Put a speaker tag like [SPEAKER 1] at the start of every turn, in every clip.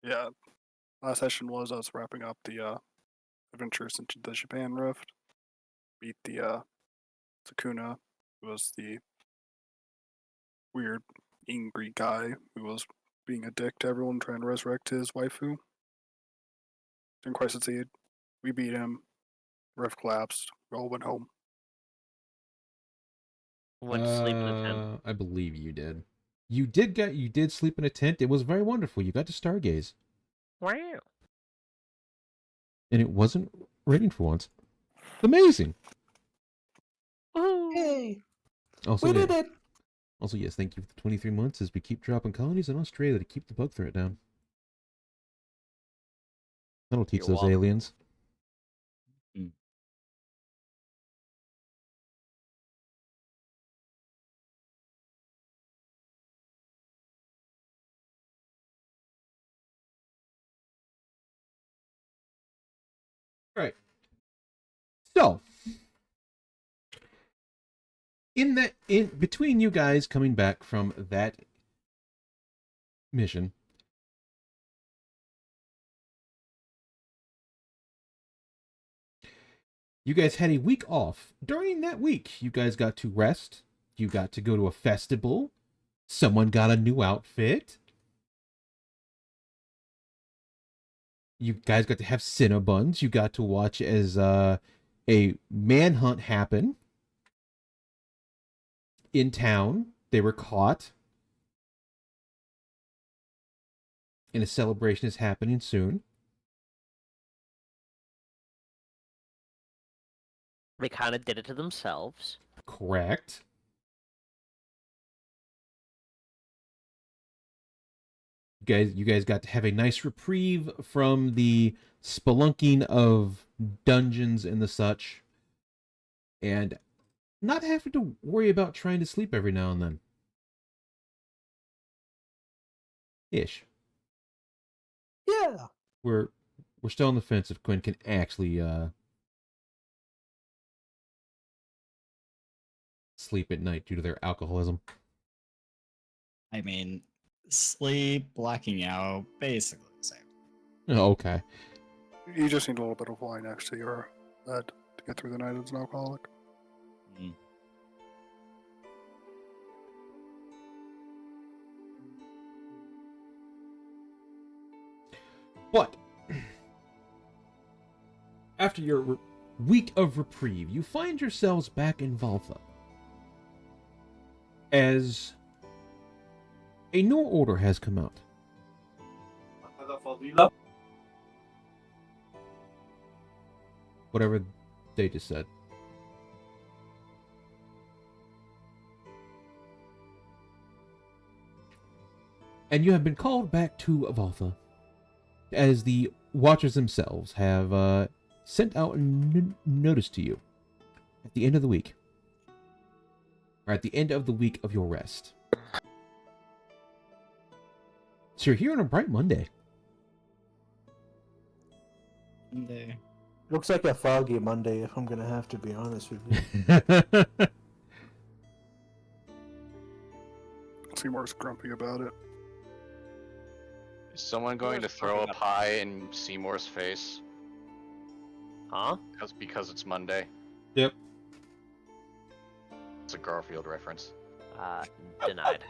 [SPEAKER 1] Yeah, last session was us wrapping up the adventures into the Japan Rift. Beat the Sukuna, who was the weird angry guy who was being a dick to everyone trying to resurrect his waifu. In Crisis Aid, we beat him. Rift collapsed. We all went home.
[SPEAKER 2] Went to sleep in a tent.
[SPEAKER 3] I believe you did. You did sleep in a tent. It was very wonderful. You got to stargaze.
[SPEAKER 2] Wow.
[SPEAKER 3] And it wasn't raining for once. Amazing.
[SPEAKER 4] Yay!
[SPEAKER 3] Also,
[SPEAKER 4] We did it!
[SPEAKER 3] Also, yes, thank you for the 23 months as we keep dropping colonies in Australia to keep the bug threat down. That'll teach
[SPEAKER 2] You're
[SPEAKER 3] those
[SPEAKER 2] welcome.
[SPEAKER 3] aliens. Right. So, in between you guys coming back from that mission, you guys had a week off. During that week, you guys got to rest. You got to go to a festival. Someone got a new outfit. You guys got to have Cinnabons. You got to watch as a manhunt happen in town. They were caught. And a celebration is happening soon.
[SPEAKER 2] They kind of did it to themselves.
[SPEAKER 3] Correct. You guys got to have a nice reprieve from the spelunking of dungeons and the such. And not having to worry about trying to sleep every now and then. Ish.
[SPEAKER 4] Yeah.
[SPEAKER 3] We're still on the fence if Quinn can actually sleep at night due to their alcoholism.
[SPEAKER 5] I mean, sleep, blacking out, basically the same.
[SPEAKER 3] Oh, okay.
[SPEAKER 1] You just need a little bit of wine next to your bed to get through the night as an alcoholic.
[SPEAKER 5] Mm.
[SPEAKER 3] But after your week of reprieve, you find yourselves back in Valtha as a new order has come out. Whatever they just said. And you have been called back to Avaltha, as the Watchers themselves have sent out a notice to you at the end of the week. Or at the end of the week of your rest. So you're here on a bright Monday.
[SPEAKER 5] Monday.
[SPEAKER 4] Looks like a foggy Monday, if I'm gonna have to be honest with you.
[SPEAKER 1] Seymour's grumpy about it.
[SPEAKER 6] Is someone going to throw a pie in Seymour's face?
[SPEAKER 2] Huh?
[SPEAKER 6] Because it's Monday.
[SPEAKER 3] Yep.
[SPEAKER 6] It's a Garfield reference.
[SPEAKER 2] Denied.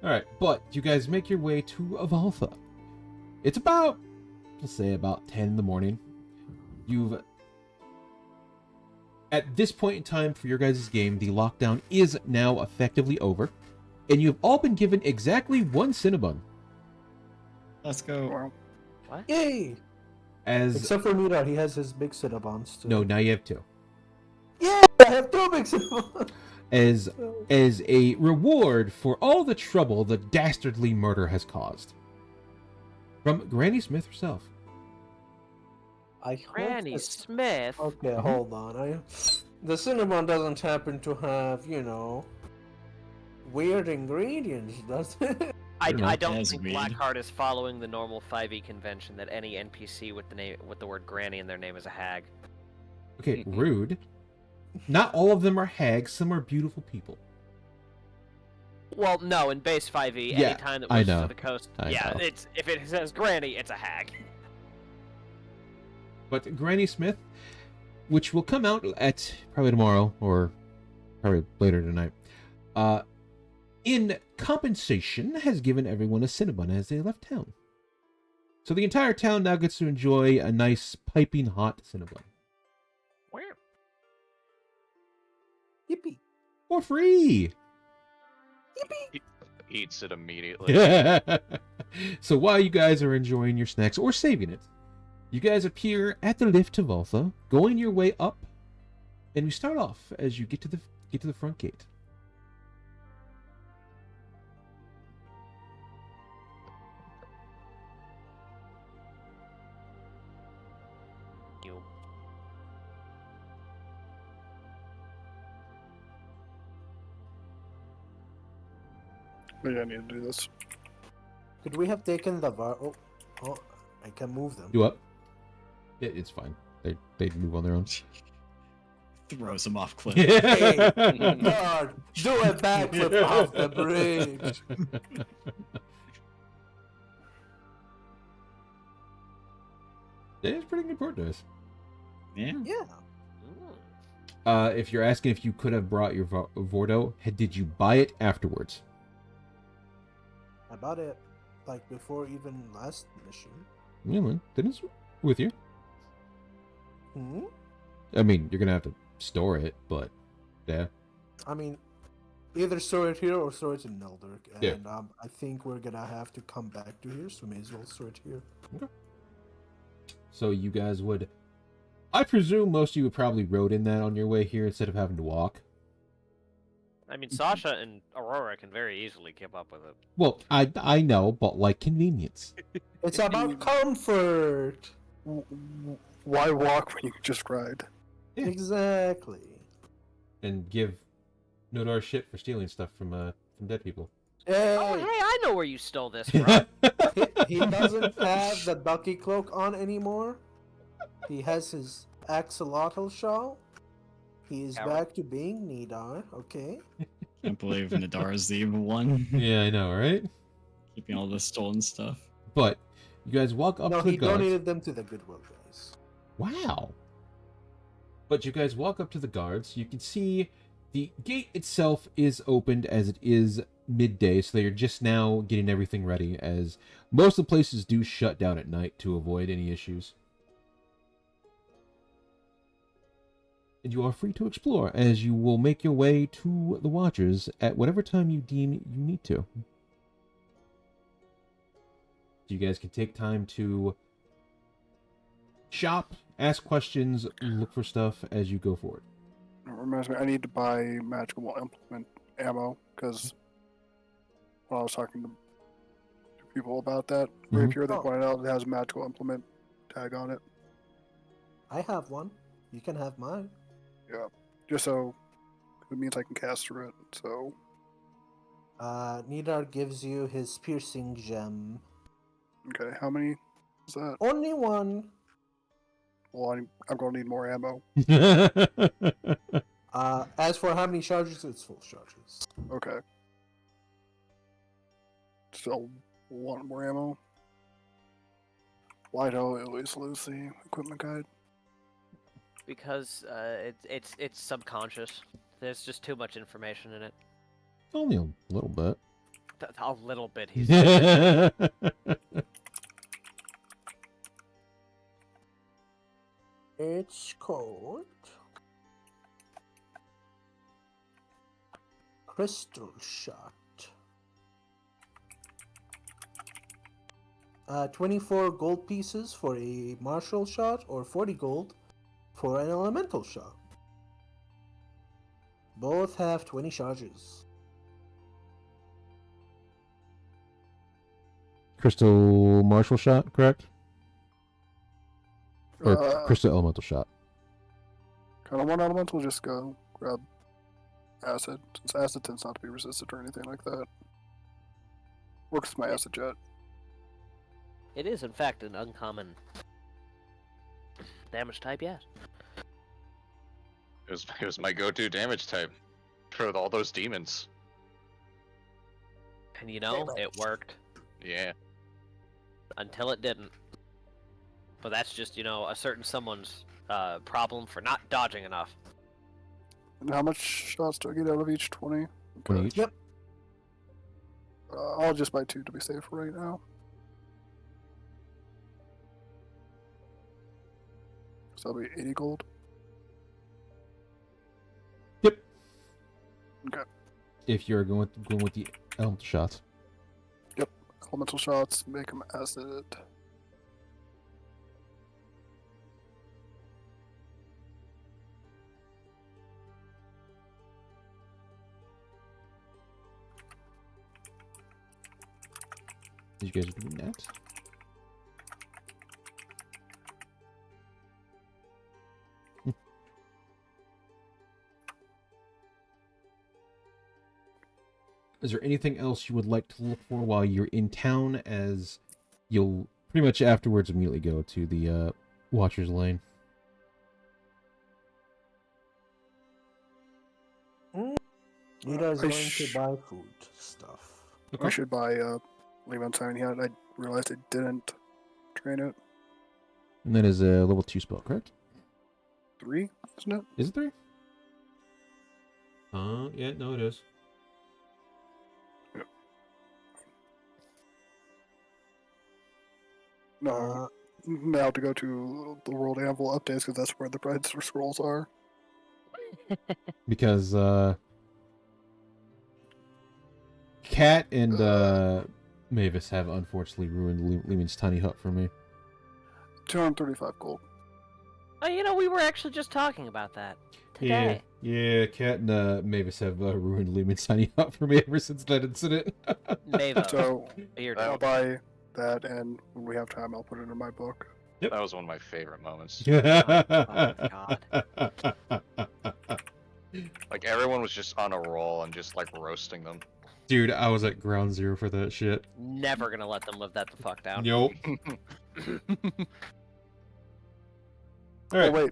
[SPEAKER 3] Alright, but you guys make your way to Avaltha. It's about, let's say, about 10 in the morning. You've... At this point in time for your guys' game, the lockdown is now effectively over. And you've all been given exactly one Cinnabon.
[SPEAKER 5] Let's go.
[SPEAKER 1] Wow.
[SPEAKER 2] What?
[SPEAKER 4] Yay!
[SPEAKER 3] As...
[SPEAKER 4] Except for Mira, he has his big Cinnabons too.
[SPEAKER 3] No, now you have two.
[SPEAKER 4] Yeah! I have two big Cinnabons!
[SPEAKER 3] As a reward for all the trouble the dastardly murder has caused. From Granny Smith herself.
[SPEAKER 4] I hope
[SPEAKER 2] Granny
[SPEAKER 4] this-
[SPEAKER 2] Smith.
[SPEAKER 4] Okay, hold on. The Cinnabon doesn't happen to have, weird ingredients, does it?
[SPEAKER 2] I
[SPEAKER 3] know.
[SPEAKER 2] don't
[SPEAKER 5] As
[SPEAKER 2] think
[SPEAKER 5] weed.
[SPEAKER 2] Blackheart is following the normal 5e convention that any NPC with the word Granny in their name is a hag.
[SPEAKER 3] Okay, rude. Not all of them are hags, some are beautiful people.
[SPEAKER 2] Well, no, in base 5e,
[SPEAKER 3] Yeah,
[SPEAKER 2] anytime that
[SPEAKER 3] I
[SPEAKER 2] was
[SPEAKER 3] know.
[SPEAKER 2] to the coast,
[SPEAKER 3] I
[SPEAKER 2] yeah,
[SPEAKER 3] know.
[SPEAKER 2] it's if it says Granny, it's a hag.
[SPEAKER 3] But Granny Smith, which will come out at probably tomorrow or probably later tonight, in compensation, has given everyone a Cinnabon as they left town. So the entire town now gets to enjoy a nice piping hot Cinnabon.
[SPEAKER 2] Where?
[SPEAKER 4] Yippee!
[SPEAKER 3] For free!
[SPEAKER 6] Eats it immediately.
[SPEAKER 3] So while you guys are enjoying your snacks or saving it, you guys appear at the lift to Voltha, going your way up, and we start off as you get to the front gate.
[SPEAKER 2] You.
[SPEAKER 1] Maybe I need to do this.
[SPEAKER 4] Could we have taken the var? Oh, I can move them.
[SPEAKER 3] You up? It's fine. They move on their own.
[SPEAKER 5] Throws him off cliff.
[SPEAKER 4] Hey, God, do a backflip off the bridge.
[SPEAKER 3] It's pretty good port to us.
[SPEAKER 5] Yeah.
[SPEAKER 4] Yeah.
[SPEAKER 3] If you're asking if you could have brought your Vordo, did you buy it afterwards?
[SPEAKER 4] I bought it like before even last mission.
[SPEAKER 3] Yeah, man. Then it's with you.
[SPEAKER 4] Hmm?
[SPEAKER 3] I mean, you're gonna have to store it, but yeah.
[SPEAKER 4] I mean, either store it here or store it in Neldurk.
[SPEAKER 3] Yeah.
[SPEAKER 4] And I think we're gonna have to come back to here, so may as well store it here.
[SPEAKER 3] So you guys would... I presume most of you would probably rode in that on your way here instead of having to walk.
[SPEAKER 2] I mean, Sasha and Aurora can very easily keep up with it.
[SPEAKER 3] Well, I know, but like convenience.
[SPEAKER 4] It's about comfort.
[SPEAKER 1] Why walk when you can just ride?
[SPEAKER 3] Yeah.
[SPEAKER 4] Exactly.
[SPEAKER 3] And give Nodar shit for stealing stuff from dead people.
[SPEAKER 4] Hey,
[SPEAKER 2] Oh, hey, I know where you stole this from.
[SPEAKER 4] he doesn't have the Bucky cloak on anymore. He has his axolotl shawl. He is
[SPEAKER 2] Coward.
[SPEAKER 4] back to being Nidar, okay?
[SPEAKER 5] Can't believe Nadar is the evil one.
[SPEAKER 3] Yeah, I know, right?
[SPEAKER 5] Keeping all the stolen stuff.
[SPEAKER 3] But you guys walk up
[SPEAKER 4] No,
[SPEAKER 3] to the
[SPEAKER 4] he
[SPEAKER 3] guards.
[SPEAKER 4] donated them to the Goodwill guys.
[SPEAKER 3] Wow. But you guys walk up to the guards. You can see the gate itself is opened as it is midday, so they're just now getting everything ready, as most of the places do shut down at night to avoid any issues. And you are free to explore, as you will make your way to the Watchers at whatever time you deem you need to. You guys can take time to shop, ask questions, look for stuff as you go forward.
[SPEAKER 1] It reminds me, I need to buy magical implement ammo because when I was talking to people about that rapier, they
[SPEAKER 4] Oh.
[SPEAKER 1] pointed out it has a magical implement tag on it.
[SPEAKER 4] I have one. You can have mine.
[SPEAKER 1] Yeah, just so it means I can cast through it. So
[SPEAKER 4] Nidar gives you his piercing gem.
[SPEAKER 1] okay, how many is that?
[SPEAKER 4] Only one.
[SPEAKER 1] Well, I'm going to need more ammo.
[SPEAKER 4] As for how many charges, it's full charges.
[SPEAKER 1] Okay. Still want more ammo. Why do I always lose the equipment guide?
[SPEAKER 2] Because it's subconscious. There's just too much information in it.
[SPEAKER 3] Only a little bit.
[SPEAKER 2] A little bit, he's.
[SPEAKER 4] It's called Crystal Shot. 24 gold pieces for a martial shot, or 40 gold for an elemental shot. Both have 20 charges.
[SPEAKER 3] Crystal martial shot, correct? Or crystal elemental shot.
[SPEAKER 1] Kind of want elemental, just go grab acid, since acid tends not to be resistant or anything like that. Works with my acid jet.
[SPEAKER 2] It is, in fact, an uncommon damage type, yes.
[SPEAKER 6] It was my go-to damage type for all those demons.
[SPEAKER 2] And you know, it worked
[SPEAKER 6] Yeah.
[SPEAKER 2] until it didn't. But that's just, you know, a certain someone's problem for not dodging enough.
[SPEAKER 1] And how much shots do I get out of each 20?
[SPEAKER 3] 20 each.
[SPEAKER 4] Yep.
[SPEAKER 1] I'll just buy 2 to be safe right now. So that'll be 80 gold.
[SPEAKER 3] Yep.
[SPEAKER 1] Okay.
[SPEAKER 3] If you're going with the elemental shots.
[SPEAKER 1] Elemental shots, make them acid.
[SPEAKER 3] You guys are doing that. Is there anything else you would like to look for while you're in town, as you'll pretty much afterwards immediately go to the Watcher's Lane?
[SPEAKER 4] Nidar's
[SPEAKER 1] I
[SPEAKER 4] going to buy food stuff.
[SPEAKER 1] I should buy Leave on Tiny Hut. I realized I didn't train it.
[SPEAKER 3] And that is a level 2 spell, correct?
[SPEAKER 1] 3, isn't it?
[SPEAKER 3] Is it 3? Yeah, no, it is.
[SPEAKER 1] No. Now to go to the World Anvil updates because that's where the Brides for Scrolls are.
[SPEAKER 3] Because Cat and Mavis have unfortunately ruined Lehman's tiny hut for me.
[SPEAKER 1] 235 gold.
[SPEAKER 2] Oh, you know, we were actually just talking about that today.
[SPEAKER 3] Yeah, Cat and Mavis have ruined Lehman's tiny hut for me ever since that incident.
[SPEAKER 2] Mavis.
[SPEAKER 1] So
[SPEAKER 2] You're
[SPEAKER 1] I'll buy that, and when we have time, I'll put it in my book.
[SPEAKER 3] Yep.
[SPEAKER 6] That was one of my favorite moments.
[SPEAKER 2] God.
[SPEAKER 6] Like everyone was just on a roll and just like roasting them.
[SPEAKER 3] Dude, I was at ground zero for that shit.
[SPEAKER 2] Never gonna let them live that the fuck down.
[SPEAKER 3] Nope.
[SPEAKER 1] Oh
[SPEAKER 3] Alright.
[SPEAKER 1] wait,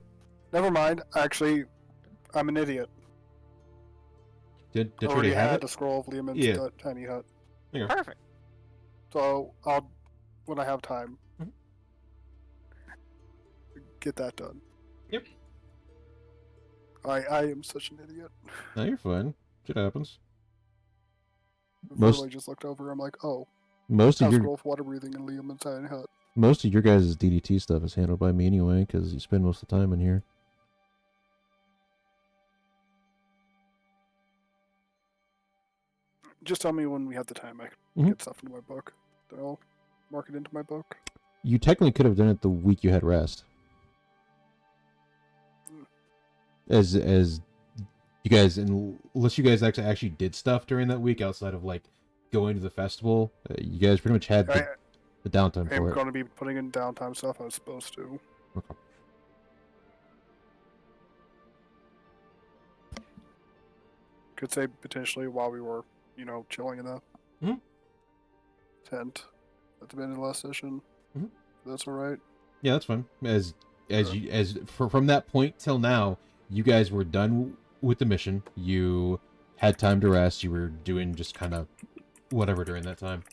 [SPEAKER 1] never mind. Actually, I'm an idiot.
[SPEAKER 3] Did
[SPEAKER 1] I
[SPEAKER 3] you already
[SPEAKER 1] already
[SPEAKER 3] have
[SPEAKER 1] had
[SPEAKER 3] it?
[SPEAKER 1] a scroll of Lehman's
[SPEAKER 3] Yeah.
[SPEAKER 1] tiny hut.
[SPEAKER 2] Perfect.
[SPEAKER 1] So I'll, when I have time,
[SPEAKER 3] Mhm.
[SPEAKER 1] get that done.
[SPEAKER 3] Yep.
[SPEAKER 1] I am such an idiot.
[SPEAKER 3] No, you're fine. Shit happens.
[SPEAKER 1] I
[SPEAKER 3] Most-
[SPEAKER 1] literally just looked over. I'm like, oh,
[SPEAKER 3] Most of
[SPEAKER 1] have
[SPEAKER 3] your
[SPEAKER 1] scroll of water breathing in Lehman's tiny hut.
[SPEAKER 3] guys' DDT stuff is handled by me anyway, because you spend most of the time in here.
[SPEAKER 1] Just tell me when we have the time. I can
[SPEAKER 3] Mhm.
[SPEAKER 1] get stuff into my book. Then I'll mark it into my book.
[SPEAKER 3] You technically could have done it the week you had rest. As you guys, unless you guys actually did stuff during that week outside of like going to the festival, you guys pretty much had the downtime
[SPEAKER 1] I am
[SPEAKER 3] for it.
[SPEAKER 1] going to be putting in downtime stuff I was supposed to.
[SPEAKER 3] Okay.
[SPEAKER 1] Could say potentially while we were, chilling in the
[SPEAKER 3] Mhm.
[SPEAKER 1] tent at the end of the last session.
[SPEAKER 3] Mhm.
[SPEAKER 1] That's all right.
[SPEAKER 3] Yeah, that's fine. As
[SPEAKER 1] Sure.
[SPEAKER 3] from that point till now, you guys were done with the mission. You had time to rest. You were doing just kind of whatever during that time.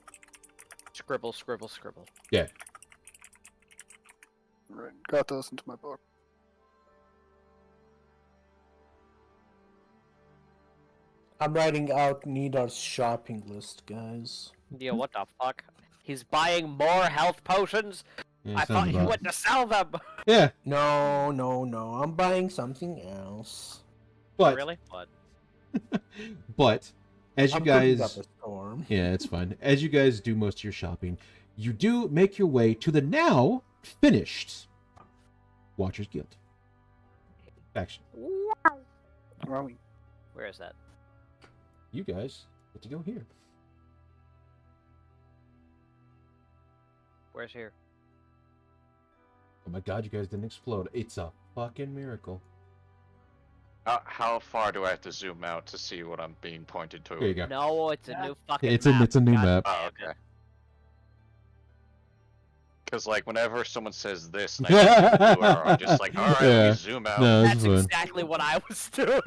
[SPEAKER 2] Scribble, scribble, scribble.
[SPEAKER 1] All right, got those into my book.
[SPEAKER 4] I'm writing out Nidar's shopping list, guys.
[SPEAKER 2] Yeah, what the fuck? He's buying more health potions?
[SPEAKER 3] Yeah,
[SPEAKER 2] I
[SPEAKER 3] sounds
[SPEAKER 2] thought you
[SPEAKER 3] about-
[SPEAKER 2] went to sell them!
[SPEAKER 3] Yeah,
[SPEAKER 4] No. I'm buying something else.
[SPEAKER 3] but
[SPEAKER 2] Really? What?
[SPEAKER 3] but as you
[SPEAKER 4] I'm cooking
[SPEAKER 3] guys,
[SPEAKER 4] up a storm.
[SPEAKER 3] yeah, it's fine. As you guys do most of your shopping, you do make your way to the now finished Watchers Guild faction.
[SPEAKER 1] Wowie.
[SPEAKER 2] Where is that?
[SPEAKER 3] You guys get to go here.
[SPEAKER 2] Where's here?
[SPEAKER 3] Oh my god, you guys didn't explode. It's a fucking miracle.
[SPEAKER 6] How far do I have to zoom out to see what I'm being pointed to?
[SPEAKER 3] Here you go.
[SPEAKER 2] No, it's a new fucking
[SPEAKER 3] It's
[SPEAKER 2] map.
[SPEAKER 3] a new
[SPEAKER 2] God
[SPEAKER 3] map.
[SPEAKER 6] Oh,
[SPEAKER 2] damn it.
[SPEAKER 6] okay. Because like whenever someone says this, and I see the blue arrow, I'm just like, all right, let
[SPEAKER 3] Yeah.
[SPEAKER 6] me zoom out.
[SPEAKER 3] No,
[SPEAKER 2] That's
[SPEAKER 3] it's fine.
[SPEAKER 2] exactly what I was doing.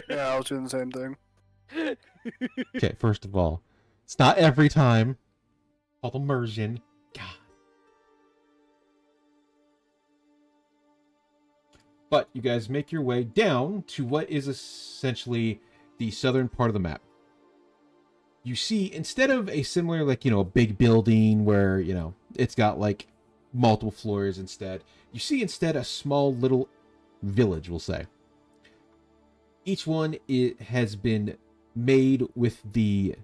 [SPEAKER 1] Yeah, I was doing the same thing.
[SPEAKER 3] Okay, first of all, It's not every time. Called immersion. God. But you guys make your way down to what is essentially the southern part of the map. You see, instead of a similar, like, you know, a big building where, you know, it's got like multiple floors instead, you see instead a small little village, we'll say. Each one it has been made with the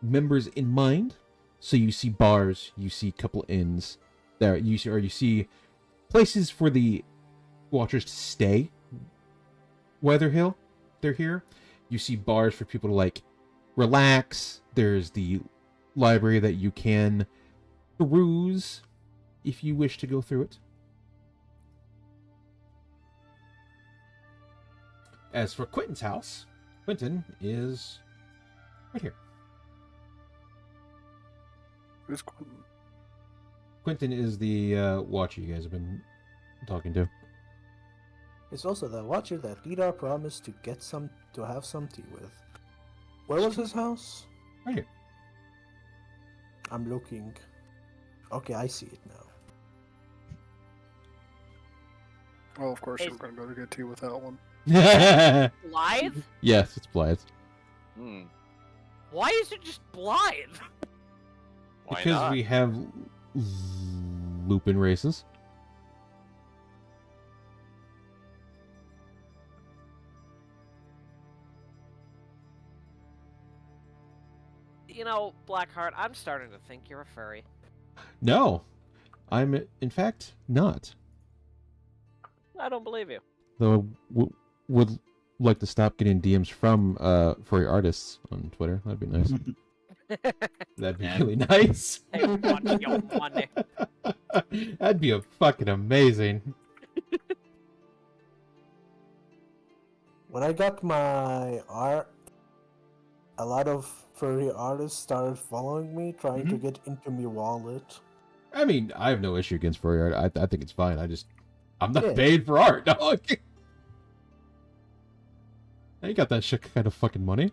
[SPEAKER 3] members in mind. So you see bars, you see a couple inns there, you see places for the Watchers to stay. Weatherhill, they're here. You see bars for people to like relax. There's the library that you can peruse if you wish to go through it. As for Quentin's house, Quentin is right here.
[SPEAKER 1] Who's Quentin?
[SPEAKER 3] Quentin is the watcher you guys have been talking to.
[SPEAKER 4] It's also the Watcher that Lidar promised to have some tea with. Where was his house?
[SPEAKER 3] Right here.
[SPEAKER 4] I'm looking. Okay, I see it now.
[SPEAKER 1] Well, of course
[SPEAKER 2] Is-
[SPEAKER 1] you're going to go to get tea with that one.
[SPEAKER 2] Blythe?
[SPEAKER 3] Yes, it's Blythe.
[SPEAKER 6] Hmm.
[SPEAKER 2] Why is it just Blythe?
[SPEAKER 6] Why
[SPEAKER 3] Because
[SPEAKER 6] not?
[SPEAKER 3] we have Lupin races.
[SPEAKER 2] You know, Blackheart, I'm starting to think you're a furry.
[SPEAKER 3] No, I'm in fact not.
[SPEAKER 2] I don't believe you.
[SPEAKER 3] Though I would like to stop getting DMs from furry artists on Twitter. That'd be nice. That'd be
[SPEAKER 5] Yeah.
[SPEAKER 3] really nice.
[SPEAKER 2] Hey, want your money?
[SPEAKER 3] That'd be a fucking amazing.
[SPEAKER 4] When I got my art, a lot of furry artists started following me, trying to get into my wallet.
[SPEAKER 3] I mean, I have no issue against furry art. I think it's fine. I'm not
[SPEAKER 4] Yeah.
[SPEAKER 3] paid for art, dog. I ain't got that shit kind of fucking money.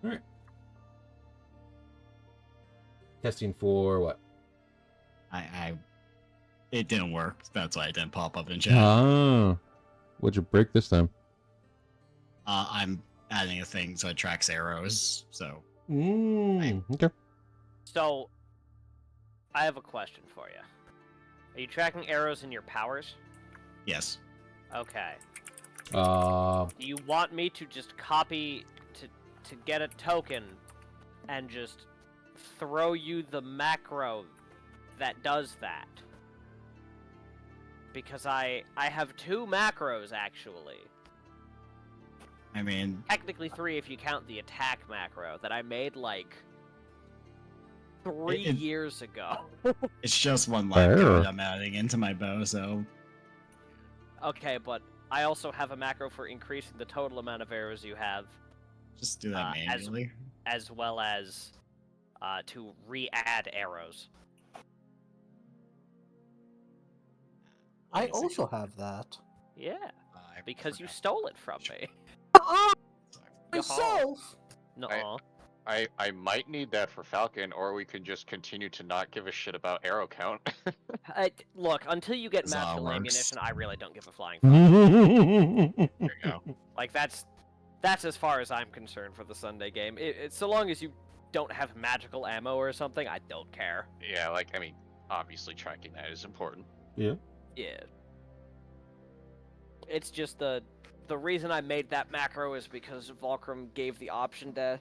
[SPEAKER 3] Alright. Testing for what?
[SPEAKER 5] It didn't work. That's why it didn't pop up in chat.
[SPEAKER 3] Ah. What'd you break this time?
[SPEAKER 5] I'm adding a thing so it tracks arrows. So
[SPEAKER 3] Okay.
[SPEAKER 2] So, I have a question for you. Are you tracking arrows in your powers?
[SPEAKER 5] yes,
[SPEAKER 2] Okay.
[SPEAKER 3] Uh,
[SPEAKER 2] Do you want me to just copy to get a token and just throw you the macro that does that? Because I have 2 macros actually.
[SPEAKER 5] I mean,
[SPEAKER 2] Technically 3 if you count the attack macro that I made like 3
[SPEAKER 5] It-
[SPEAKER 2] years ago.
[SPEAKER 5] it's just one line
[SPEAKER 3] Fair.
[SPEAKER 5] code I'm adding into my bow. So
[SPEAKER 2] Okay, but I also have a macro for increasing the total amount of arrows you have,
[SPEAKER 5] just do that
[SPEAKER 2] as-
[SPEAKER 5] manually.
[SPEAKER 2] as well as to re-add arrows.
[SPEAKER 4] I
[SPEAKER 5] Let me see.
[SPEAKER 4] also have that.
[SPEAKER 2] Yeah,
[SPEAKER 5] I
[SPEAKER 2] because you
[SPEAKER 5] forgot.
[SPEAKER 2] stole it from me.
[SPEAKER 4] Oh,
[SPEAKER 5] Sorry.
[SPEAKER 4] myself!
[SPEAKER 2] No,
[SPEAKER 6] I might need that for Falcon, or we could just continue to not give a shit about arrow count.
[SPEAKER 2] look, until you get
[SPEAKER 5] That's how it
[SPEAKER 2] magical
[SPEAKER 5] works.
[SPEAKER 2] ammunition, I really don't give a flying fuck.
[SPEAKER 3] yeah,
[SPEAKER 5] There you go.
[SPEAKER 2] Like that's as far as I'm concerned for the Sunday game. So long as you don't have magical ammo or something, I don't care.
[SPEAKER 6] Yeah, like, I mean, obviously tracking that is important.
[SPEAKER 2] Yeah. It's just the reason I made that macro is because Volcrum gave the option to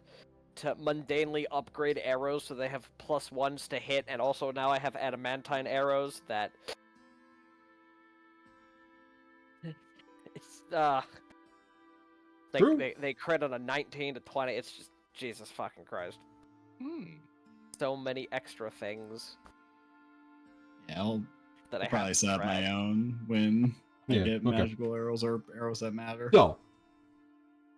[SPEAKER 2] mundanely upgrade arrows so they have +1s to hit, and also now I have adamantine arrows that it's
[SPEAKER 3] True.
[SPEAKER 2] they crit on a 19 to 20. It's just Jesus fucking Christ. So many extra things
[SPEAKER 5] Yeah, I'll
[SPEAKER 2] that I
[SPEAKER 5] probably
[SPEAKER 2] have to
[SPEAKER 5] set up
[SPEAKER 2] track.
[SPEAKER 5] my own when I
[SPEAKER 3] Yeah,
[SPEAKER 5] get
[SPEAKER 3] okay.
[SPEAKER 5] magical arrows or arrows that matter.
[SPEAKER 3] So,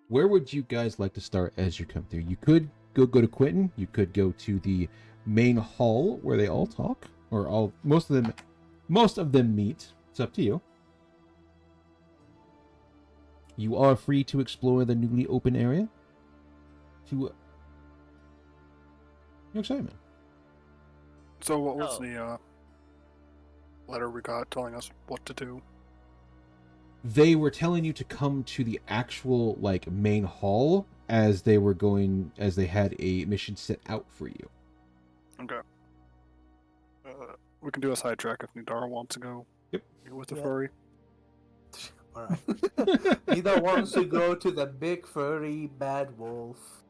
[SPEAKER 3] where would you guys like to start as you come through? You could go to Quentin. You could go to the main hall where they all talk, or most of them Most of them meet. It's up to you. You are free to explore the newly open area to your excitement.
[SPEAKER 1] So what was
[SPEAKER 2] Oh.
[SPEAKER 1] the letter we got telling us what to do?
[SPEAKER 3] They were telling you to come to the actual like main hall as they had a mission set out for you.
[SPEAKER 1] Okay. We can do a sidetrack if Nidara wants to go.
[SPEAKER 3] Yep.
[SPEAKER 1] With the
[SPEAKER 4] Yeah.
[SPEAKER 1] furry.
[SPEAKER 4] Alright. Neither wants to go to the big furry bad wolf.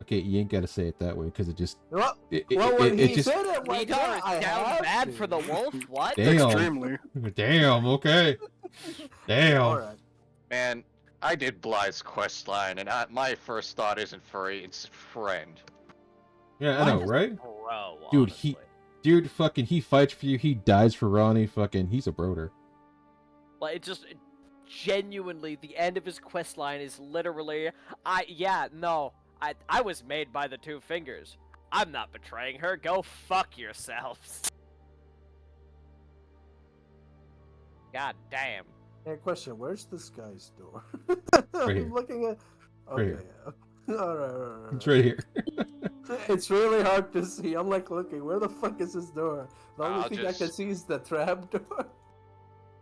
[SPEAKER 3] Okay, you ain't gotta say it that way because it just
[SPEAKER 4] Well,
[SPEAKER 3] it
[SPEAKER 4] when he
[SPEAKER 3] just
[SPEAKER 4] said it like
[SPEAKER 2] Nidar
[SPEAKER 4] that,
[SPEAKER 2] is
[SPEAKER 4] I
[SPEAKER 2] down
[SPEAKER 4] have
[SPEAKER 2] bad
[SPEAKER 4] to.
[SPEAKER 2] for the wolf? What?
[SPEAKER 3] Damn.
[SPEAKER 1] Extremely.
[SPEAKER 3] Damn, okay. Damn.
[SPEAKER 4] Alright.
[SPEAKER 6] Man, I did Blythe's quest line, and my first thought isn't furry, it's friend.
[SPEAKER 3] Yeah, I know, right?
[SPEAKER 2] Bro,
[SPEAKER 3] Dude, Dude, fucking, he fights for you, he dies for Ronnie, fucking, he's a broder.
[SPEAKER 2] Like, genuinely, the end of his quest line is literally, I was made by the two fingers. I'm not betraying her. Go fuck yourselves. God damn.
[SPEAKER 4] Hey, question, where's this guy's door?
[SPEAKER 3] Right here.
[SPEAKER 4] I'm looking at...
[SPEAKER 3] Right
[SPEAKER 4] Okay.
[SPEAKER 3] here.
[SPEAKER 4] Alright.
[SPEAKER 3] It's right here.
[SPEAKER 4] It's really hard to see. I'm like looking, where the fuck is his door? The only
[SPEAKER 6] I'll
[SPEAKER 4] thing I can
[SPEAKER 6] just-
[SPEAKER 4] see is the trap door.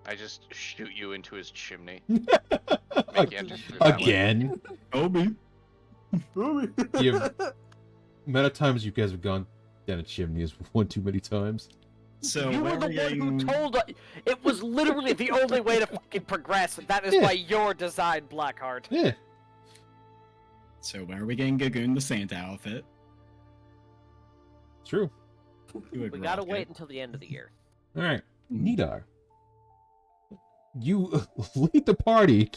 [SPEAKER 6] I just shoot you into his chimney. Make you enter through that way.
[SPEAKER 3] Again.
[SPEAKER 5] Obi.
[SPEAKER 3] You've- Amount of times you guys have gone down a chimney is one too many times.
[SPEAKER 5] So
[SPEAKER 2] You were
[SPEAKER 5] where
[SPEAKER 2] the
[SPEAKER 5] we're
[SPEAKER 2] one who
[SPEAKER 5] getting...
[SPEAKER 2] told us. It was literally the only way to fucking progress. That is
[SPEAKER 3] Yeah.
[SPEAKER 2] by your design, Blackheart.
[SPEAKER 3] Yeah.
[SPEAKER 5] So when are we getting Gagoon the Santa outfit?
[SPEAKER 3] True.
[SPEAKER 5] You would
[SPEAKER 2] We gotta
[SPEAKER 5] rock
[SPEAKER 2] wait
[SPEAKER 5] it.
[SPEAKER 2] until the end of the year.
[SPEAKER 3] Alright. Nidar. You lead the party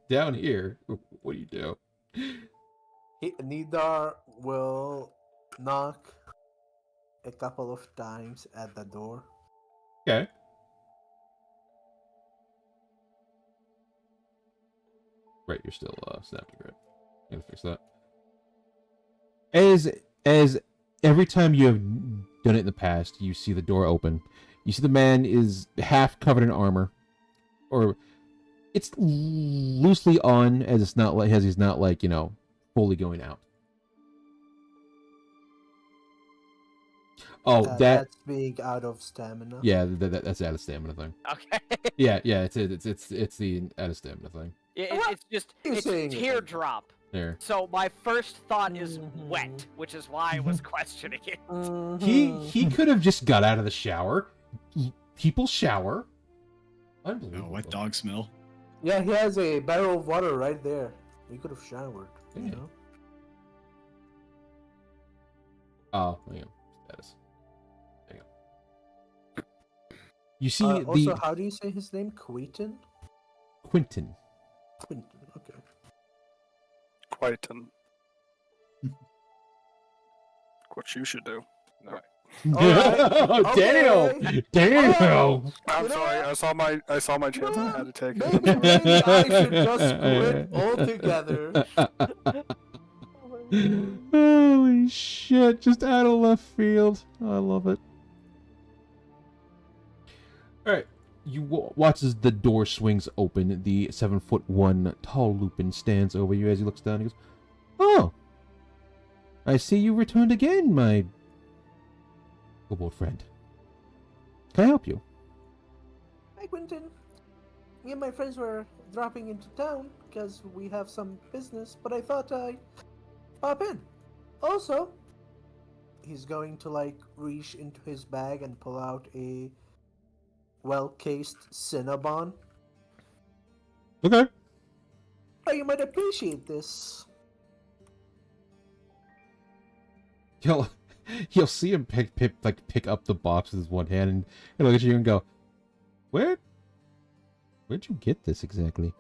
[SPEAKER 3] down here. What do you do?
[SPEAKER 4] Nidar will knock a couple of times at the door.
[SPEAKER 3] Okay. Right, you're still snapping, right? Gotta fix that. As every time you have done it in the past, you see the door open. You see the man is half covered in armor, or it's loosely on, as it's not like he's not like fully going out. Oh,
[SPEAKER 4] That's being out of stamina.
[SPEAKER 3] yeah, that's out of stamina thing.
[SPEAKER 2] Okay.
[SPEAKER 3] Yeah, it's the out of stamina thing.
[SPEAKER 2] It's just
[SPEAKER 4] You're
[SPEAKER 2] it's
[SPEAKER 4] saying it.
[SPEAKER 2] teardrop.
[SPEAKER 3] There.
[SPEAKER 2] So my first thought is
[SPEAKER 4] Mhm.
[SPEAKER 2] wet, which is why I was questioning it.
[SPEAKER 3] He could have just got out of the shower. People shower.
[SPEAKER 5] Oh,
[SPEAKER 3] Unbelievable.
[SPEAKER 5] wet dog smell.
[SPEAKER 4] Yeah, he has a barrel of water right there. He could have showered. You
[SPEAKER 3] Yeah.
[SPEAKER 4] know?
[SPEAKER 3] Oh, yeah. Status. There you go. You see
[SPEAKER 4] Also,
[SPEAKER 3] the
[SPEAKER 4] how do you say his name? Quentin?
[SPEAKER 3] Quentin.
[SPEAKER 4] Quentin. Okay.
[SPEAKER 1] Quieten. What you should do.
[SPEAKER 3] Oh, damn! Damn!
[SPEAKER 1] I'm
[SPEAKER 4] You know
[SPEAKER 1] sorry.
[SPEAKER 4] what?
[SPEAKER 1] I saw my chance. I had to take
[SPEAKER 4] Maybe
[SPEAKER 1] it.
[SPEAKER 4] I should just quit altogether.
[SPEAKER 3] Holy shit, just out of left field. I love it. Alright, you watch as the door swings open. The 7'1" tall Lupin stands over you as he looks down. He goes, "Oh, I see you returned again, my old friend. Can I help you?"
[SPEAKER 4] Hi, Quentin. Me and my friends were dropping into town because we have some business, but I thought I'd pop in. Also, he's going to reach into his bag and pull out a well-cased Cinnabon.
[SPEAKER 3] Okay.
[SPEAKER 4] Oh, you might appreciate this.
[SPEAKER 3] You'll see him pick up the box with his one hand and he'll look at you and go, Where'd you get this exactly?"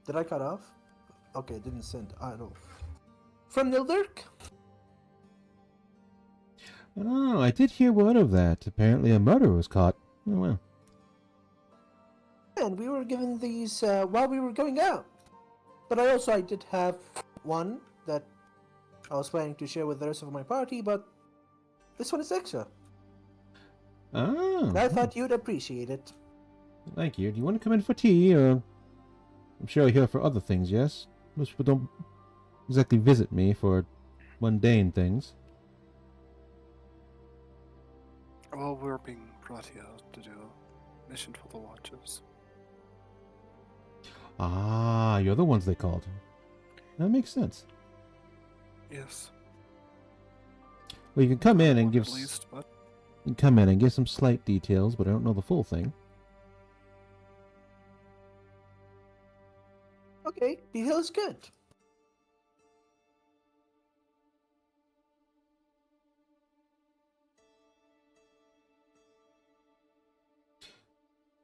[SPEAKER 4] Did I cut off? Okay, didn't send. I don't know. From Nildirk?
[SPEAKER 3] "Oh, I did hear word of that. Apparently a murderer was caught. Oh, well.
[SPEAKER 4] And we were given these while we were going out. But I did have one that I was planning to share with the rest of my party, but this one is extra.
[SPEAKER 3] Oh,
[SPEAKER 4] And I thought you'd appreciate it.
[SPEAKER 3] thank you. Do you want to come in for tea, or I'm sure you're here for other things? Yes. Most people don't exactly visit me for mundane things.
[SPEAKER 1] Well, we're being brought here to do a mission for the Watchers.
[SPEAKER 3] Ah, you're the ones they called. That makes sense.
[SPEAKER 1] Yes.
[SPEAKER 3] Well, you can come in and
[SPEAKER 1] At
[SPEAKER 3] give
[SPEAKER 1] least, but
[SPEAKER 3] you can come in and give some slight details, but I don't know the full thing.
[SPEAKER 4] Okay, detail is good.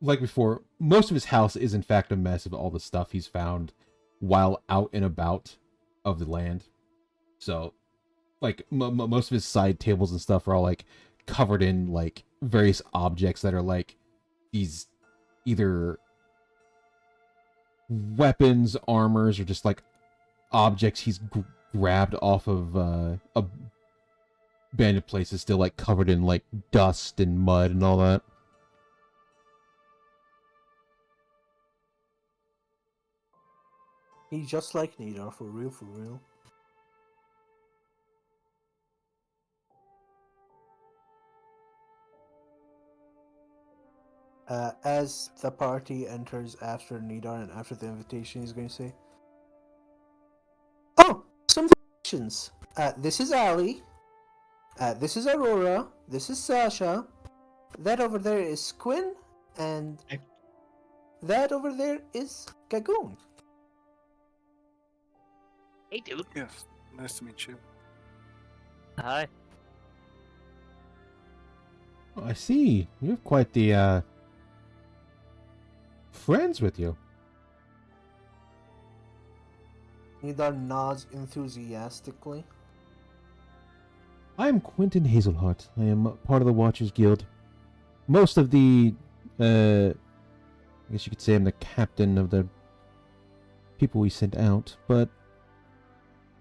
[SPEAKER 3] Like before, most of his house is in fact a mess of all the stuff he's found while out and about of the land. So, like, most of his side tables and stuff are all, like, covered in, like, various objects that are, like, these either weapons, armors, or just, like, objects he's grabbed off of abandoned places, still, like, covered in, like, dust and mud and all that.
[SPEAKER 4] He's just like Nidar, for real, for real. As the party enters after Nidar and after the invitation, he's going to say, "Oh, some invitations. This is Ali. This is Aurora. This is Sasha. That over there is Quinn, and
[SPEAKER 5] Hey.
[SPEAKER 4] that over there is Gagoon."
[SPEAKER 2] Hey, dude.
[SPEAKER 1] yes, nice to meet you.
[SPEAKER 2] Hi.
[SPEAKER 3] Oh, I see. You have quite the, friends with you.
[SPEAKER 4] Nidar nods enthusiastically.
[SPEAKER 3] I am Quentin Hazelhart. I am part of the Watchers Guild. Most of the, I guess you could say I'm the captain of the people we sent out, but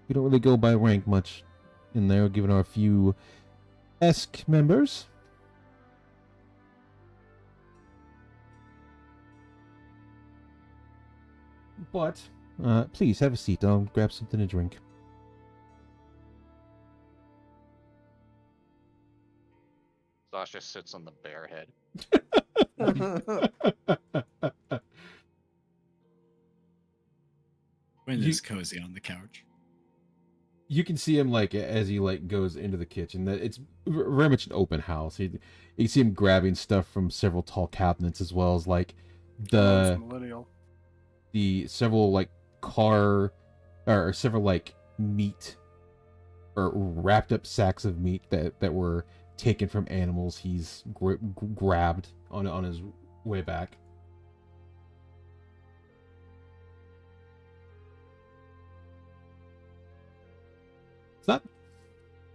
[SPEAKER 3] we don't really go by rank much in there, given our few ESK members. But, please have a seat. I'll grab something to drink.
[SPEAKER 6] Sasha sits on the bear head.
[SPEAKER 5] Quinn
[SPEAKER 3] You-
[SPEAKER 5] is cozy on the couch.
[SPEAKER 3] You can see him, like, as he, like, goes into the kitchen. That it's very much an open house. You can see him grabbing stuff from several tall cabinets, as well as, like,
[SPEAKER 1] Oh, it's
[SPEAKER 3] the
[SPEAKER 1] millennial.
[SPEAKER 3] several, like, or several, like, meat or wrapped up sacks of meat that were taken from animals he's grabbed on his way back.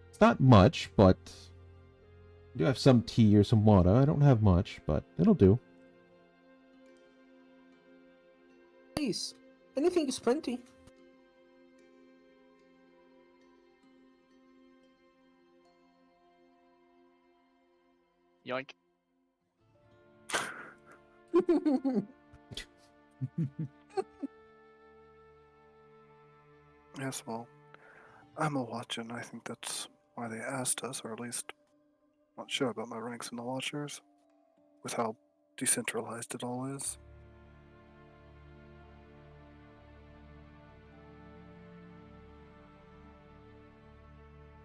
[SPEAKER 3] It's not much, but I do have some tea or some water. I don't have much, but it'll do.
[SPEAKER 4] Please, anything is plenty.
[SPEAKER 6] Yoink.
[SPEAKER 1] Yes, well, I'm a Watcher, and I think that's why they asked us, or at least not sure about my ranks in the Watchers, with how decentralized it all is.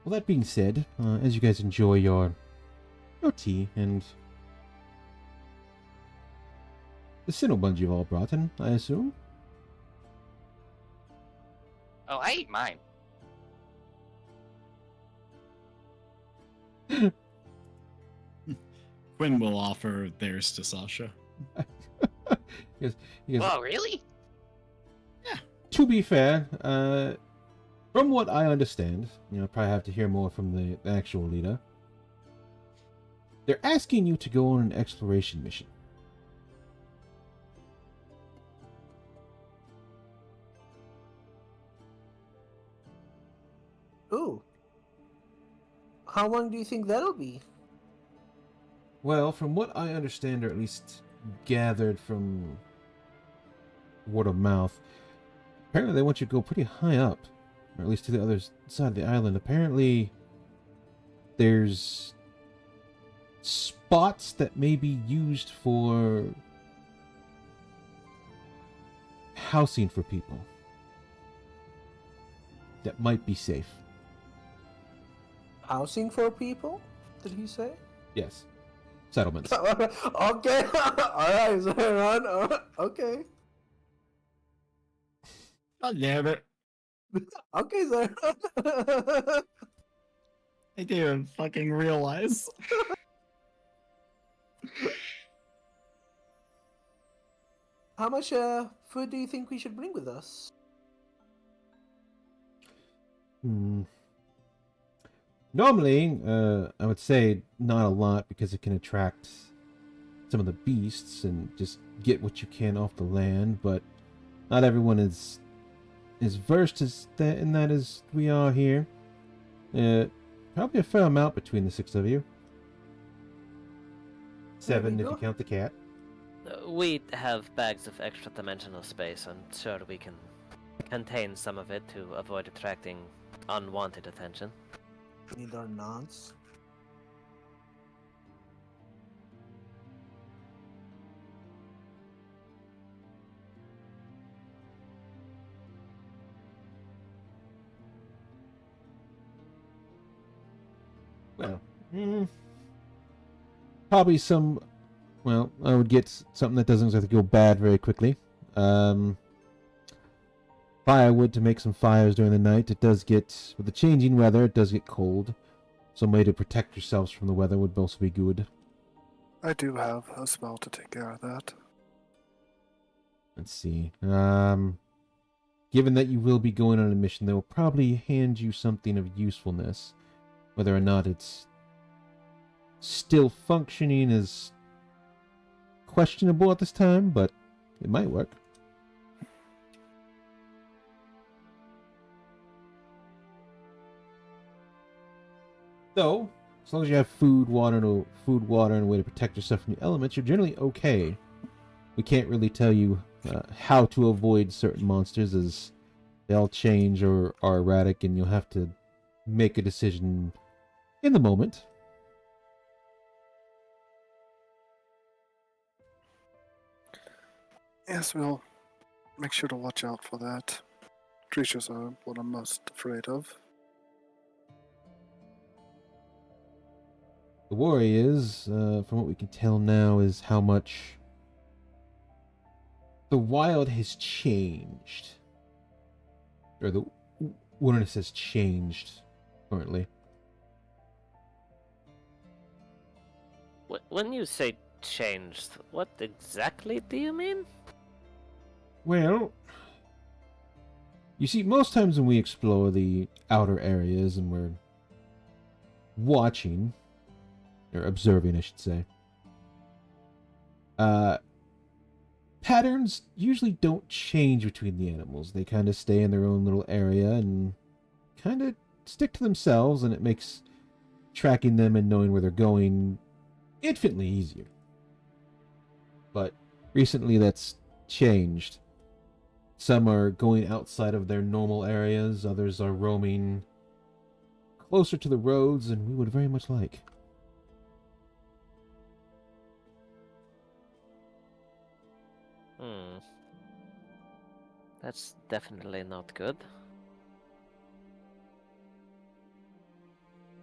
[SPEAKER 3] Well, that being said, as you guys enjoy your tea and the Cinnabons you've all brought in, I assume.
[SPEAKER 6] Oh, I ate mine.
[SPEAKER 5] Quinn will offer theirs to Sasha.
[SPEAKER 3] He goes,
[SPEAKER 6] Whoa, really?
[SPEAKER 3] to be fair, from what I understand, probably have to hear more from the actual leader. They're asking you to go on an exploration mission.
[SPEAKER 4] How long do you think that'll be?
[SPEAKER 3] Well, from what I understand, or at least gathered from word of mouth, apparently they want you to go pretty high up, or at least to the other side of the island. Apparently, there's spots that may be used for housing for people that might be safe.
[SPEAKER 4] Housing for people? Did he say?
[SPEAKER 3] Yes. Settlements.
[SPEAKER 4] Okay. Alright, Zeron. Okay.
[SPEAKER 5] God damn it.
[SPEAKER 4] Okay, Zeron.
[SPEAKER 5] I didn't even fucking realize.
[SPEAKER 4] How much food do you think we should bring with us?
[SPEAKER 3] Normally, I would say not a lot because it can attract some of the beasts and just get what you can off the land, but not everyone is versed in that as we are here. Probably a fair amount between the 6 of you. 7 if you count the cat.
[SPEAKER 7] We have bags of extra dimensional space. I'm sure we can contain some of it to avoid attracting unwanted attention.
[SPEAKER 4] Need our nods.
[SPEAKER 3] Well, probably some. Well, I would get something that doesn't have to go bad very quickly. Firewood to make some fires during the night. It does get, with the changing weather, it does get cold. Some way to protect yourselves from the weather would also be good.
[SPEAKER 1] I do have a spell to take care of that.
[SPEAKER 3] Let's see. Given that you will be going on a mission, they will probably hand you something of usefulness. Whether or not it's still functioning is questionable at this time, but it might work. So, as long as you have food, water, and a way to protect yourself from the elements, you're generally okay. We can't really tell you how to avoid certain monsters, as they all change or are erratic, and you'll have to make a decision in the moment.
[SPEAKER 1] Yes, we'll make sure to watch out for that. Creatures are what I'm most afraid of.
[SPEAKER 3] The worry is, from what we can tell now, is how much the wild has changed. Or the wilderness has changed currently.
[SPEAKER 7] When you say changed, what exactly do you mean?
[SPEAKER 3] Well, you see, most times when we explore the outer areas and we're watching, or observing, I should say, patterns usually don't change between the animals. They kind of stay in their own little area and kind of stick to themselves, and it makes tracking them and knowing where they're going infinitely easier. But recently that's changed. Some are going outside of their normal areas, others are roaming closer to the roads than we would very much like.
[SPEAKER 7] That's definitely not good.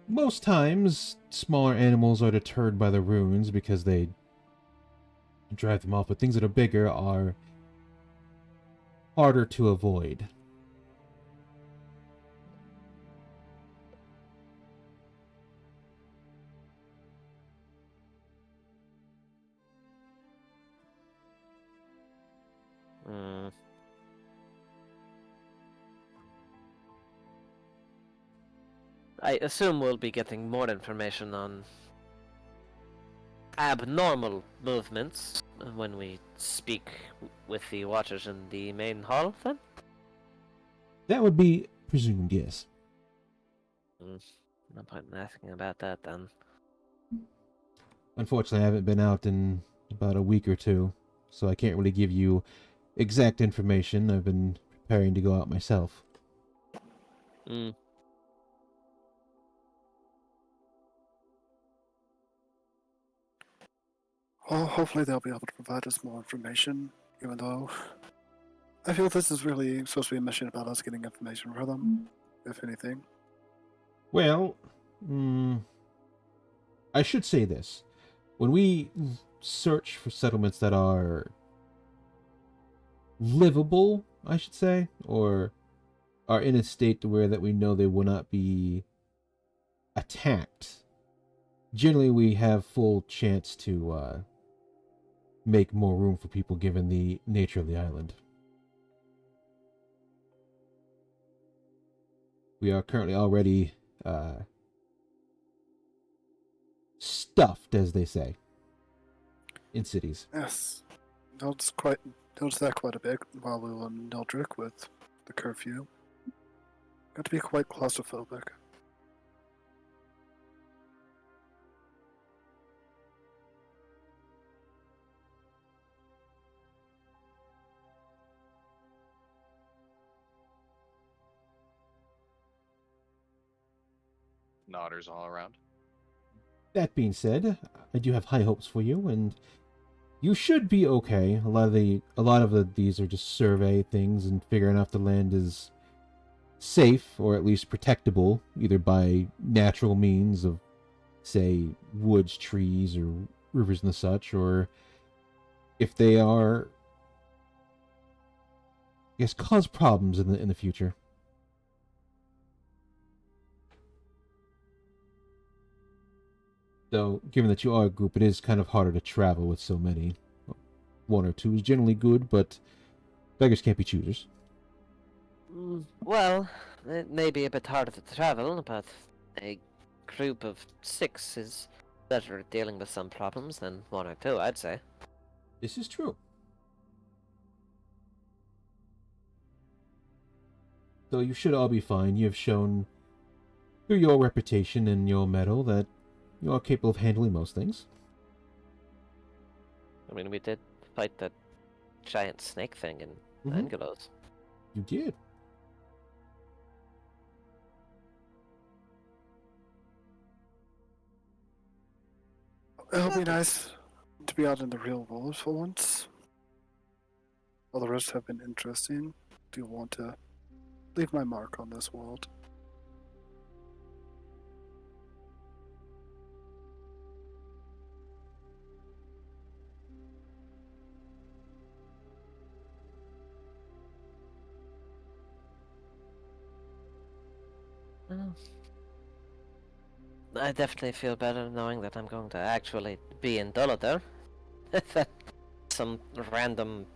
[SPEAKER 3] Most times, smaller animals are deterred by the ruins because they drive them off, but things that are bigger are harder to avoid.
[SPEAKER 7] I assume we'll be getting more information on abnormal movements when we speak with the Watchers in the main hall, then?
[SPEAKER 3] That would be presumed, yes.
[SPEAKER 7] No point in asking about that then.
[SPEAKER 3] Unfortunately, I haven't been out in about a week or two, so I can't really give you exact information. I've been preparing to go out myself.
[SPEAKER 7] Hmm.
[SPEAKER 1] Well, hopefully they'll be able to provide us more information, even though I feel this is really supposed to be a mission about us getting information from them, if anything.
[SPEAKER 3] Well, I should say this. When we search for settlements that are livable, I should say, or are in a state to where that we know they will not be attacked, generally we have full chance to make more room for people given the nature of the island. We are currently already stuffed, as they say, in cities.
[SPEAKER 1] Yes, noticed that quite a bit while we were in Neldrick with the curfew. Got to be quite claustrophobic.
[SPEAKER 6] Nodders all around.
[SPEAKER 3] That being said, I do have high hopes for you, and you should be okay. A lot of these are just survey things and figuring out if the land is safe or at least protectable, either by natural means of, say, woods, trees, or rivers and the such, or if they are, I guess, cause problems in the future. Though, given that you are a group, it is kind of harder to travel with so many. One or two is generally good, but beggars can't be choosers.
[SPEAKER 7] Well, it may be a bit harder to travel, but a group of 6 is better at dealing with some problems than 1 or 2, I'd say.
[SPEAKER 3] This is true. Though you should all be fine. You have shown through your reputation and your mettle that you are capable of handling most things.
[SPEAKER 7] I mean, we did fight that giant snake thing in
[SPEAKER 3] Mhm.
[SPEAKER 7] Angelos.
[SPEAKER 3] You did.
[SPEAKER 1] It'll be nice to be out in the real world for once. All the rest have been interesting. Do want to leave my mark on this world.
[SPEAKER 7] Well, I definitely feel better knowing that I'm going to actually be in Dulador. Than some random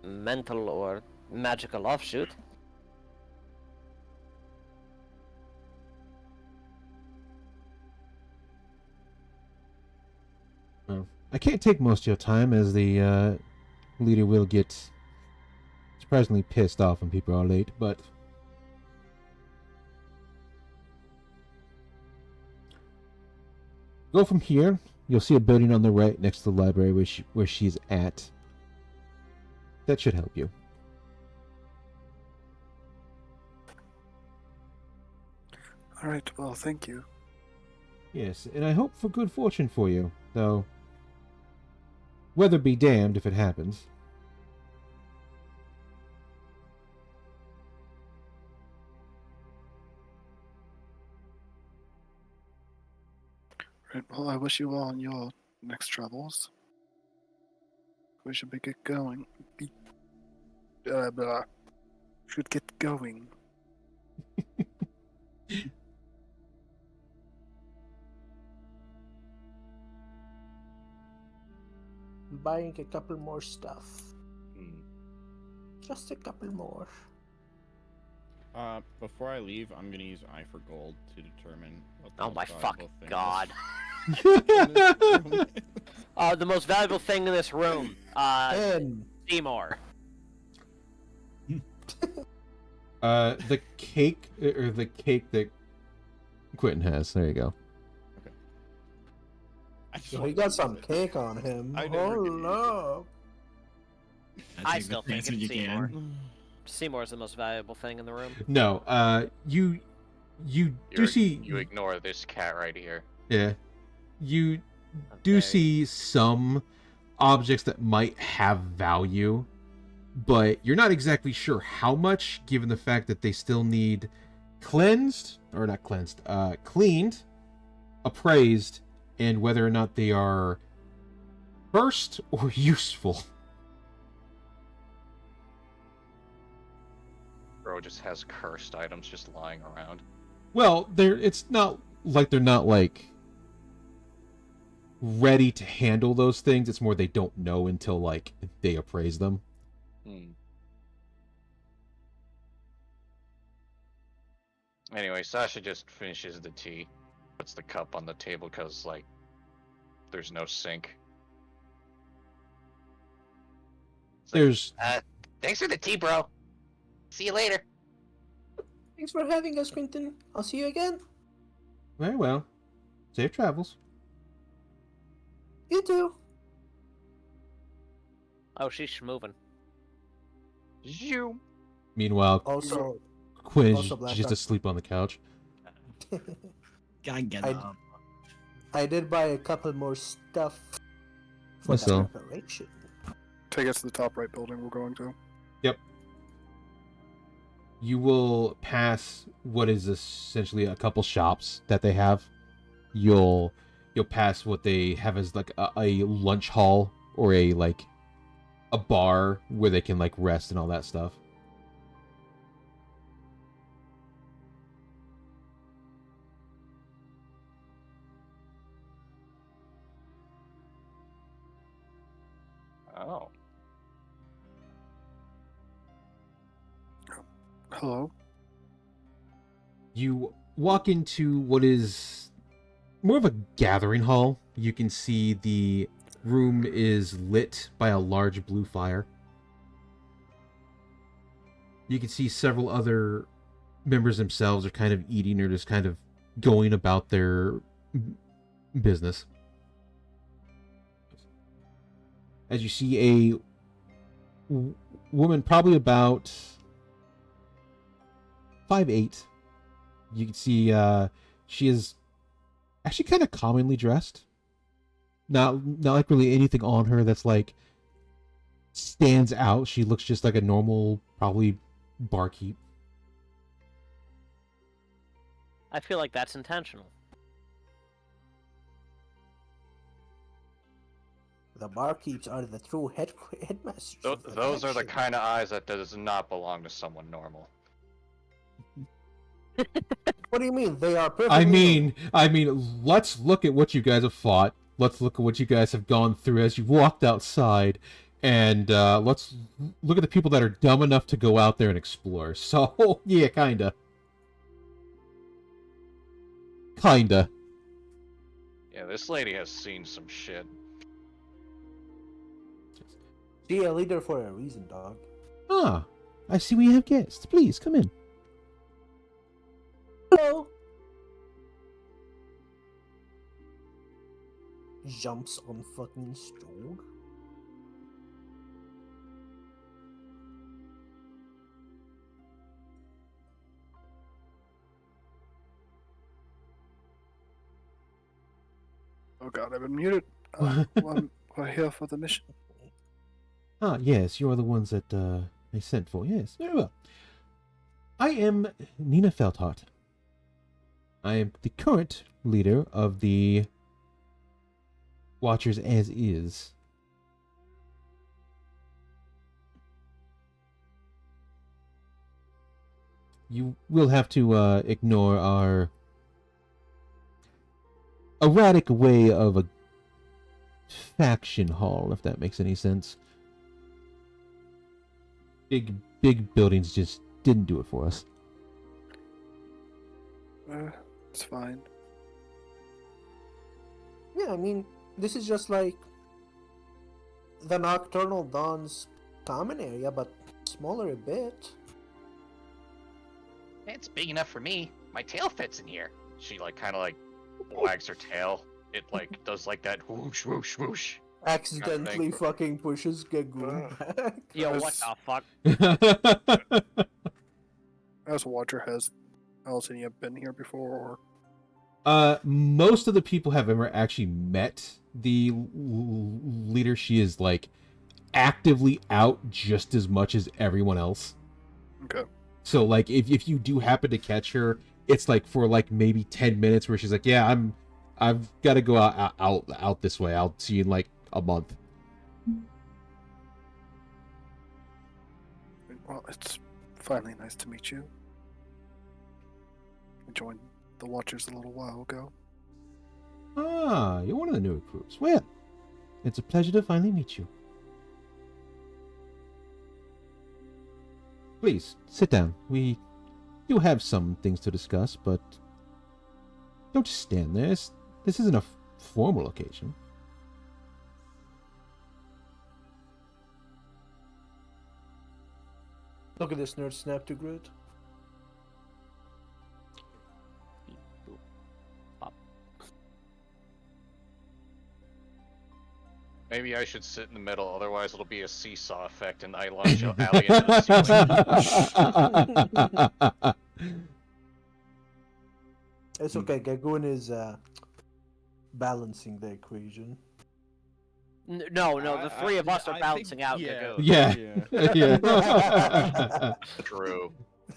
[SPEAKER 7] mental or magical offshoot.
[SPEAKER 3] Well, I can't take most of your time, as the leader will get surprisingly pissed off when people are late, but go from here. You'll see a building on the right next to the library where she's at. That should help you.
[SPEAKER 1] Alright, well, thank you.
[SPEAKER 3] Yes, and I hope for good fortune for you, though weather be damned if it happens.
[SPEAKER 1] Right, well, I wish you well on your next travels. We should get going. Should get going.
[SPEAKER 4] Buying a couple more stuff.
[SPEAKER 6] Hmm.
[SPEAKER 4] Just a couple more.
[SPEAKER 8] Before I leave, I'm gonna use Eye for Gold to determine what the
[SPEAKER 2] Oh
[SPEAKER 8] most
[SPEAKER 2] my
[SPEAKER 8] valuable
[SPEAKER 2] fucking
[SPEAKER 8] thing
[SPEAKER 2] god.
[SPEAKER 8] is.
[SPEAKER 2] The most valuable thing in this room.
[SPEAKER 4] And
[SPEAKER 2] Seymour.
[SPEAKER 3] The cake, or the cake that Quentin has. There you go.
[SPEAKER 8] I just
[SPEAKER 4] So
[SPEAKER 8] wanted
[SPEAKER 4] he
[SPEAKER 8] to
[SPEAKER 4] got
[SPEAKER 8] use
[SPEAKER 4] some
[SPEAKER 8] it.
[SPEAKER 4] cake on him.
[SPEAKER 8] I never
[SPEAKER 4] Oh
[SPEAKER 8] get used
[SPEAKER 4] no!
[SPEAKER 2] I
[SPEAKER 5] take the
[SPEAKER 2] still think
[SPEAKER 5] chance when
[SPEAKER 2] it's
[SPEAKER 5] you can.
[SPEAKER 2] Seymour. Seymour's the most valuable thing in the room.
[SPEAKER 3] No, you do see
[SPEAKER 6] You ignore this cat right here.
[SPEAKER 3] yeah, you
[SPEAKER 2] How
[SPEAKER 3] do
[SPEAKER 2] dare
[SPEAKER 3] see some objects that might have value, but you're not exactly sure how much, given the fact that they still need cleansed or not cleansed, cleaned, appraised, and whether or not they are cursed or useful.
[SPEAKER 6] Bro just has cursed items just lying around.
[SPEAKER 3] Well, it's not like they're not like ready to handle those things. It's more they don't know until like they appraise them.
[SPEAKER 6] Anyway, Sasha just finishes the tea, puts the cup on the table because, like, there's no sink. It's like,
[SPEAKER 3] There's
[SPEAKER 6] thanks for the tea, bro. See you later.
[SPEAKER 4] Thanks for having us, Quentin. I'll see you again.
[SPEAKER 3] very well. Safe travels.
[SPEAKER 4] You too.
[SPEAKER 2] Oh, she's schmoving.
[SPEAKER 6] You.
[SPEAKER 3] Meanwhile,
[SPEAKER 4] Also,
[SPEAKER 3] Quinn
[SPEAKER 4] also
[SPEAKER 3] is
[SPEAKER 4] Black
[SPEAKER 3] just
[SPEAKER 4] Duck.
[SPEAKER 3] asleep on the couch.
[SPEAKER 5] Gotta get
[SPEAKER 4] I-
[SPEAKER 5] up.
[SPEAKER 4] I did buy a couple more stuff for
[SPEAKER 3] So-
[SPEAKER 4] that preparation.
[SPEAKER 1] Take us to the top right building we're going to.
[SPEAKER 3] You will pass what is essentially a couple shops that they have. You'll pass what they have as like a lunch hall or a bar where they can like rest and all that stuff.
[SPEAKER 6] Oh.
[SPEAKER 1] Hello.
[SPEAKER 3] You walk into what is more of a gathering hall. You can see the room is lit by a large blue fire. You can see several other members themselves are kind of eating or just kind of going about their business. As you see a woman probably about 5'8". You can see she is actually kind of commonly dressed. Not like really anything on her that's like stands out. She looks just like a normal, probably barkeep.
[SPEAKER 2] I feel like that's intentional.
[SPEAKER 4] The barkeeps are the true headmasters. of the
[SPEAKER 6] Those are the
[SPEAKER 4] faction.
[SPEAKER 6] kind of eyes that does not belong to someone normal.
[SPEAKER 4] What do you mean? They are perfect.
[SPEAKER 3] I mean, let's look at what you guys have fought. Let's look at what you guys have gone through as you walked outside, and let's look at the people that are dumb enough to go out there and explore. So, yeah, kinda.
[SPEAKER 6] Yeah, this lady has seen some shit.
[SPEAKER 4] She a leader for a reason, dog.
[SPEAKER 3] Ah, I see we have guests. Please, come in.
[SPEAKER 4] Hello. Jumps on fucking stool.
[SPEAKER 1] Oh god, I've been muted. We're here for the mission.
[SPEAKER 3] Ah, yes, you are the ones that I sent for. Yes, very well. I am Nina Felthart. I am the current leader of the Watchers as is. You will have to ignore our erratic way of a faction hall, if that makes any sense. Big buildings just didn't do it for us.
[SPEAKER 1] It's fine.
[SPEAKER 4] Yeah, I mean, this is just like the Nocturnal Dawn's common area, but smaller a bit.
[SPEAKER 6] It's big enough for me. My tail fits in here. she like kind of like wags her tail. It like does like that whoosh whoosh whoosh.
[SPEAKER 4] Accidentally
[SPEAKER 6] Thank-
[SPEAKER 4] fucking pushes Gagoon back.
[SPEAKER 2] Yo, what
[SPEAKER 1] Yes.
[SPEAKER 2] the fuck?
[SPEAKER 1] As Watcher, has Alcinia been here before, or
[SPEAKER 3] Most of the people have ever actually met the leader. She is like actively out just as much as everyone else.
[SPEAKER 1] okay?
[SPEAKER 3] So like if you do happen to catch her, it's like for like maybe 10 minutes where she's like, yeah, I've got to go out this way. I'll see you in like a month.
[SPEAKER 1] Well, it's finally nice to meet you. I joined the Watchers a little while ago.
[SPEAKER 3] Ah, you're one of the new recruits. Well, it's a pleasure to finally meet you. Please, sit down. We do have some things to discuss, but don't just stand there. This isn't a formal occasion.
[SPEAKER 4] Look at this nerd snap to Groot.
[SPEAKER 6] Maybe I should sit in the middle, otherwise it'll be a seesaw effect and I launch Allie into the ceiling.
[SPEAKER 4] It's okay. Gagoon is balancing the equation.
[SPEAKER 2] No, the three of us are
[SPEAKER 8] I
[SPEAKER 2] balancing
[SPEAKER 8] think-
[SPEAKER 2] out
[SPEAKER 8] yeah,
[SPEAKER 2] Gagoon.
[SPEAKER 3] Yeah.
[SPEAKER 8] yeah.
[SPEAKER 3] Yeah.
[SPEAKER 6] True.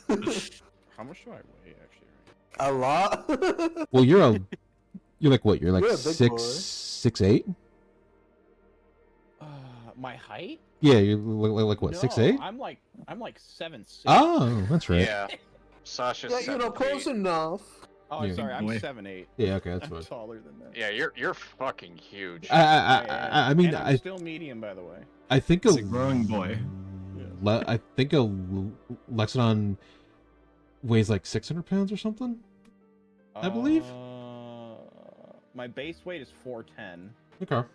[SPEAKER 8] How much do I weigh actually?
[SPEAKER 4] A lot.
[SPEAKER 3] Well, you're like what? You're like
[SPEAKER 4] You're a big boy.
[SPEAKER 3] 6'8"?
[SPEAKER 8] My height?
[SPEAKER 3] Yeah, you're like what?
[SPEAKER 8] No,
[SPEAKER 3] 6'8"?
[SPEAKER 8] I'm like 7'6".
[SPEAKER 3] Oh, that's right.
[SPEAKER 6] Yeah. Sasha's
[SPEAKER 4] Yeah, you know,
[SPEAKER 6] 7
[SPEAKER 4] close
[SPEAKER 6] feet.
[SPEAKER 4] enough.
[SPEAKER 8] Oh, I'm
[SPEAKER 3] Yeah.
[SPEAKER 8] sorry, I'm
[SPEAKER 5] Boy.
[SPEAKER 8] 7'8".
[SPEAKER 3] Yeah, okay, that's
[SPEAKER 8] I'm
[SPEAKER 3] fine.
[SPEAKER 8] taller than that.
[SPEAKER 6] Yeah, you're fucking huge.
[SPEAKER 3] I mean,
[SPEAKER 8] and I'm still medium, by the way.
[SPEAKER 3] I think
[SPEAKER 5] It's a growing boy.
[SPEAKER 3] I think a Lexodon weighs like 600 pounds or something. I believe.
[SPEAKER 8] My base weight is 410,
[SPEAKER 3] Okay.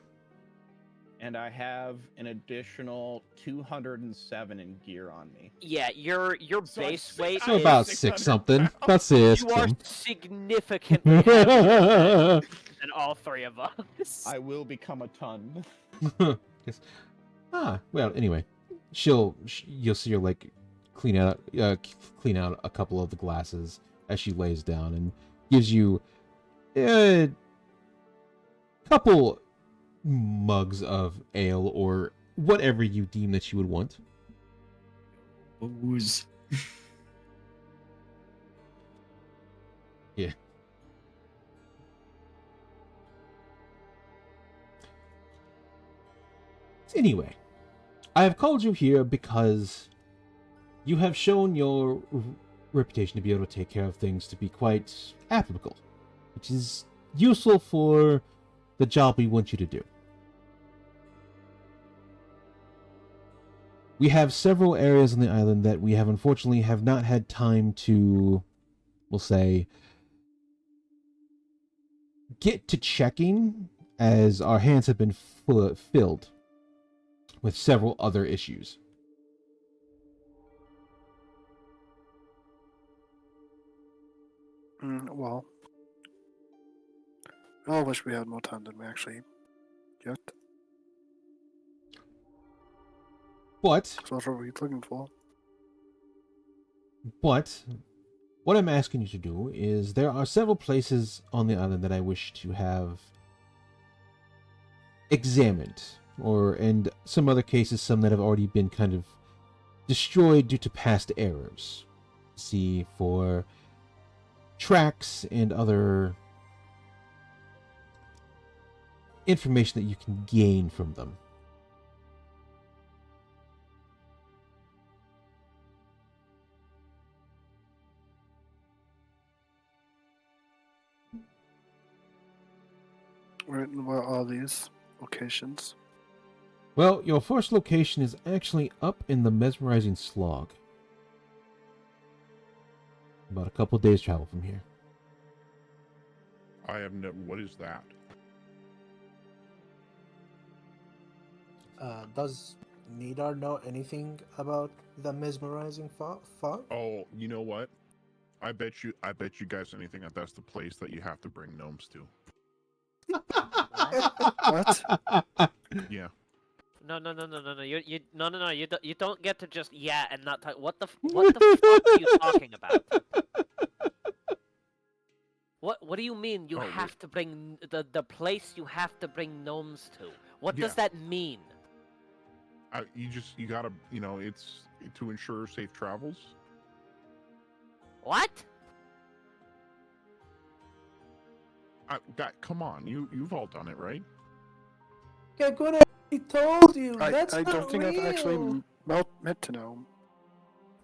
[SPEAKER 8] and I have an additional 207 in gear on me.
[SPEAKER 2] Yeah, your
[SPEAKER 8] So I'm
[SPEAKER 2] base
[SPEAKER 8] six-
[SPEAKER 2] weight
[SPEAKER 3] So
[SPEAKER 8] I-
[SPEAKER 3] about
[SPEAKER 8] 600
[SPEAKER 3] 6 something.
[SPEAKER 8] pounds.
[SPEAKER 3] About 6
[SPEAKER 2] you are
[SPEAKER 3] something.
[SPEAKER 2] significantly heavier than all three of us.
[SPEAKER 8] I will become a ton.
[SPEAKER 3] Yes. Well, anyway, you'll see her like clean out a couple of the glasses as she lays down and gives you a couple mugs of ale or whatever you deem that you would want.
[SPEAKER 5] Booze.
[SPEAKER 3] Anyway, I have called you here because you have shown your reputation to be able to take care of things to be quite applicable, which is useful for the job we want you to do. We have several areas on the island that we have unfortunately have not had time to, we'll say, get to checking, as our hands have been filled with several other issues.
[SPEAKER 1] Well, I wish we had more time than we actually get.
[SPEAKER 3] But
[SPEAKER 1] So what are we looking for?
[SPEAKER 3] what I'm asking you to do is there are several places on the island that I wish to have examined, and some other cases, some that have already been kind of destroyed due to past errors. See for tracks and other information that you can gain from them.
[SPEAKER 1] Where are these locations?
[SPEAKER 3] Well, your first location is actually up in the Mesmerizing Slog. About a couple days travel from here.
[SPEAKER 9] I have no. What is that?
[SPEAKER 4] Does Nidar know anything about the mesmerizing fog?
[SPEAKER 9] Oh, you know what? I bet you guys anything that's the place that you have to bring gnomes to.
[SPEAKER 1] What?
[SPEAKER 9] Yeah.
[SPEAKER 2] No. You don't get to just and not talk. What the fuck are you talking about? What do you mean you
[SPEAKER 9] Oh,
[SPEAKER 2] have to bring the place you have to bring gnomes to? What
[SPEAKER 9] Yeah.
[SPEAKER 2] does that mean?
[SPEAKER 9] You gotta, it's to ensure safe travels.
[SPEAKER 2] What?
[SPEAKER 9] Come on, you've all done it, right?
[SPEAKER 4] Gaguna, I told you, that's
[SPEAKER 1] I
[SPEAKER 4] not
[SPEAKER 1] don't think I've actually
[SPEAKER 4] real.
[SPEAKER 1] met to gnome.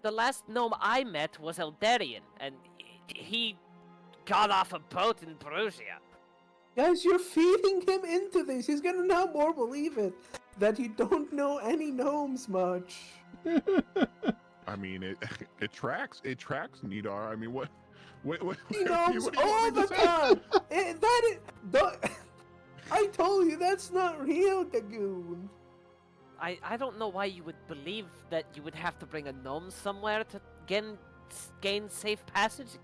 [SPEAKER 2] The last gnome I met was Eldarian, and he got off a boat in Perugia.
[SPEAKER 4] Guys, you're feeding him into this. He's gonna now more believe it that you don't know any gnomes much.
[SPEAKER 9] I mean, it tracks. It tracks, Nidar. I mean, what?
[SPEAKER 4] He gnomes
[SPEAKER 9] what do you
[SPEAKER 4] all
[SPEAKER 9] want me
[SPEAKER 4] the
[SPEAKER 9] to say?
[SPEAKER 4] time. I told you that's not real, Gagoon.
[SPEAKER 2] I don't know why you would believe that you would have to bring a gnome somewhere to gain safe passage.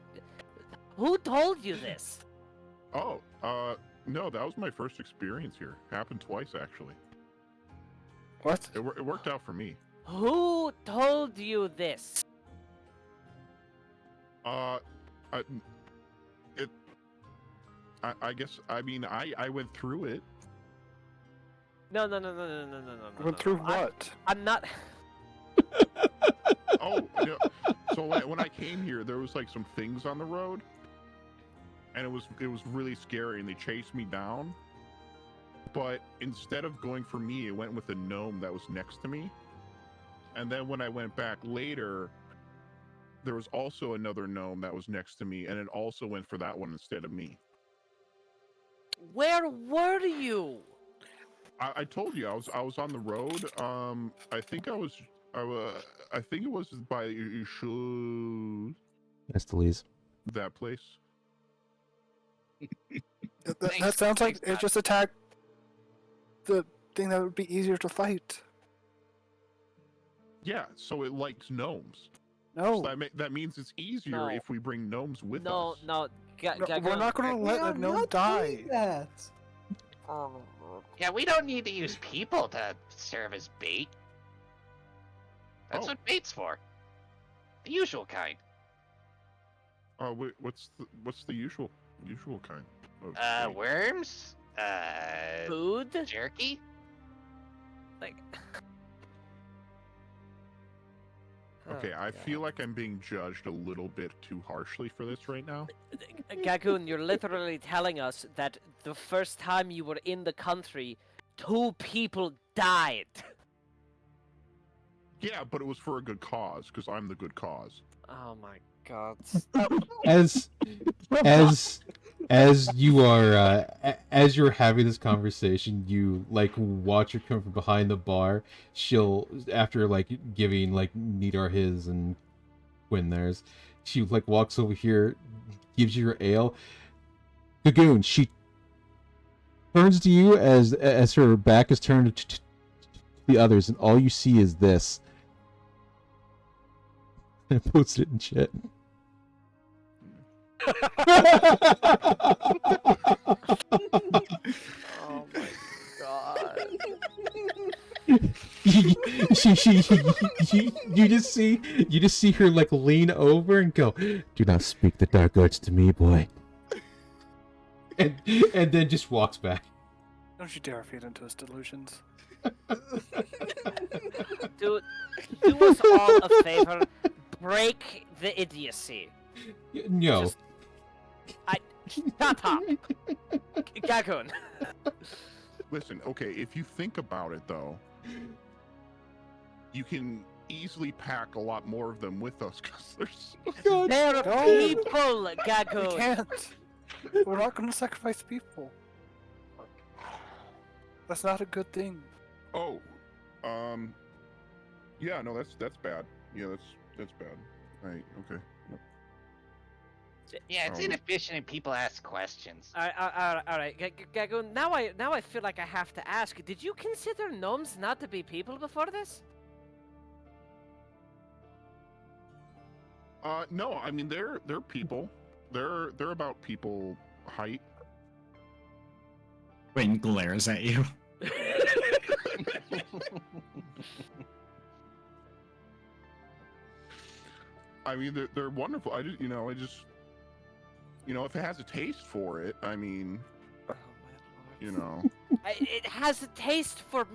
[SPEAKER 2] Who told you this?
[SPEAKER 9] Oh, no, that was my first experience here. Happened twice, actually.
[SPEAKER 1] What?
[SPEAKER 9] It worked out for me.
[SPEAKER 2] Who told you this?
[SPEAKER 9] I guess. I mean, I went through it.
[SPEAKER 2] No.
[SPEAKER 1] Went through what?
[SPEAKER 2] I'm not.
[SPEAKER 9] Oh, no. So when I came here, there was like some things on the road, and it was really scary, and they chased me down. But instead of going for me, it went with a gnome that was next to me. And then when I went back later, there was also another gnome that was next to me, and it also went for that one instead of me.
[SPEAKER 2] Where were you?
[SPEAKER 9] I told you I was on the road. I think I think it was by
[SPEAKER 3] Esteliz.
[SPEAKER 9] that place.
[SPEAKER 1] That sounds like it just attacked the thing that would be easier to fight.
[SPEAKER 9] Yeah, so it likes gnomes.
[SPEAKER 1] No,
[SPEAKER 9] So that means it's easier
[SPEAKER 2] No.
[SPEAKER 9] if we bring gnomes with
[SPEAKER 2] No.
[SPEAKER 9] us.
[SPEAKER 1] no, we're not going to
[SPEAKER 4] We
[SPEAKER 1] let
[SPEAKER 4] are
[SPEAKER 1] a gnome
[SPEAKER 4] not
[SPEAKER 1] die.
[SPEAKER 4] doing that.
[SPEAKER 6] Yeah, we don't need to use people to serve as bait. That's
[SPEAKER 9] Oh.
[SPEAKER 6] what bait's for. The usual kind.
[SPEAKER 9] Wait, what's the usual kind? Of bait?
[SPEAKER 6] Worms?
[SPEAKER 2] Food?
[SPEAKER 6] Jerky?
[SPEAKER 2] Like.
[SPEAKER 9] Okay,
[SPEAKER 2] Oh,
[SPEAKER 9] I
[SPEAKER 2] God.
[SPEAKER 9] feel like I'm being judged a little bit too harshly for this right now.
[SPEAKER 2] Gagoon, you're literally telling us that the first time you were in the country, 2 people died.
[SPEAKER 9] Yeah, but it was for a good cause, because I'm the good cause.
[SPEAKER 2] Oh my god.
[SPEAKER 3] As you are as you're having this conversation, you like watch her come from behind the bar. She'll, after like giving like Nidar his and Quinn theirs, she like walks over here, gives you your ale. Gagoon, she turns to you as her back is turned to the others, and all you see is this. And post it in chat.
[SPEAKER 2] Oh my god.
[SPEAKER 3] You just see her like lean over and go, "Do not speak the dark arts to me, boy." And then just walks back.
[SPEAKER 1] Don't you dare feed into his delusions.
[SPEAKER 2] Do us all a favor. Break the idiocy.
[SPEAKER 3] No.
[SPEAKER 2] Just- Shut up. Gagoon.
[SPEAKER 9] Listen, okay, if you think about it though, you can easily pack a lot more of them with us, because there's
[SPEAKER 2] They're
[SPEAKER 1] No.
[SPEAKER 2] people,
[SPEAKER 1] We
[SPEAKER 2] Gagoon.
[SPEAKER 1] can't. We're not going to sacrifice people. That's not a good thing.
[SPEAKER 9] Oh, yeah, no, that's bad. Yeah, that's bad. Right, okay. Yep.
[SPEAKER 6] Yeah, it's
[SPEAKER 9] Oh.
[SPEAKER 6] inefficient and people ask questions.
[SPEAKER 2] Alright, Gagoon, now I feel like I have to ask, did you consider gnomes not to be people before this?
[SPEAKER 9] No, I mean they're people. They're about people height.
[SPEAKER 5] Wayne glares at you.
[SPEAKER 9] I mean they're wonderful. I just if it has a taste for it, I mean,
[SPEAKER 2] It has a taste for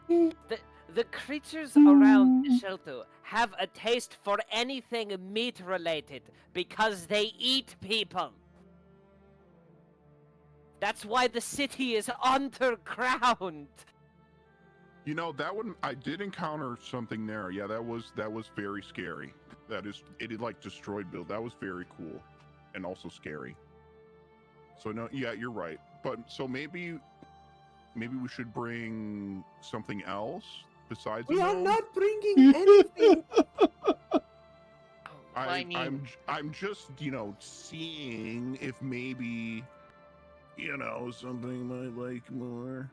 [SPEAKER 2] the creatures around Shelto have a taste for anything meat related because they eat people. That's why the city is underground.
[SPEAKER 9] That one I did encounter something there. Yeah, that was very scary. It had like destroyed build. That was very cool and also scary. So no, yeah, you're right. But so maybe we should bring something else besides.
[SPEAKER 4] We are not bringing anything.
[SPEAKER 9] I'm just seeing if maybe something might like more.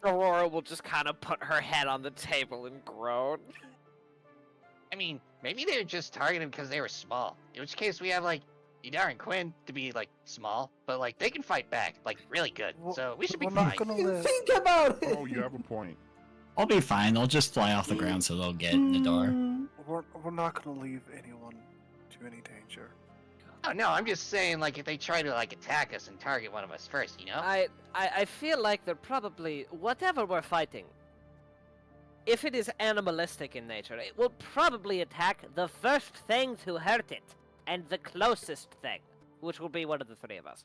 [SPEAKER 2] Aurora will just kind of put her head on the table and groan.
[SPEAKER 6] I mean, maybe they're just targeted because they were small. In which case, we have like Idar and Quinn to be like small, but like they can fight back like really good. So we should be
[SPEAKER 1] We're not
[SPEAKER 6] fine.
[SPEAKER 1] gonna live.
[SPEAKER 4] Think about it.
[SPEAKER 9] Oh, you have a point.
[SPEAKER 5] I'll be fine. They'll just fly off the ground, so they'll get in the door.
[SPEAKER 1] We're not gonna leave anyone to any danger.
[SPEAKER 6] Oh no, I'm just saying like if they try to like attack us and target one of us first,
[SPEAKER 2] I feel like they're probably whatever we're fighting. If it is animalistic in nature, it will probably attack the first thing to hurt it, and the closest thing, which will be one of the three of us.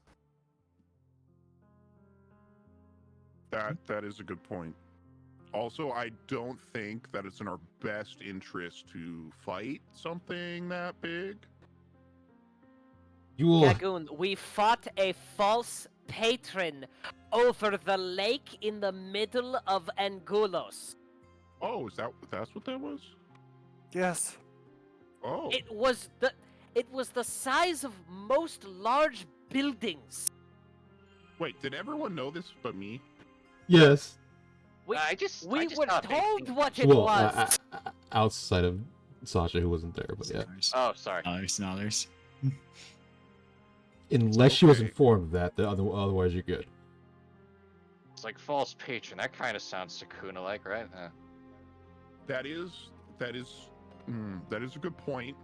[SPEAKER 9] That is a good point. Also, I don't think that it's in our best interest to fight something that big.
[SPEAKER 3] You will.
[SPEAKER 2] Gagoon, we fought a false patron over the lake in the middle of Angulos.
[SPEAKER 9] Oh, that's what that was?
[SPEAKER 1] Yes.
[SPEAKER 9] Oh.
[SPEAKER 2] It was the size of most large buildings.
[SPEAKER 9] Wait, did everyone know this but me?
[SPEAKER 3] Yes.
[SPEAKER 2] We
[SPEAKER 6] I just
[SPEAKER 2] were
[SPEAKER 6] thought they
[SPEAKER 2] told
[SPEAKER 6] think-
[SPEAKER 2] what it
[SPEAKER 3] Well,
[SPEAKER 2] was.
[SPEAKER 3] outside of Sasha, who wasn't there, but yeah.
[SPEAKER 6] Oh, sorry.
[SPEAKER 5] Others.
[SPEAKER 3] Unless she was
[SPEAKER 9] Okay.
[SPEAKER 3] informed of that, otherwise you're good.
[SPEAKER 6] It's like false patron. That kind of sounds Sakuna-like, right?
[SPEAKER 9] That is a good point.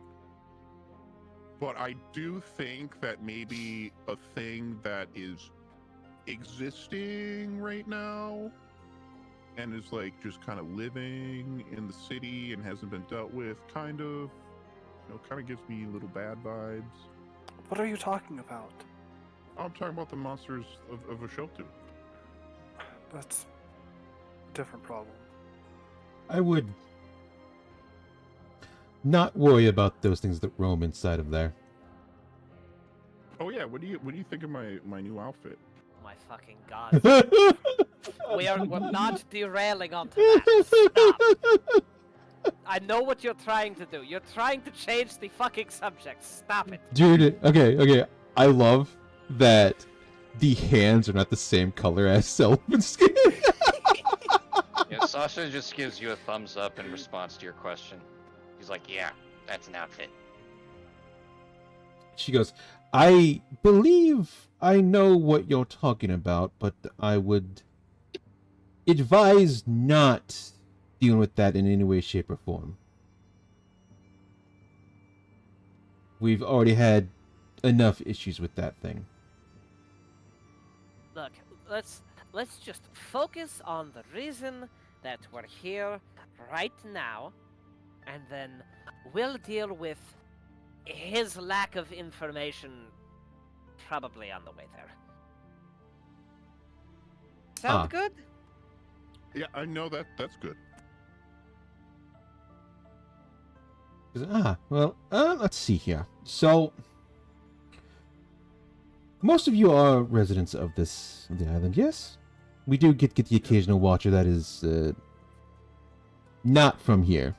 [SPEAKER 9] But I do think that maybe a thing that is existing right now and is like just kind of living in the city and hasn't been dealt with kind of gives me little bad vibes.
[SPEAKER 1] What are you talking about?
[SPEAKER 9] I'm talking about the monsters of Asheltu.
[SPEAKER 1] That's a different problem.
[SPEAKER 3] I would not worry about those things that roam inside of there.
[SPEAKER 9] Oh yeah, what do you think of my new outfit?
[SPEAKER 2] My fucking god. We're not derailing onto that. Stop. I know what you're trying to do. You're trying to change the fucking subject. Stop it.
[SPEAKER 3] Dude, okay. I love that the hands are not the same color as Selvin's skin.
[SPEAKER 6] Yeah, Sasha just gives you a thumbs up in response to your question. He's like, yeah, that's an outfit.
[SPEAKER 3] She goes, I believe I know what you're talking about, but I would advise not dealing with that in any way, shape, or form. We've already had enough issues with that thing.
[SPEAKER 2] Look, let's just focus on the reason that we're here right now, and then we'll deal with his lack of information probably on the way there. Sound good?
[SPEAKER 9] Yeah, I know that's good.
[SPEAKER 3] Let's see here. So, most of you are residents of the island, yes? We do get the occasional watcher that is not from here.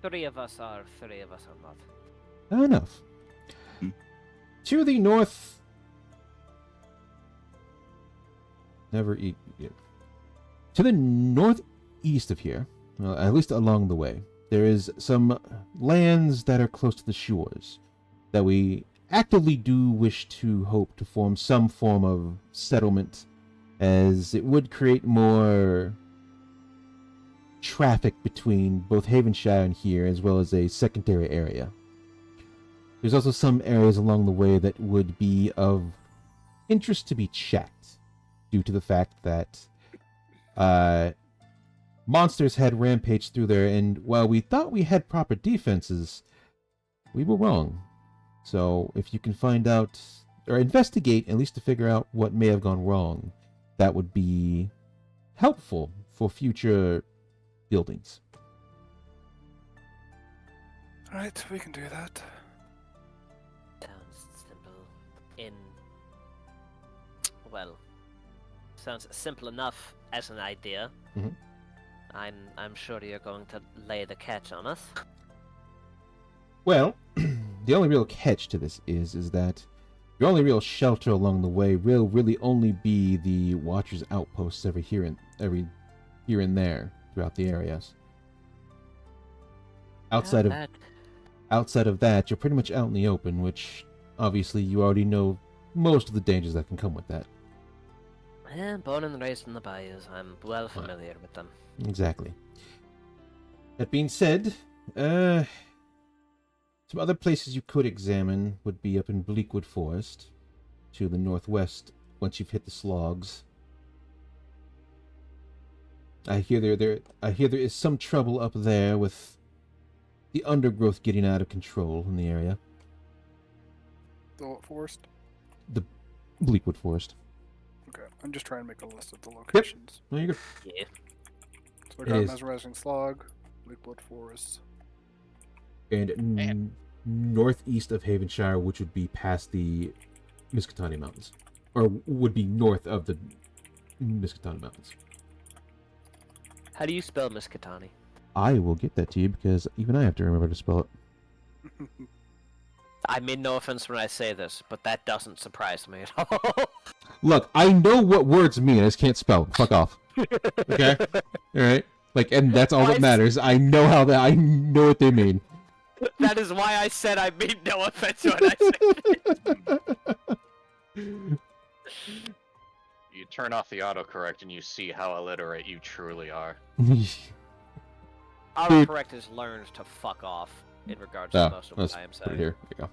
[SPEAKER 2] Three of us are not.
[SPEAKER 3] Fair enough. To the north. Never eat. Yeah. To the northeast of here, well, at least along the way, there is some lands that are close to the shores that we actively do wish to hope to form some form of settlement, as it would create more traffic between both Havenshire and here, as well as a secondary area. There's also some areas along the way that would be of interest to be checked, due to the fact that monsters had rampaged through there, and while we thought we had proper defenses, we were wrong. So if you can find out, or investigate, at least to figure out what may have gone wrong, that would be helpful for future buildings.
[SPEAKER 1] Alright, we can do that.
[SPEAKER 7] Sounds simple. Well, sounds simple enough as an idea.
[SPEAKER 3] Mhm.
[SPEAKER 7] I'm sure you're going to lay the catch on us.
[SPEAKER 3] Well, the only real catch to this is that your only real shelter along the way will really only be the Watchers' outposts every here and there throughout the areas. Outside of that, you're pretty much out in the open, which obviously you already know most of the dangers that can come with that.
[SPEAKER 7] Born and raised in the bayous, I'm well familiar with them.
[SPEAKER 3] Exactly. That being said, some other places you could examine would be up in Bleakwood Forest, to the northwest once you've hit the Slogs. I hear there is some trouble up there with the undergrowth getting out of control in the area.
[SPEAKER 1] The what forest?
[SPEAKER 3] The Bleakwood Forest.
[SPEAKER 1] Okay, I'm just trying to make a list of the locations.
[SPEAKER 3] There you go.
[SPEAKER 7] Yeah.
[SPEAKER 1] So we
[SPEAKER 3] It
[SPEAKER 1] got
[SPEAKER 3] is.
[SPEAKER 1] Mesmerizing Slog, Bleakwood Forest.
[SPEAKER 3] And northeast of Havenshire, which would be past the Miskatani Mountains. Or would be north of the Miskatani Mountains.
[SPEAKER 7] How do you spell Miskatani?
[SPEAKER 3] I will get that to you because even I have to remember to spell it.
[SPEAKER 7] I mean no offense when I say this, but that doesn't surprise me at all.
[SPEAKER 3] Look, I know what words mean. I just can't spell them. Fuck off. Okay? Alright? Like, and that's all that matters. I know I know what they mean.
[SPEAKER 7] That is why I said I mean no offense when I say it.
[SPEAKER 6] You turn off the autocorrect and you see how illiterate you truly are.
[SPEAKER 2] Autocorrect has learned to fuck off in regards to most of what I am
[SPEAKER 3] put it
[SPEAKER 2] saying.
[SPEAKER 3] here. There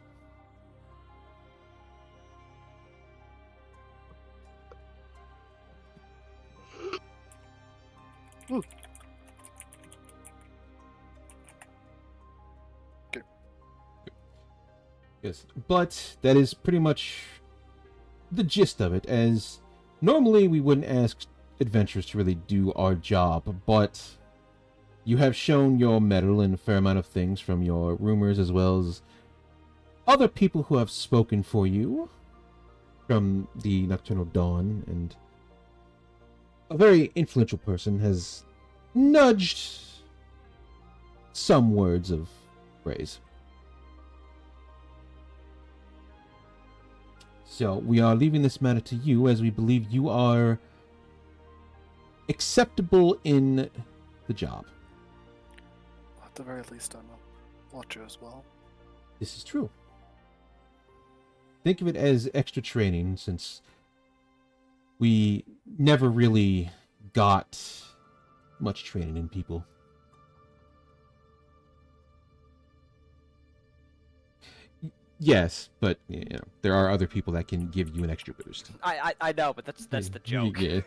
[SPEAKER 3] you go. Yes, but that is pretty much the gist of it, as normally we wouldn't ask adventurers to really do our job, but you have shown your mettle in a fair amount of things from your rumors as well as other people who have spoken for you from the Nocturnal Dawn, and a very influential person has nudged some words of praise. So, we are leaving this matter to you, as we believe you are acceptable in the job.
[SPEAKER 1] At the very least, I'm a watcher as well.
[SPEAKER 3] This is true. Think of it as extra training, since we never really got much training in people. Yes, but you know, there are other people that can give you an extra boost.
[SPEAKER 2] I know, but that's the joke.
[SPEAKER 3] Yeah.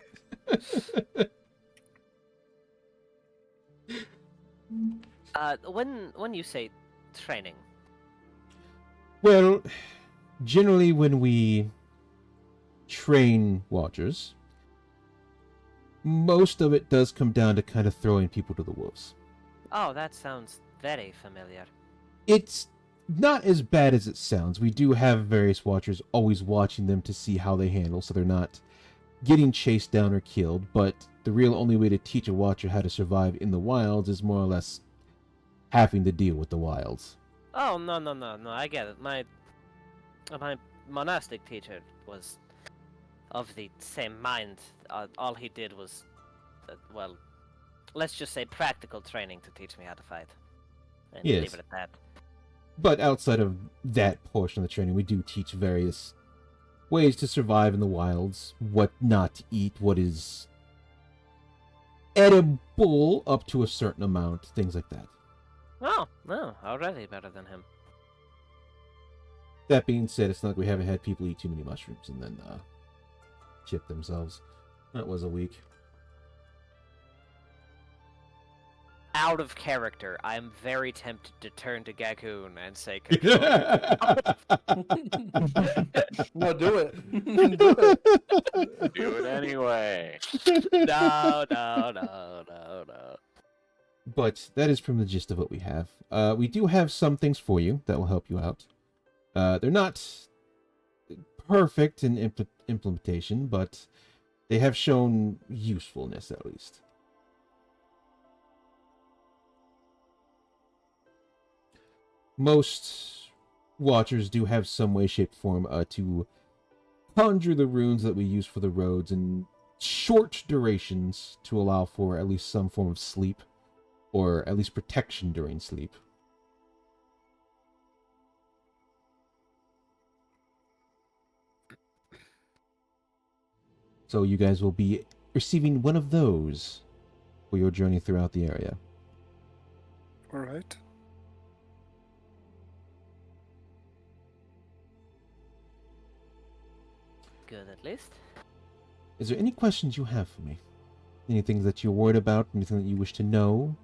[SPEAKER 7] When you say training,
[SPEAKER 3] Well, generally when we train watchers, most of it does come down to kind of throwing people to the wolves.
[SPEAKER 7] oh, that sounds very familiar.
[SPEAKER 3] It's not as bad as it sounds. We do have various watchers always watching them to see how they handle, so they're not getting chased down or killed, but the real only way to teach a watcher how to survive in the wilds is more or less having to deal with the wilds.
[SPEAKER 7] Oh, no, I get it. My monastic teacher was of the same mind. All he did was well, let's just say practical training to teach me how to fight. And
[SPEAKER 3] Yes.
[SPEAKER 7] leave it at that.
[SPEAKER 3] But outside of that portion of the training, we do teach various ways to survive in the wilds, what not to eat, what is edible up to a certain amount, things like that.
[SPEAKER 7] Oh, no, already better than him.
[SPEAKER 3] That being said, it's not like we haven't had people eat too many mushrooms and then chip themselves. That was a week.
[SPEAKER 2] Out of character, I'm very tempted to turn to Gagoon and say,
[SPEAKER 4] No, do it. Do it.
[SPEAKER 6] Do it anyway.
[SPEAKER 2] no.
[SPEAKER 3] But that is from the gist of what we have. We do have some things for you that will help you out. They're not perfect in implementation, but they have shown usefulness at least. Most watchers do have some way, shape, form to conjure the runes that we use for the roads in short durations to allow for at least some form of sleep, or at least protection during sleep. So you guys will be receiving one of those for your journey throughout the area.
[SPEAKER 1] All right.
[SPEAKER 7] Good, at least.
[SPEAKER 3] Is there any questions you have for me? Anything that you're worried about? Anything that you wish to know?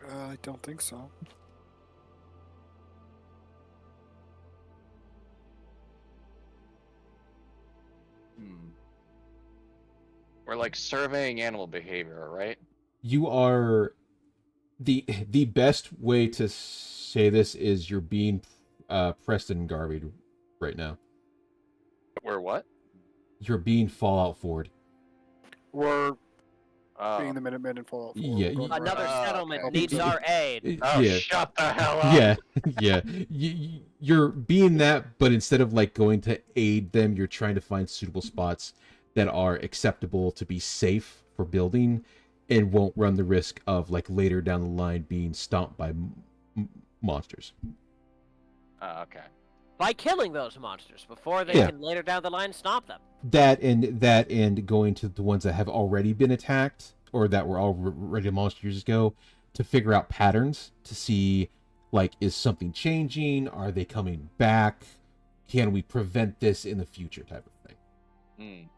[SPEAKER 1] I don't think so.
[SPEAKER 6] We're like surveying animal behavior, right?
[SPEAKER 3] You are the best way to say this is you're being Preston Garvey right now.
[SPEAKER 6] We're what?
[SPEAKER 3] You're being Fallout Ford.
[SPEAKER 1] We're
[SPEAKER 6] Oh.
[SPEAKER 1] being the Minutemen and Fallout 4.
[SPEAKER 3] Yeah,
[SPEAKER 1] We're going
[SPEAKER 2] Another
[SPEAKER 1] around.
[SPEAKER 2] settlement
[SPEAKER 1] okay.
[SPEAKER 2] needs our aid.
[SPEAKER 6] Oh,
[SPEAKER 3] yeah,
[SPEAKER 6] shut the hell up.
[SPEAKER 3] yeah, yeah. You're being that, but instead of like going to aid them, you're trying to find suitable spots that are acceptable to be safe for building and won't run the risk of like later down the line being stomped by monsters.
[SPEAKER 6] Oh, okay.
[SPEAKER 2] By killing those monsters before they
[SPEAKER 3] Yeah.
[SPEAKER 2] can later down the line stop them.
[SPEAKER 3] That and going to the ones that have already been attacked or that were already monsters ago to figure out patterns to see like, is something changing? Are they coming back? Can we prevent this in the future type of thing?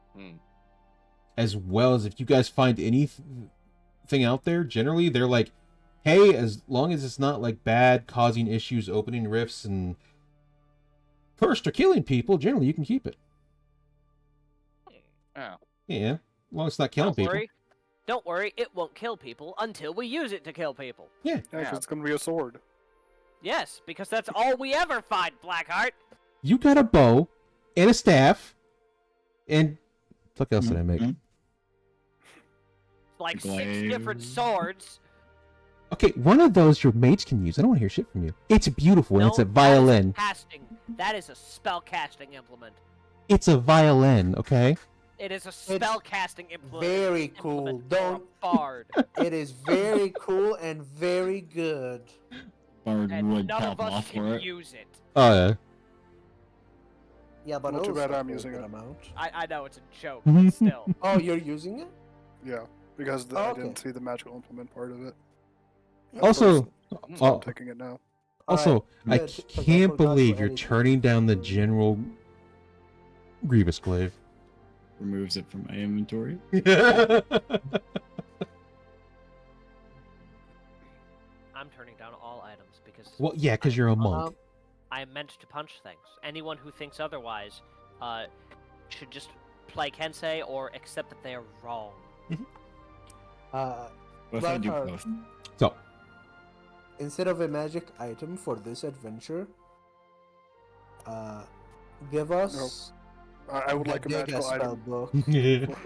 [SPEAKER 3] As well as if you guys find anything out there, generally they're like, hey, as long as it's not like bad, causing issues, opening rifts, and cursed or killing people, generally you can keep it.
[SPEAKER 6] Oh.
[SPEAKER 3] Yeah, as long as it's not killing
[SPEAKER 2] Don't
[SPEAKER 3] people.
[SPEAKER 2] worry. Don't worry, it won't kill people until we use it to kill people.
[SPEAKER 3] Yeah.
[SPEAKER 1] Yeah, because it's going to be a sword.
[SPEAKER 2] Yes, because that's all we ever find, Blackheart.
[SPEAKER 3] You got a bow and a staff, and what else did I make?
[SPEAKER 2] Like 6
[SPEAKER 5] Glaive.
[SPEAKER 2] different swords.
[SPEAKER 3] Okay, one of those your mates can use. I don't want to hear shit from you. It's beautiful, and it's a violin.
[SPEAKER 2] That is a spell casting implement.
[SPEAKER 3] It's a violin, okay?
[SPEAKER 2] It is a spell casting implement.
[SPEAKER 4] Very cool.
[SPEAKER 2] for a bard.
[SPEAKER 4] It is very cool and very good.
[SPEAKER 5] Bard
[SPEAKER 2] And
[SPEAKER 5] would
[SPEAKER 2] none
[SPEAKER 5] pop
[SPEAKER 2] of us
[SPEAKER 5] off
[SPEAKER 2] can
[SPEAKER 5] for it.
[SPEAKER 2] use it.
[SPEAKER 3] Oh, yeah.
[SPEAKER 4] Yeah, but
[SPEAKER 1] Not too
[SPEAKER 4] also
[SPEAKER 1] bad I'm
[SPEAKER 4] a
[SPEAKER 1] using
[SPEAKER 4] good
[SPEAKER 1] it.
[SPEAKER 4] amount.
[SPEAKER 2] I know it's a joke, but still.
[SPEAKER 4] Oh, you're using it?
[SPEAKER 1] Yeah, because
[SPEAKER 4] Oh,
[SPEAKER 1] I
[SPEAKER 4] okay.
[SPEAKER 1] didn't see the magical implement part of it.
[SPEAKER 3] Also,
[SPEAKER 1] So
[SPEAKER 3] oh,
[SPEAKER 1] I'm taking it now.
[SPEAKER 3] also, I
[SPEAKER 4] good, 'cause I
[SPEAKER 3] can't
[SPEAKER 4] forgot
[SPEAKER 3] believe
[SPEAKER 4] to
[SPEAKER 3] you're
[SPEAKER 4] edit it.
[SPEAKER 3] turning down the General Grievous Glaive.
[SPEAKER 5] Removes it from my inventory.
[SPEAKER 2] I'm turning down all items because
[SPEAKER 3] Well, yeah, because you're a monk.
[SPEAKER 2] I am meant to punch things. Anyone who thinks otherwise should just play Kensei or accept that they are wrong.
[SPEAKER 5] What if I do
[SPEAKER 4] Blackheart,
[SPEAKER 5] both?
[SPEAKER 3] So,
[SPEAKER 4] instead of a magic item for this adventure, give us
[SPEAKER 1] I would like a
[SPEAKER 4] Gadega
[SPEAKER 1] magical
[SPEAKER 4] spell
[SPEAKER 1] item.
[SPEAKER 4] book.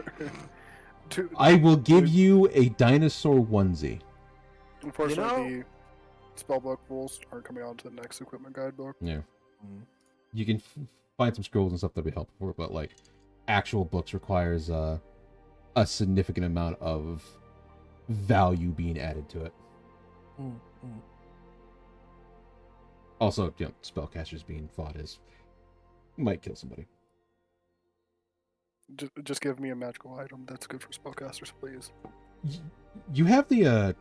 [SPEAKER 1] To,
[SPEAKER 3] I will give you a dinosaur onesie.
[SPEAKER 1] unfortunately, spellbook rules aren't coming out into the next equipment guidebook.
[SPEAKER 3] Yeah.
[SPEAKER 4] Mm.
[SPEAKER 3] You can find some scrolls and stuff that'll be helpful, but like actual books requires a significant amount of value being added to it.
[SPEAKER 4] Mm, mm.
[SPEAKER 3] Also, you know, spellcasters being fought is might kill somebody.
[SPEAKER 1] Just give me a magical item that's good for spellcasters, please.
[SPEAKER 3] You have the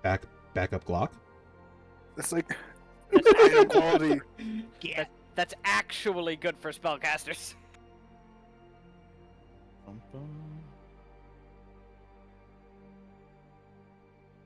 [SPEAKER 3] backup Glock.
[SPEAKER 1] It's like
[SPEAKER 2] That's
[SPEAKER 1] item quality.
[SPEAKER 2] That's actually good for spellcasters.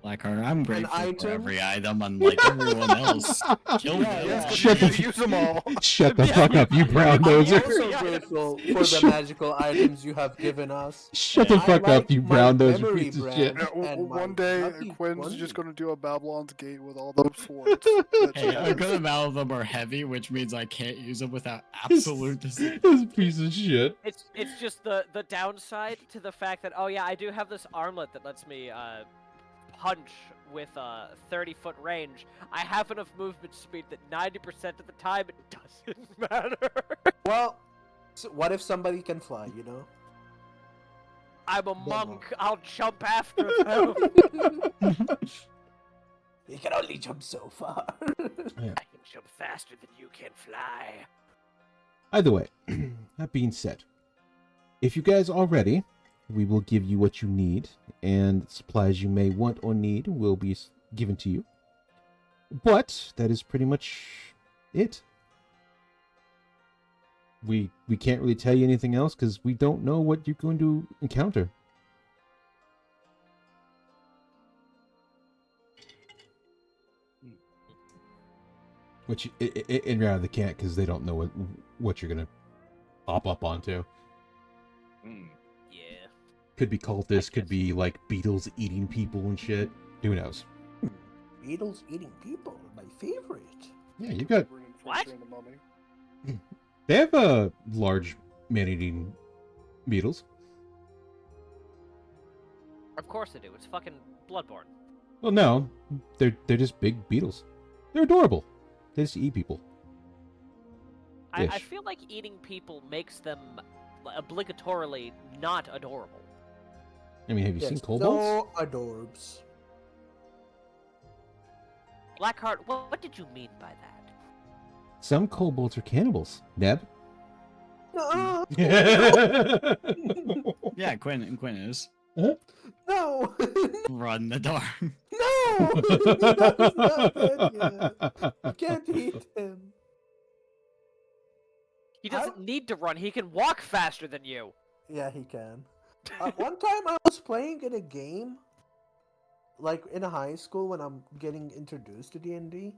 [SPEAKER 5] Blackheart, I'm grateful for
[SPEAKER 4] item?
[SPEAKER 5] every item, unlike everyone else. Kill
[SPEAKER 4] Yeah,
[SPEAKER 5] them.
[SPEAKER 4] yeah.
[SPEAKER 3] Shut the
[SPEAKER 1] Use them all.
[SPEAKER 3] Shut the fuck up, you brown
[SPEAKER 4] I'm
[SPEAKER 3] noser.
[SPEAKER 4] also grateful for the magical items you have given us.
[SPEAKER 3] Shut the
[SPEAKER 4] I
[SPEAKER 3] fuck up,
[SPEAKER 4] like
[SPEAKER 3] you
[SPEAKER 4] my
[SPEAKER 3] brown noser
[SPEAKER 4] memory
[SPEAKER 3] piece of
[SPEAKER 4] brand.
[SPEAKER 3] shit.
[SPEAKER 1] Yeah,
[SPEAKER 4] And
[SPEAKER 1] one
[SPEAKER 4] my
[SPEAKER 1] day
[SPEAKER 4] lucky
[SPEAKER 1] Quinn's
[SPEAKER 4] one.
[SPEAKER 1] just going to do a Babylon's Gate with all those swords. that she
[SPEAKER 5] Hey, a
[SPEAKER 1] has.
[SPEAKER 5] good amount of them are heavy, which means I can't use them without absolute decision.
[SPEAKER 3] This piece of shit.
[SPEAKER 2] It's just the downside to the fact that, oh yeah, I do have this armlet that lets me punch with 30-foot range. I have enough movement speed that 90% of the time it doesn't matter.
[SPEAKER 4] Well, so what if somebody can fly, you know?
[SPEAKER 2] I'm a
[SPEAKER 4] Then
[SPEAKER 2] monk.
[SPEAKER 4] what?
[SPEAKER 2] I'll jump after them.
[SPEAKER 4] You can only jump so far.
[SPEAKER 2] I can jump faster than you can fly.
[SPEAKER 3] Either way, that being said, if you guys are ready, we will give you what you need, and supplies you may want or need will be given to you. But that is pretty much it. We can't really tell you anything else because we don't know what you're going to encounter. Which in reality they can't because they don't know what you're gonna pop up onto.
[SPEAKER 2] Yeah.
[SPEAKER 3] Could be cultists, could be like beetles eating people and shit. Who knows?
[SPEAKER 4] Beetles eating people, my favorite.
[SPEAKER 3] Yeah, you've got.
[SPEAKER 2] What?
[SPEAKER 1] The mummy.
[SPEAKER 3] They have large man-eating beetles.
[SPEAKER 2] Of course they do. It's fucking Bloodborne.
[SPEAKER 3] Well, no, they're just big beetles. They're adorable. They just eat people.
[SPEAKER 2] I
[SPEAKER 3] Ish.
[SPEAKER 2] feel like eating people makes them obligatorily not adorable.
[SPEAKER 3] I mean, have you
[SPEAKER 4] Yes,
[SPEAKER 3] seen kobolds?
[SPEAKER 4] so adorbs.
[SPEAKER 2] Blackheart, what did you mean by that?
[SPEAKER 3] Some kobolds are cannibals. Neb.
[SPEAKER 4] No,
[SPEAKER 5] Yeah, Quinn is.
[SPEAKER 4] no,
[SPEAKER 5] Run the door.
[SPEAKER 4] no. You can't eat him.
[SPEAKER 2] He doesn't need to run. He can walk faster than you.
[SPEAKER 4] Yeah, he can. One time I was playing in a game, like in high school when I'm getting introduced to D&D,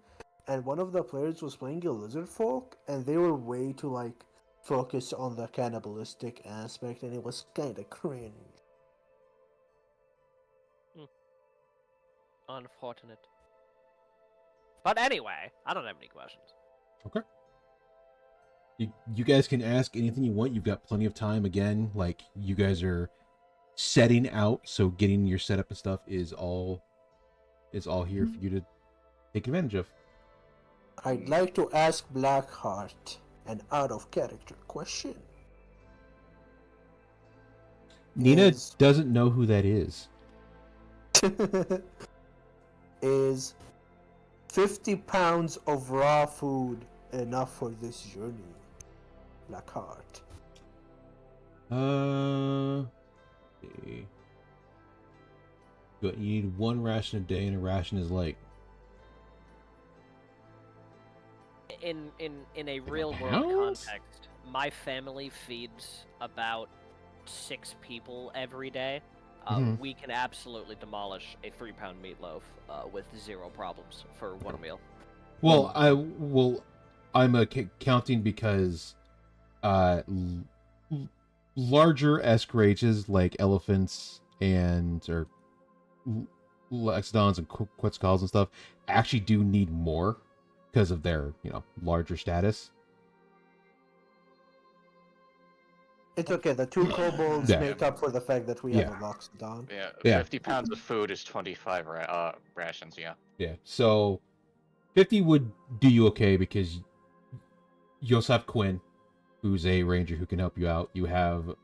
[SPEAKER 4] and one of the players was playing a lizard folk, and they were way too like focused on the cannibalistic aspect, and it was kind of cringe.
[SPEAKER 2] Unfortunate. But anyway, I don't have any questions.
[SPEAKER 3] Okay. You guys can ask anything you want. You've got plenty of time. Again, like you guys are setting out, so getting your setup and stuff is all here for you to take advantage of.
[SPEAKER 4] I'd like to ask Blackheart an out-of-character question.
[SPEAKER 3] Nina
[SPEAKER 4] Is-
[SPEAKER 3] doesn't know who that is.
[SPEAKER 4] Is 50 pounds of raw food enough for this journey, Blackheart?
[SPEAKER 3] Okay. But you need one ration a day, and a ration is like
[SPEAKER 2] In a real world
[SPEAKER 3] pounds?
[SPEAKER 2] context, my family feeds about 6 people every day.
[SPEAKER 3] Mhm.
[SPEAKER 2] We can absolutely demolish a 3-pound meatloaf with 0 problems for one meal.
[SPEAKER 3] Well, I'm counting because larger escarages like elephants or Lexodons and Quetzalcoatls and stuff actually do need more because of their larger status.
[SPEAKER 4] It's okay, the 2 kobolds
[SPEAKER 3] Yeah.
[SPEAKER 4] make up for the fact that we have a Loxodon.
[SPEAKER 6] Yeah,
[SPEAKER 3] Yeah.
[SPEAKER 6] 50 pounds of food is 25 rations, yeah.
[SPEAKER 3] Yeah. So 50 would do you okay because you also have Quinn, who's a ranger who can help you out. You have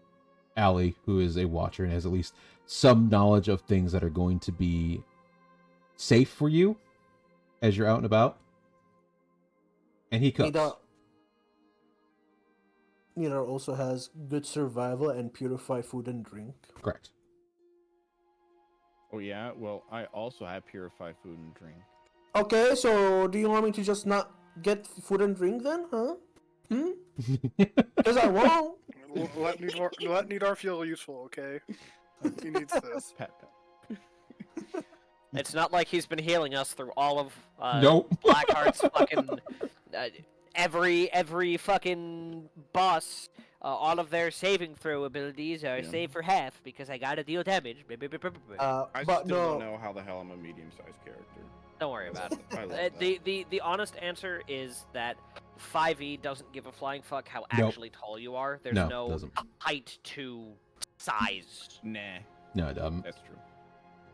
[SPEAKER 3] Allie, who is a watcher and has at least some knowledge of things that are going to be safe for you as you're out and about. And he cooks.
[SPEAKER 4] Nidar also has good survival and purify food and drink.
[SPEAKER 3] Correct.
[SPEAKER 8] Oh yeah. Well, I also have purify food and drink.
[SPEAKER 4] Okay, so do you want me to just not get food and drink then, huh? Because I won't.
[SPEAKER 1] Let Nidar feel useful, okay? He needs this.
[SPEAKER 8] Pat.
[SPEAKER 2] It's not like he's been healing us through all of
[SPEAKER 3] Nope.
[SPEAKER 2] Blackheart's fucking every fucking boss. All of their saving throw abilities are
[SPEAKER 8] Yeah.
[SPEAKER 2] saved for half because I gotta deal damage.
[SPEAKER 8] I
[SPEAKER 4] But
[SPEAKER 8] still don't
[SPEAKER 4] no,
[SPEAKER 8] know how the hell I'm a medium-sized character.
[SPEAKER 2] Don't worry about it.
[SPEAKER 8] I love that.
[SPEAKER 2] The honest answer is that 5e doesn't give a flying fuck how
[SPEAKER 3] Nope.
[SPEAKER 2] actually tall you are. There's
[SPEAKER 3] No,
[SPEAKER 2] no
[SPEAKER 3] doesn't.
[SPEAKER 2] height to size.
[SPEAKER 8] Nah,
[SPEAKER 3] No, it doesn't.
[SPEAKER 8] that's true.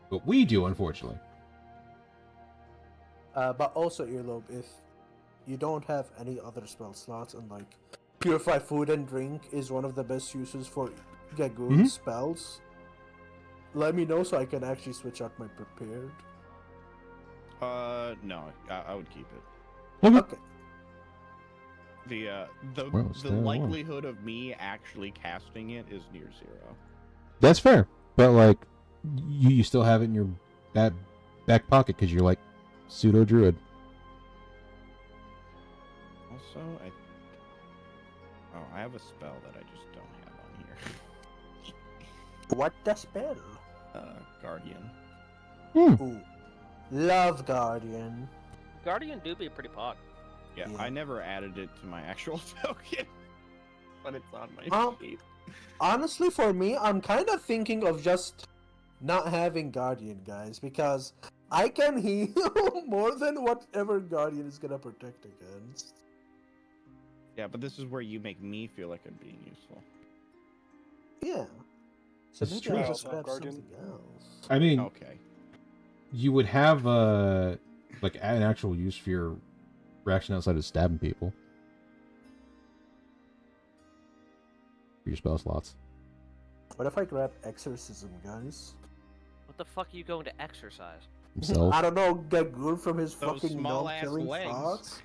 [SPEAKER 3] But we do, unfortunately.
[SPEAKER 4] but also Earlobe, if you don't have any other spell slots and like purify food and drink is one of the best uses for Gagoon spells, let me know so I can actually switch out my prepared.
[SPEAKER 8] No, I would keep it.
[SPEAKER 4] Okay.
[SPEAKER 3] Well,
[SPEAKER 8] The
[SPEAKER 3] stay on.
[SPEAKER 8] likelihood of me actually casting it is near zero.
[SPEAKER 3] That's fair. But, like, you still have it in your back pocket because you're, like, pseudo-druid.
[SPEAKER 8] Also, I have a spell that I just don't have on here.
[SPEAKER 4] What the spell?
[SPEAKER 8] Guardian.
[SPEAKER 4] Ooh. Love Guardian.
[SPEAKER 2] Guardian do be pretty pog.
[SPEAKER 8] Yeah,
[SPEAKER 4] Yeah.
[SPEAKER 8] I never added it to my actual token, but it's on my
[SPEAKER 4] Um,
[SPEAKER 8] sheet.
[SPEAKER 4] Honestly, for me, I'm kind of thinking of just not having Guardian, guys, because I can heal more than whatever Guardian is gonna protect against.
[SPEAKER 8] Yeah, but this is where you make me feel like I'm being useful.
[SPEAKER 4] Yeah. So
[SPEAKER 3] This is
[SPEAKER 4] maybe
[SPEAKER 3] true.
[SPEAKER 4] I'll
[SPEAKER 1] I
[SPEAKER 4] just
[SPEAKER 1] also have
[SPEAKER 4] grab
[SPEAKER 1] Guardian.
[SPEAKER 4] something else.
[SPEAKER 3] I mean,
[SPEAKER 8] Okay.
[SPEAKER 3] you would have, like, an actual use for your reaction outside of stabbing people. For your spell slots.
[SPEAKER 4] What if I grab Exorcism, guys?
[SPEAKER 2] What the fuck are you going to exercise?
[SPEAKER 3] Himself.
[SPEAKER 4] I don't know, Gagoon from his
[SPEAKER 8] Those
[SPEAKER 4] fucking
[SPEAKER 8] small-ass
[SPEAKER 4] killing
[SPEAKER 8] legs.
[SPEAKER 4] thoughts.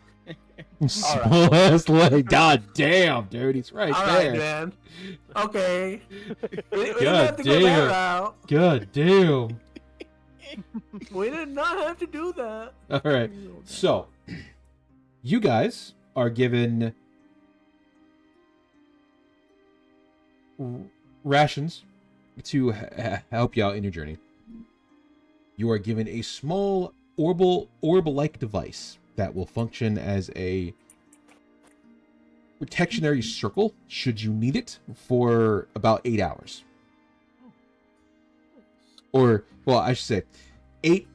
[SPEAKER 3] Small ass leg. God damn, dude. He's right
[SPEAKER 4] Alright,
[SPEAKER 3] there.
[SPEAKER 4] man. Okay. We didn't
[SPEAKER 3] God
[SPEAKER 4] have to go that
[SPEAKER 3] damn.
[SPEAKER 4] route.
[SPEAKER 3] God damn.
[SPEAKER 4] We did not have to do that.
[SPEAKER 3] Alright. So, you guys are given rations to help you out in your journey. You are given a small orb-like device that will function as a protectionary circle should you need it for about 8 hours. Or, well, I should say,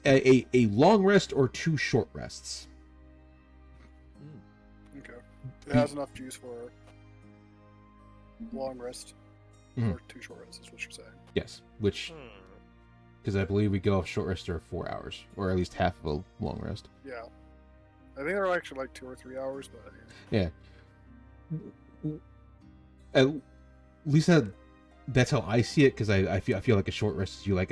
[SPEAKER 3] a long rest or 2 short rests.
[SPEAKER 1] Okay. It has enough juice for long rest
[SPEAKER 3] Mhm.
[SPEAKER 1] or 2 short rests, is what you're saying.
[SPEAKER 3] Yes, which, because I believe we go off short rest are 4 hours, or at least half of a long rest.
[SPEAKER 1] Yeah. I think they're actually like 2 or 3 hours, but
[SPEAKER 3] Yeah. At least that's how I see it, because I feel like a short rest is you like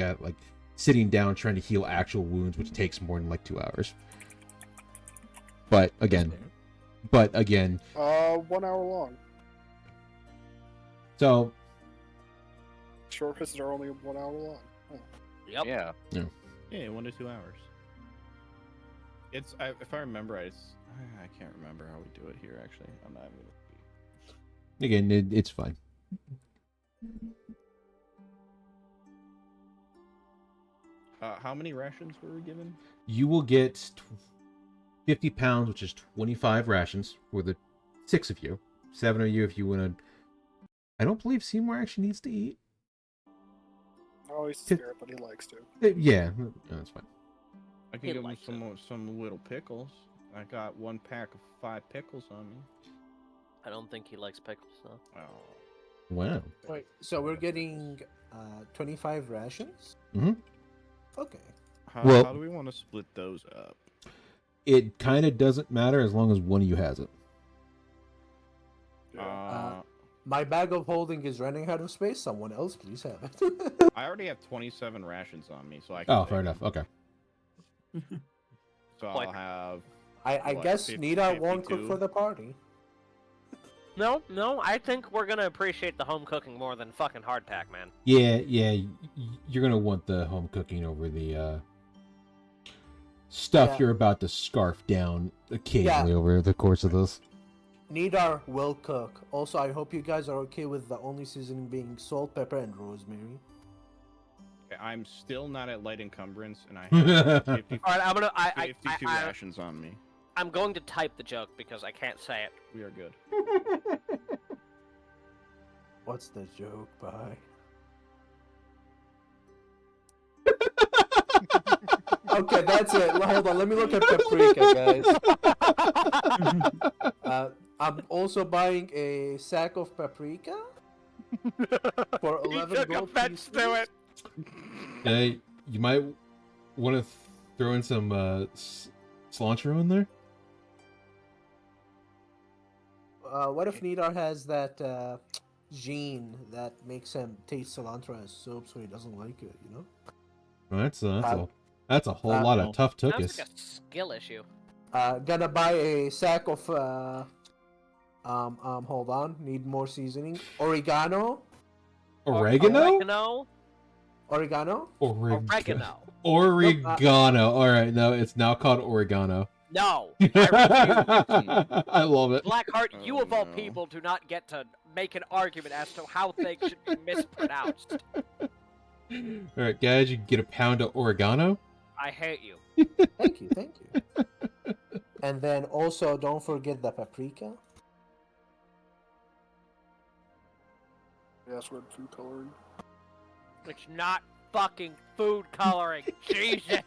[SPEAKER 3] sitting down trying to heal actual wounds, which takes more than like 2 hours. But again,
[SPEAKER 1] 1 hour long.
[SPEAKER 3] so
[SPEAKER 1] Short rests are only 1 hour long. Oh.
[SPEAKER 2] Yep.
[SPEAKER 6] Yeah.
[SPEAKER 8] Yeah, 1 to 2 hours. If I remember right, I can't remember how we do it here. Actually, I'm not even gonna.
[SPEAKER 3] again, it's fine.
[SPEAKER 8] How many rations were we given?
[SPEAKER 3] You will get 50 pounds, which is 25 rations for the 6 of you. 7 of you if you want to. I don't believe Seymour actually needs to eat.
[SPEAKER 1] Oh, he's scared, but he likes to.
[SPEAKER 3] Yeah, that's fine.
[SPEAKER 8] I can
[SPEAKER 2] He'd
[SPEAKER 8] give
[SPEAKER 2] like to.
[SPEAKER 8] him some little pickles. I got 1 pack of 5 pickles on me.
[SPEAKER 2] I don't think he likes pickles, though.
[SPEAKER 8] Oh.
[SPEAKER 3] Wow.
[SPEAKER 4] Wait, so we're getting 25 rations?
[SPEAKER 3] Mhm.
[SPEAKER 4] Okay.
[SPEAKER 8] How
[SPEAKER 3] Well-
[SPEAKER 8] do we want to split those up?
[SPEAKER 3] it kind of doesn't matter as long as one of you has it.
[SPEAKER 4] My bag of holding is running out of space. Someone else, please have it.
[SPEAKER 8] I already have 27 rations on me, so I can.
[SPEAKER 3] Oh,
[SPEAKER 8] take
[SPEAKER 3] fair
[SPEAKER 8] them.
[SPEAKER 3] enough. Okay.
[SPEAKER 8] So
[SPEAKER 2] Like-
[SPEAKER 8] I'll have.
[SPEAKER 4] I
[SPEAKER 8] What,
[SPEAKER 4] guess
[SPEAKER 8] 50,
[SPEAKER 4] Nita won't cook
[SPEAKER 8] 52?
[SPEAKER 4] for the party.
[SPEAKER 2] No, I think we're gonna appreciate the home cooking more than fucking hardtack, man.
[SPEAKER 3] Yeah, you're gonna want the home cooking over the stuff
[SPEAKER 4] Yeah.
[SPEAKER 3] you're about to scarf down occasionally over the course of this.
[SPEAKER 4] Nidar will cook. Also, I hope you guys are okay with the only seasoning being salt, pepper, and rosemary.
[SPEAKER 8] Okay, I'm still not at light encumbrance, and I have 50,
[SPEAKER 2] All right, I'm gonna.
[SPEAKER 8] 52 rations on me.
[SPEAKER 2] I'm going to type the joke because I can't say it.
[SPEAKER 8] We are good.
[SPEAKER 4] What's the joke, bye? Okay, that's it. Hold on, let me look at paprika, guys. I'm also buying a sack of paprika for 11
[SPEAKER 2] took
[SPEAKER 4] gold
[SPEAKER 2] offense
[SPEAKER 4] pieces.
[SPEAKER 2] to it.
[SPEAKER 3] Hey, you might want to throw in some cilantro in there.
[SPEAKER 4] What if Nidar has that gene that makes him taste cilantro as soap, so he doesn't like it? You know.
[SPEAKER 3] Well, that's a whole lot of tough
[SPEAKER 2] Sounds
[SPEAKER 3] tookus.
[SPEAKER 2] like a skill issue.
[SPEAKER 4] Gonna buy a sack of hold on, need more seasoning. Oregano.
[SPEAKER 3] Oregano?
[SPEAKER 4] Oregano.
[SPEAKER 2] Oregano.
[SPEAKER 3] Oregano. All right, no, it's now called oregano.
[SPEAKER 2] No, I refuse.
[SPEAKER 3] I love it.
[SPEAKER 2] Blackheart, you of all
[SPEAKER 8] no.
[SPEAKER 2] people do not get to make an argument as to how things should be mispronounced.
[SPEAKER 3] All right, guys, you can get a pound of oregano.
[SPEAKER 2] I hate you.
[SPEAKER 4] Thank you, thank you. And then also don't forget the paprika.
[SPEAKER 1] Yeah, red food coloring.
[SPEAKER 2] It's not fucking food coloring. Jesus.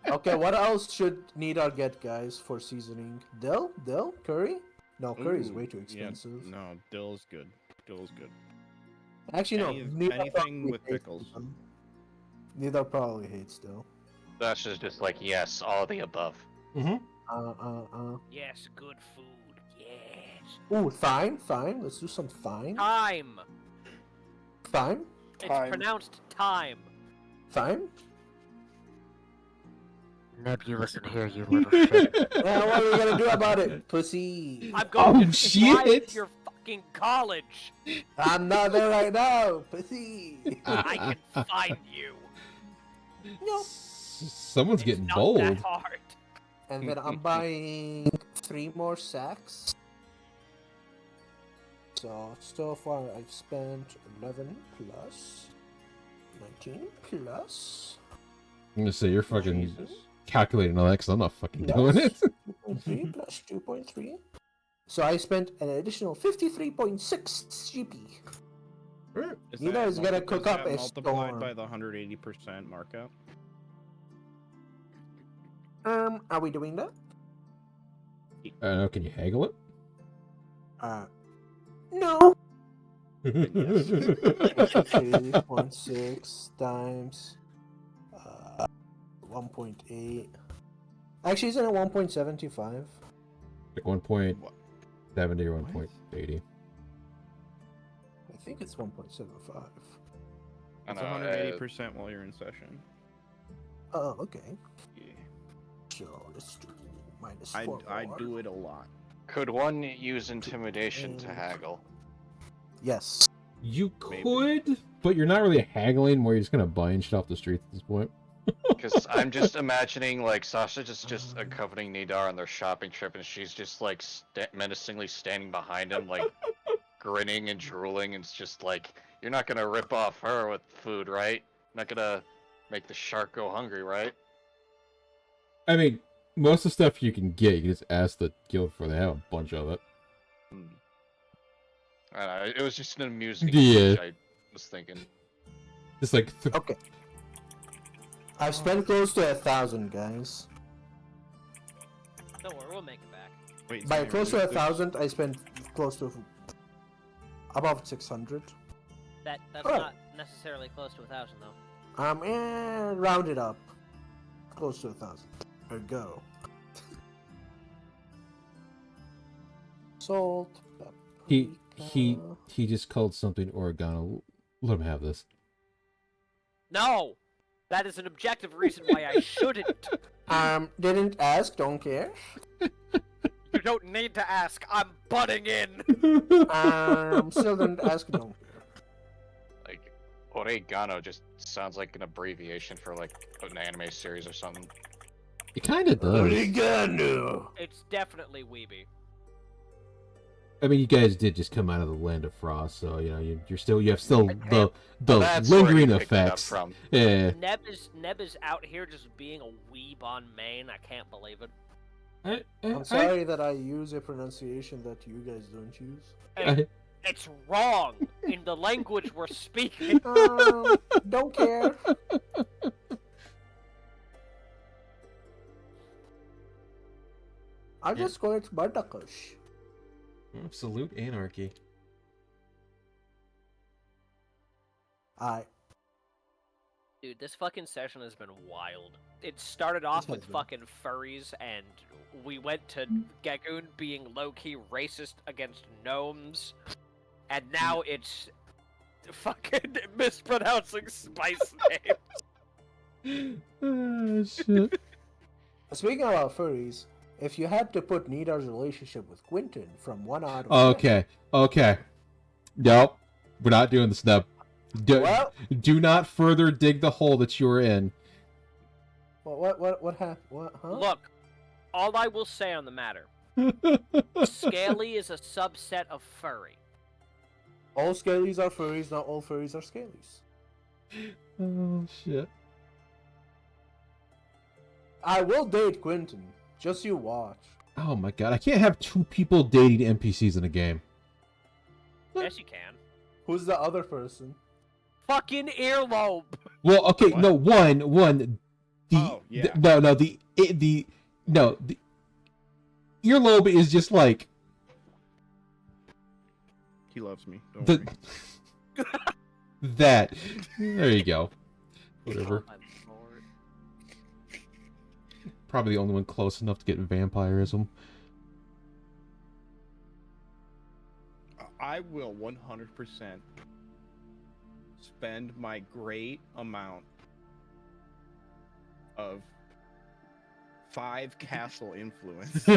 [SPEAKER 4] Okay, what else should Nidar get, guys, for seasoning? Dill? Curry? No, curry is
[SPEAKER 8] Ooh,
[SPEAKER 4] way too
[SPEAKER 8] yeah,
[SPEAKER 4] expensive.
[SPEAKER 8] no, dill's good. Dill's good.
[SPEAKER 4] Actually, no. Nidar
[SPEAKER 8] Anything
[SPEAKER 4] probably
[SPEAKER 8] with
[SPEAKER 4] hates
[SPEAKER 8] pickles.
[SPEAKER 4] them. Nidar probably hates dill.
[SPEAKER 6] That's just like, yes, all of the above.
[SPEAKER 2] Yes, good food. Yes.
[SPEAKER 4] Ooh, thyme. Let's do some thyme.
[SPEAKER 2] Time.
[SPEAKER 4] Thyme?
[SPEAKER 2] It's
[SPEAKER 1] Time.
[SPEAKER 2] pronounced time.
[SPEAKER 4] Thyme?
[SPEAKER 7] Neb, you listen here, you little shit.
[SPEAKER 4] Yeah, what are we gonna do about it? Pussy.
[SPEAKER 2] I'm going
[SPEAKER 3] Oh,
[SPEAKER 2] to fly
[SPEAKER 3] shit.
[SPEAKER 2] to your fucking college.
[SPEAKER 4] I'm not there right now. Pussy.
[SPEAKER 2] I can find you.
[SPEAKER 4] No.
[SPEAKER 3] Someone's
[SPEAKER 2] It's
[SPEAKER 3] getting
[SPEAKER 2] not
[SPEAKER 3] bold.
[SPEAKER 2] that hard.
[SPEAKER 4] And then I'm buying 3 more sacks. So far I've spent 11 plus 19 plus
[SPEAKER 3] I'm gonna say you're fucking
[SPEAKER 8] Jesus.
[SPEAKER 3] calculating all that because I'm not fucking doing it.
[SPEAKER 4] 2.3 plus 2.3. So I spent an additional 53.6 GP. You guys gotta cook up a
[SPEAKER 8] multiplied
[SPEAKER 4] storm.
[SPEAKER 8] by the 180% markup.
[SPEAKER 4] Are we doing that?
[SPEAKER 3] I don't know, can you haggle it?
[SPEAKER 4] No.
[SPEAKER 8] Yes.
[SPEAKER 4] 3.6 times 1.8. Actually, isn't it 1.75?
[SPEAKER 3] Like 1.70 or 1.80.
[SPEAKER 4] I think it's 1.75.
[SPEAKER 8] It's 180% while you're in session.
[SPEAKER 4] Oh, okay.
[SPEAKER 8] Yeah.
[SPEAKER 4] So let's do minus
[SPEAKER 8] I
[SPEAKER 4] 4.
[SPEAKER 8] do it a lot.
[SPEAKER 6] Could one use intimidation to haggle?
[SPEAKER 4] Yes.
[SPEAKER 3] You
[SPEAKER 8] Maybe.
[SPEAKER 3] could, but you're not really haggling where you're just gonna buy shit off the streets at this point.
[SPEAKER 6] Because I'm just imagining, like, Sasha just accompanying Nidar on their shopping trip, and she's just, like, menacingly standing behind him, like, grinning and drooling, and it's just like, you're not gonna rip off her with food, right? Not gonna make the shark go hungry, right?
[SPEAKER 3] I mean, most of the stuff you can get, you can just ask the guild for. They have a bunch of it.
[SPEAKER 6] I don't know, it was just an amusing
[SPEAKER 3] Yeah.
[SPEAKER 6] image I was thinking.
[SPEAKER 3] Just like
[SPEAKER 4] Okay. I've spent close to 1,000, guys.
[SPEAKER 2] Don't worry, we'll make it back.
[SPEAKER 8] Wait,
[SPEAKER 4] By
[SPEAKER 8] Sammy,
[SPEAKER 4] close to
[SPEAKER 8] there's-
[SPEAKER 4] 1,000, I spent close to above 600.
[SPEAKER 2] That's
[SPEAKER 4] Alright.
[SPEAKER 2] not necessarily close to 1,000 though.
[SPEAKER 4] Round it up. Close to 1,000. There we go. salt.
[SPEAKER 3] He
[SPEAKER 4] paprika.
[SPEAKER 3] he just called something oregano. Let him have this.
[SPEAKER 2] No! That is an objective reason why I shouldn't.
[SPEAKER 4] Didn't ask, don't care.
[SPEAKER 2] You don't need to ask. I'm butting in.
[SPEAKER 4] Still didn't ask, don't care.
[SPEAKER 6] Like, oregano just sounds like an abbreviation for like an anime series or something.
[SPEAKER 3] It kind of does.
[SPEAKER 4] Oregano.
[SPEAKER 2] It's definitely weeby.
[SPEAKER 3] I mean, you guys did just come out of the land of frost, so you know you have still the
[SPEAKER 6] That's where
[SPEAKER 3] lingering
[SPEAKER 6] he picked it up
[SPEAKER 3] effects.
[SPEAKER 6] from.
[SPEAKER 3] Yeah.
[SPEAKER 2] Neb is out here just being a weeb on Maine. I can't believe it.
[SPEAKER 4] I'm sorry that I use a pronunciation that you guys don't use.
[SPEAKER 2] Hey, it's wrong in the language we're speaking.
[SPEAKER 4] Don't care. I'm just going to Bardakush.
[SPEAKER 3] Absolute anarchy.
[SPEAKER 2] Dude, this fucking session has been wild. It started off
[SPEAKER 4] has
[SPEAKER 2] with
[SPEAKER 4] been.
[SPEAKER 2] fucking furries, and we went to Gagoon being low-key racist against gnomes, and now it's fucking mispronouncing spice names.
[SPEAKER 3] Oh, shit.
[SPEAKER 4] Speaking about furries, if you had to put Nidar's relationship with Quentin from 1 out of
[SPEAKER 3] Okay. Nope. We're not doing this now.
[SPEAKER 4] Well,
[SPEAKER 3] Do not further dig the hole that you're in.
[SPEAKER 4] what happened? What? Huh?
[SPEAKER 2] Look, all I will say on the matter, Scaly is a subset of furry.
[SPEAKER 4] All scalies are furries, not all furries are scalies.
[SPEAKER 3] Oh, shit.
[SPEAKER 4] I will date Quentin. Just you watch.
[SPEAKER 3] Oh my god, I can't have two people dating NPCs in a game.
[SPEAKER 2] Yes, you can.
[SPEAKER 4] Who's the other person?
[SPEAKER 2] Fucking earlobe.
[SPEAKER 3] Well, okay,
[SPEAKER 8] What?
[SPEAKER 3] no, one.
[SPEAKER 8] Oh, yeah.
[SPEAKER 3] The earlobe is just like
[SPEAKER 8] He loves me. Don't
[SPEAKER 3] the
[SPEAKER 8] worry.
[SPEAKER 3] that. There you go. Whatever.
[SPEAKER 2] Oh, my lord.
[SPEAKER 3] Probably the only one close enough to get vampirism.
[SPEAKER 8] I will 100% spend my great amount of 5 castle influence.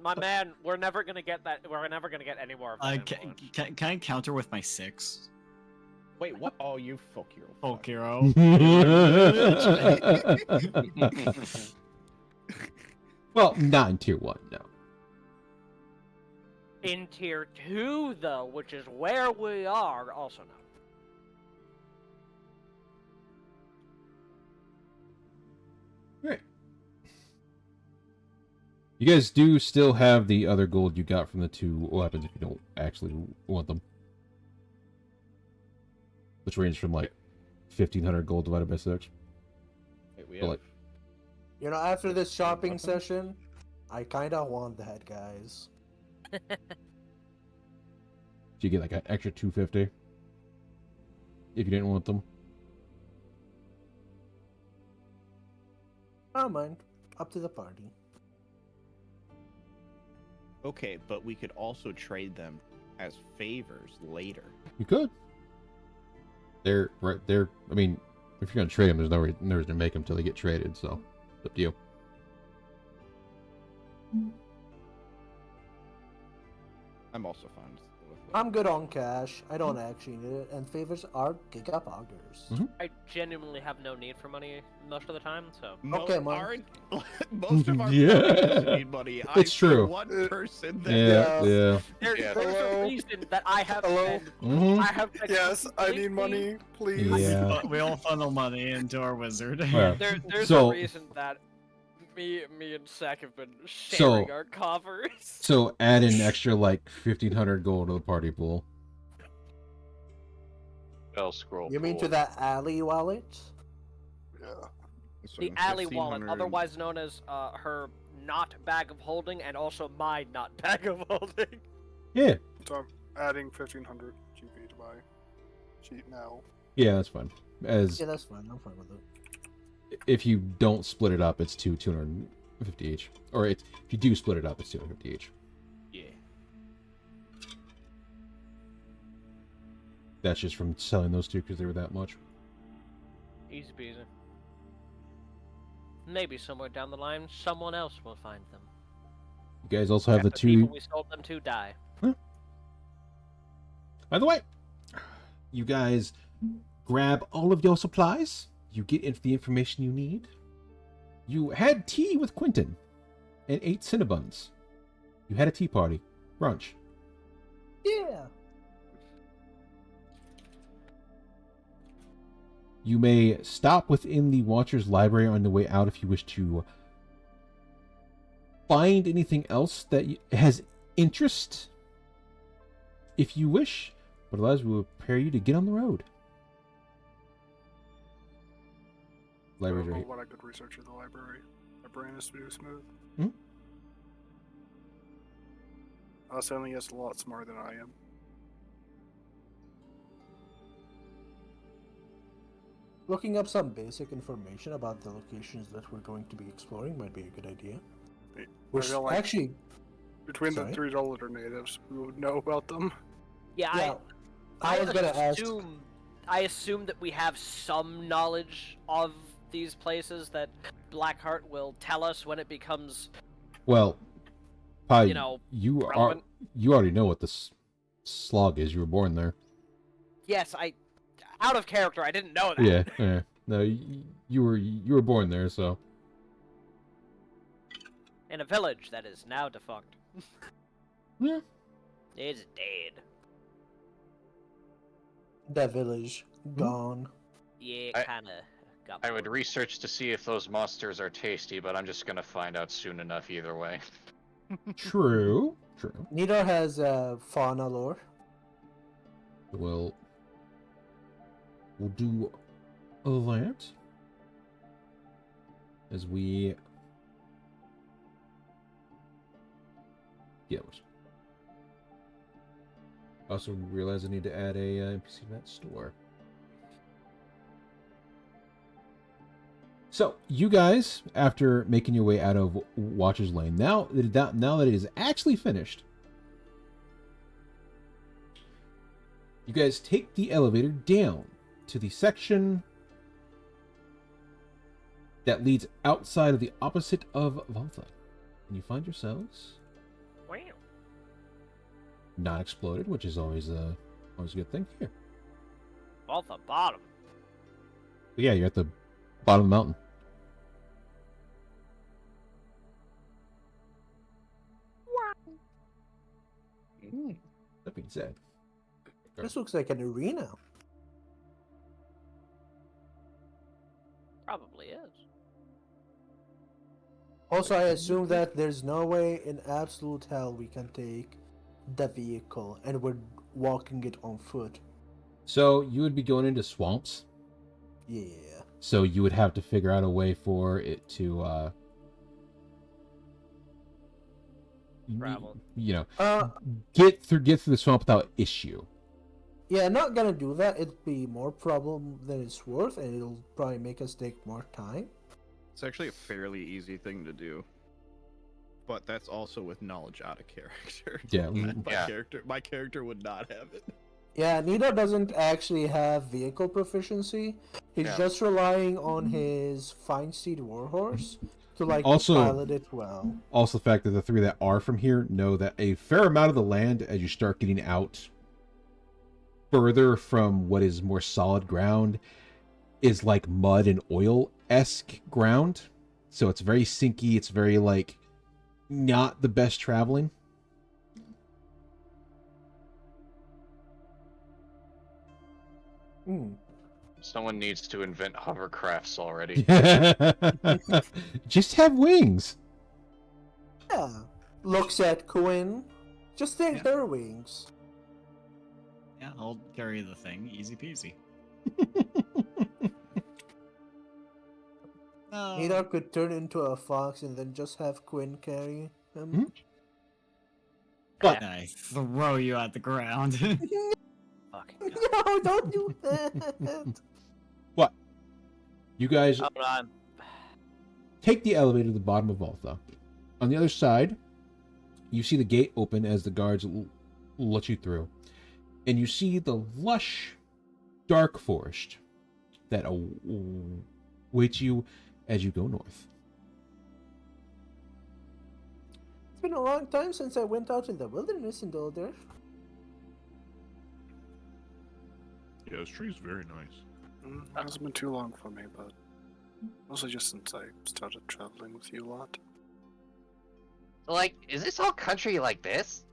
[SPEAKER 2] My man, we're never gonna get that. We're never gonna get any more of that.
[SPEAKER 5] Can I counter with my 6?
[SPEAKER 8] Wait, what? Oh, you fuck your
[SPEAKER 5] Folk hero.
[SPEAKER 3] Well, not in tier 1, no.
[SPEAKER 2] In tier 2, though, which is where we are, also no.
[SPEAKER 3] Right. You guys do still have the other gold you got from the 2 weapons if you don't actually want them. Which range from like 1,500 gold divided by 6.
[SPEAKER 8] Wait, we
[SPEAKER 3] So,
[SPEAKER 8] have...
[SPEAKER 3] like,
[SPEAKER 4] You know, after this shopping session, I kinda want that, guys.
[SPEAKER 3] so you get like an extra 250 if you didn't want them.
[SPEAKER 4] I don't mind. Up to the party.
[SPEAKER 8] Okay, but we could also trade them as favors later.
[SPEAKER 3] You could. They're right there. I mean, if you're gonna trade them, there's no reason to make them until they get traded. So, it's up to you.
[SPEAKER 8] I'm also fine with
[SPEAKER 4] I'm good on cash. I don't actually need it, and favors are gigapoggers.
[SPEAKER 3] Mhm.
[SPEAKER 2] I genuinely have no need for money most of the time, so.
[SPEAKER 4] Okay, man.
[SPEAKER 8] Most of our
[SPEAKER 3] Yeah.
[SPEAKER 8] friends need money.
[SPEAKER 3] It's true.
[SPEAKER 8] One person that
[SPEAKER 3] Yeah.
[SPEAKER 2] There's
[SPEAKER 6] Yeah.
[SPEAKER 2] a
[SPEAKER 1] Hello?
[SPEAKER 2] reason that I have
[SPEAKER 1] Hello?
[SPEAKER 2] been.
[SPEAKER 3] Mhm.
[SPEAKER 2] I have been
[SPEAKER 1] Yes, I need
[SPEAKER 2] completely-
[SPEAKER 1] money, please.
[SPEAKER 3] Yeah.
[SPEAKER 5] We all funnel money into our wizard.
[SPEAKER 3] Yeah.
[SPEAKER 2] There's
[SPEAKER 3] So-
[SPEAKER 2] a reason that me and Sack have been
[SPEAKER 3] So-
[SPEAKER 2] sharing our coffers.
[SPEAKER 3] So add an extra like 1,500 gold to the party pool.
[SPEAKER 6] Bell scroll.
[SPEAKER 4] You mean to
[SPEAKER 6] pool.
[SPEAKER 4] that alley wallet?
[SPEAKER 1] Yeah.
[SPEAKER 2] The alley wallet, otherwise known as her not bag of holding, and also my not bag of holding.
[SPEAKER 3] Yeah.
[SPEAKER 1] So I'm adding 1,500 GP to my sheet now.
[SPEAKER 3] Yeah, that's fine. As
[SPEAKER 4] Yeah, that's fine. I'm fine with it.
[SPEAKER 3] if you don't split it up, it's 200 250 each. Or if you do split it up, it's 250 each.
[SPEAKER 8] Yeah.
[SPEAKER 3] That's just from selling those two because they were that much.
[SPEAKER 2] Easy peasy. Maybe somewhere down the line, someone else will find them.
[SPEAKER 3] You guys also have the
[SPEAKER 2] After
[SPEAKER 3] two.
[SPEAKER 2] people we sold them to die.
[SPEAKER 3] By the way, you guys grab all of your supplies. You get into the information you need. You had tea with Quentin and ate Cinnabons. You had a tea party. Brunch.
[SPEAKER 4] Yeah.
[SPEAKER 3] You may stop within the Watcher's library on the way out if you wish to find anything else that has interest. If you wish, but otherwise we will prepare you to get on the road.
[SPEAKER 1] I don't
[SPEAKER 3] Library's
[SPEAKER 1] know
[SPEAKER 3] right.
[SPEAKER 1] what I could research in the library. My brain is too smooth.
[SPEAKER 3] Hmm?
[SPEAKER 1] Stanley is a lot smarter than I am.
[SPEAKER 4] Looking up some basic information about the locations that we're going to be exploring might be a good idea.
[SPEAKER 1] I
[SPEAKER 4] We're
[SPEAKER 1] feel like
[SPEAKER 4] actually,
[SPEAKER 1] between
[SPEAKER 4] sorry?
[SPEAKER 1] the $3 natives, we would know about them.
[SPEAKER 2] Yeah,
[SPEAKER 4] yeah, I was gonna ask.
[SPEAKER 2] I assume that we have some knowledge of these places that Blackheart will tell us when it becomes,
[SPEAKER 3] Well, Pi,
[SPEAKER 2] you know, relevant.
[SPEAKER 3] you already know what this slog is. You were born there.
[SPEAKER 2] Yes, out of character, I didn't know that.
[SPEAKER 3] Yeah, yeah. No, you were born there, so.
[SPEAKER 2] In a village that is now defunct.
[SPEAKER 3] Yeah.
[SPEAKER 2] It's dead.
[SPEAKER 4] The village gone.
[SPEAKER 2] Yeah,
[SPEAKER 6] I-
[SPEAKER 2] kinda got
[SPEAKER 6] I would
[SPEAKER 2] bored.
[SPEAKER 6] research to see if those monsters are tasty, but I'm just gonna find out soon enough either way.
[SPEAKER 3] True. True.
[SPEAKER 4] Nidar has fauna lore.
[SPEAKER 3] We'll do that as we get. Also realize I need to add a NPC to that store. So you guys, after making your way out of Watcher's Lane, now that it is actually finished, you guys take the elevator down to the section that leads outside of the opposite of Valtha. And you find yourselves
[SPEAKER 2] Wow.
[SPEAKER 3] not exploded, which is always a good thing. Here.
[SPEAKER 2] Off the bottom.
[SPEAKER 3] But yeah, you're at the bottom of the mountain. That being said,
[SPEAKER 4] This looks like an arena.
[SPEAKER 2] Probably is.
[SPEAKER 4] Also, I assume that there's no way in absolute hell we can take the vehicle and we're walking it on foot.
[SPEAKER 3] so you would be going into swamps.
[SPEAKER 4] Yeah.
[SPEAKER 3] So you would have to figure out a way for it to,
[SPEAKER 2] Travel.
[SPEAKER 3] you know, get through the swamp without issue.
[SPEAKER 4] Yeah, not gonna do that. It'd be more problem than it's worth, and it'll probably make us take more time.
[SPEAKER 8] It's actually a fairly easy thing to do. But that's also with knowledge out of character.
[SPEAKER 3] Yeah.
[SPEAKER 8] My character would not have it.
[SPEAKER 4] Yeah, Nida doesn't actually have vehicle proficiency. He's
[SPEAKER 6] Yeah.
[SPEAKER 4] just relying on his Fine-Steed Warhorse to
[SPEAKER 3] Also-
[SPEAKER 4] pilot it well.
[SPEAKER 3] Also, the fact that the three that are from here know that a fair amount of the land, as you start getting out further from what is more solid ground, is like mud and oil-esque ground. So it's very sinky. It's very like not the best traveling.
[SPEAKER 4] Hmm.
[SPEAKER 6] Someone needs to invent hovercrafts already.
[SPEAKER 3] Just have wings.
[SPEAKER 4] Yeah. Looks at Quinn. Just take
[SPEAKER 5] Yeah.
[SPEAKER 4] her wings.
[SPEAKER 5] Yeah, I'll carry the thing. Easy peasy. No.
[SPEAKER 4] Nida could turn into a fox and then just have Quinn carry him.
[SPEAKER 3] Hmm? But
[SPEAKER 5] I throw you at the ground.
[SPEAKER 2] Fucking God.
[SPEAKER 4] No, don't do that.
[SPEAKER 3] you guys,
[SPEAKER 2] Oh, no,
[SPEAKER 3] take the elevator to the bottom of Voltha. On the other side, you see the gate open as the guards let you through. And you see the lush, dark forest that awaits you as you go north.
[SPEAKER 4] It's been a long time since I went out in the wilderness in Dolder.
[SPEAKER 9] Yeah, this tree's very nice.
[SPEAKER 1] It hasn't been too long for me, but mostly just since I started traveling with you a lot.
[SPEAKER 10] So, like, is this all country like this?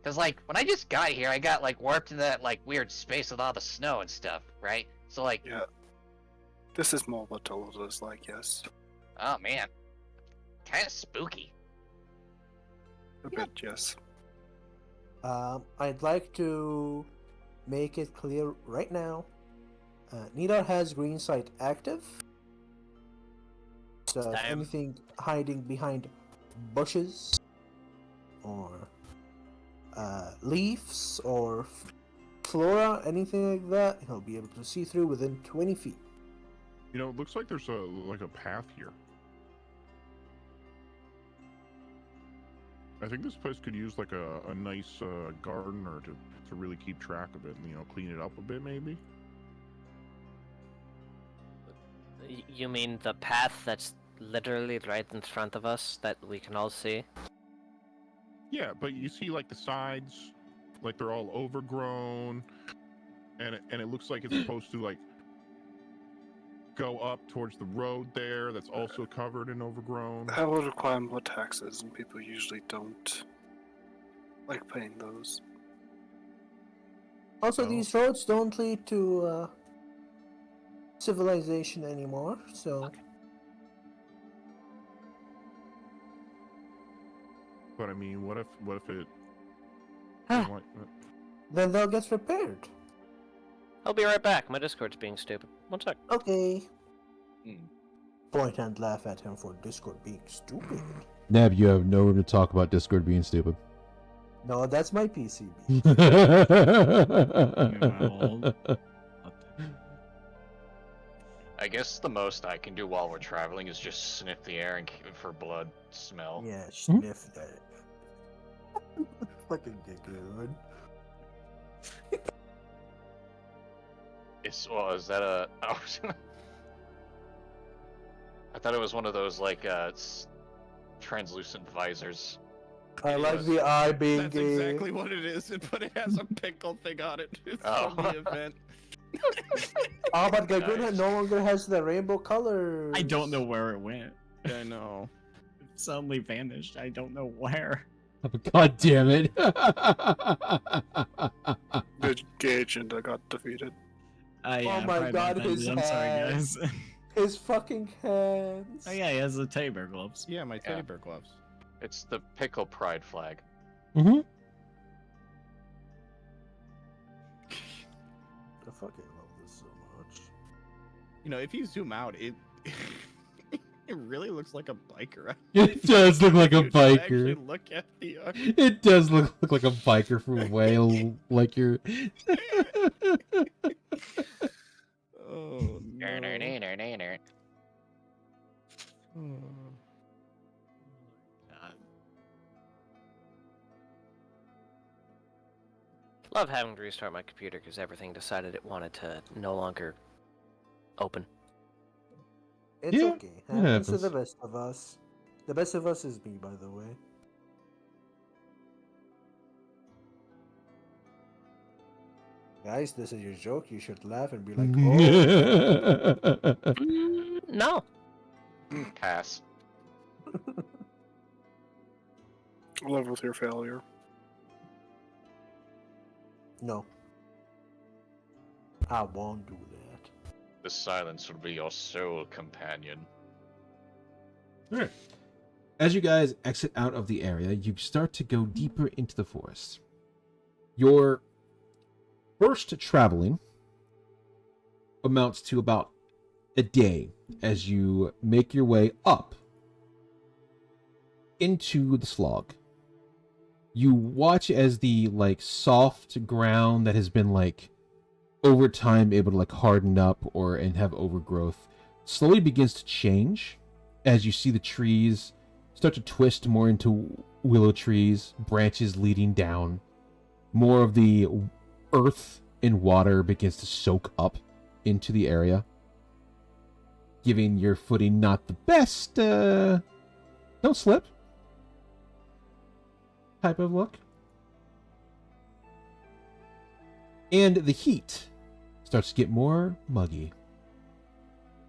[SPEAKER 10] Because, like, when I just got here, I got, like, warped into that, like, weird space with all the snow and stuff, right? So, like...
[SPEAKER 1] Yeah. This is more what Dolder is like, yes.
[SPEAKER 10] Oh, man. Kind of spooky.
[SPEAKER 1] A bit, yes.
[SPEAKER 4] I'd like to make it clear right now. Nidar has green sight active. So if
[SPEAKER 10] Damn.
[SPEAKER 4] anything hiding behind bushes or leaves or flora, anything like that, he'll be able to see through within 20 feet.
[SPEAKER 9] You know, it looks like there's a path here. I think this place could use like a nice gardener to really keep track of it and, you know, clean it up a bit maybe.
[SPEAKER 7] You mean the path that's literally right in front of us that we can all see?
[SPEAKER 9] Yeah, but you see like the sides, like they're all overgrown, and it looks like it's supposed to like go up towards the road there that's also covered in overgrown.
[SPEAKER 1] That would require more taxes, and people usually don't like paying those.
[SPEAKER 4] Also,
[SPEAKER 9] Oh.
[SPEAKER 4] these roads don't lead to civilization anymore, so
[SPEAKER 9] But I mean, what if it?
[SPEAKER 7] Huh.
[SPEAKER 9] What-
[SPEAKER 4] then they'll get repaired.
[SPEAKER 7] I'll be right back. My Discord's being stupid. One sec.
[SPEAKER 4] Okay.
[SPEAKER 6] Hmm.
[SPEAKER 4] Point and laugh at him for Discord being stupid.
[SPEAKER 3] Nab, you have no room to talk about Discord being stupid.
[SPEAKER 4] No, that's my PCB.
[SPEAKER 6] I guess the most I can do while we're traveling is just sniff the air and keep it for blood smell.
[SPEAKER 4] Yeah, sniff that. Fucking get good.
[SPEAKER 6] Is that a? I thought it was one of those like translucent visors.
[SPEAKER 4] I like the eye being
[SPEAKER 8] That's
[SPEAKER 4] gay.
[SPEAKER 8] exactly what it is, but it has a pickle thing on it. It's from
[SPEAKER 6] Oh.
[SPEAKER 8] the event.
[SPEAKER 4] Oh, but Gaguna
[SPEAKER 6] Nice.
[SPEAKER 4] no longer has the rainbow color.
[SPEAKER 5] I don't know where it went.
[SPEAKER 8] I know.
[SPEAKER 5] It suddenly vanished. I don't know where.
[SPEAKER 3] God damn it.
[SPEAKER 1] The Gage and got defeated.
[SPEAKER 5] Yeah,
[SPEAKER 4] my
[SPEAKER 5] probably
[SPEAKER 4] God,
[SPEAKER 5] about that.
[SPEAKER 4] his
[SPEAKER 5] I'm sorry,
[SPEAKER 4] hands.
[SPEAKER 5] guys.
[SPEAKER 4] His fucking hands.
[SPEAKER 5] Oh yeah, he has the teddy bear gloves.
[SPEAKER 8] Yeah, my teddy
[SPEAKER 6] Yeah.
[SPEAKER 8] bear gloves.
[SPEAKER 6] It's the pickle pride flag.
[SPEAKER 3] Mm-hmm.
[SPEAKER 4] I fucking love this so much.
[SPEAKER 8] You know, if you zoom out, it it really looks like a biker.
[SPEAKER 3] It does look like a
[SPEAKER 8] You just actually
[SPEAKER 3] biker.
[SPEAKER 8] look at the.
[SPEAKER 3] It does look like a biker from away, like you're.
[SPEAKER 8] Oh no.
[SPEAKER 5] God.
[SPEAKER 7] Love having to restart my computer because everything decided it wanted to no longer open.
[SPEAKER 4] It's
[SPEAKER 3] Yeah,
[SPEAKER 4] okay.
[SPEAKER 3] it
[SPEAKER 4] Happens to
[SPEAKER 3] happens.
[SPEAKER 4] the best of us. The best of us is me, by the way. Guys, this is your joke. You should laugh and be like, oh.
[SPEAKER 7] No.
[SPEAKER 6] Pass.
[SPEAKER 1] Live with your failure.
[SPEAKER 4] No. I won't do that.
[SPEAKER 6] The silence will be your sole companion.
[SPEAKER 3] Alright. As you guys exit out of the area, you start to go deeper into the forest. Your first traveling amounts to about a day as you make your way up into the slog. You watch as the soft ground that has been over time able to harden up and have overgrowth slowly begins to change as you see the trees start to twist more into willow trees, branches leading down. More of the earth and water begins to soak up into the area, giving your footing not the best, don't slip type of look. And the heat starts to get more muggy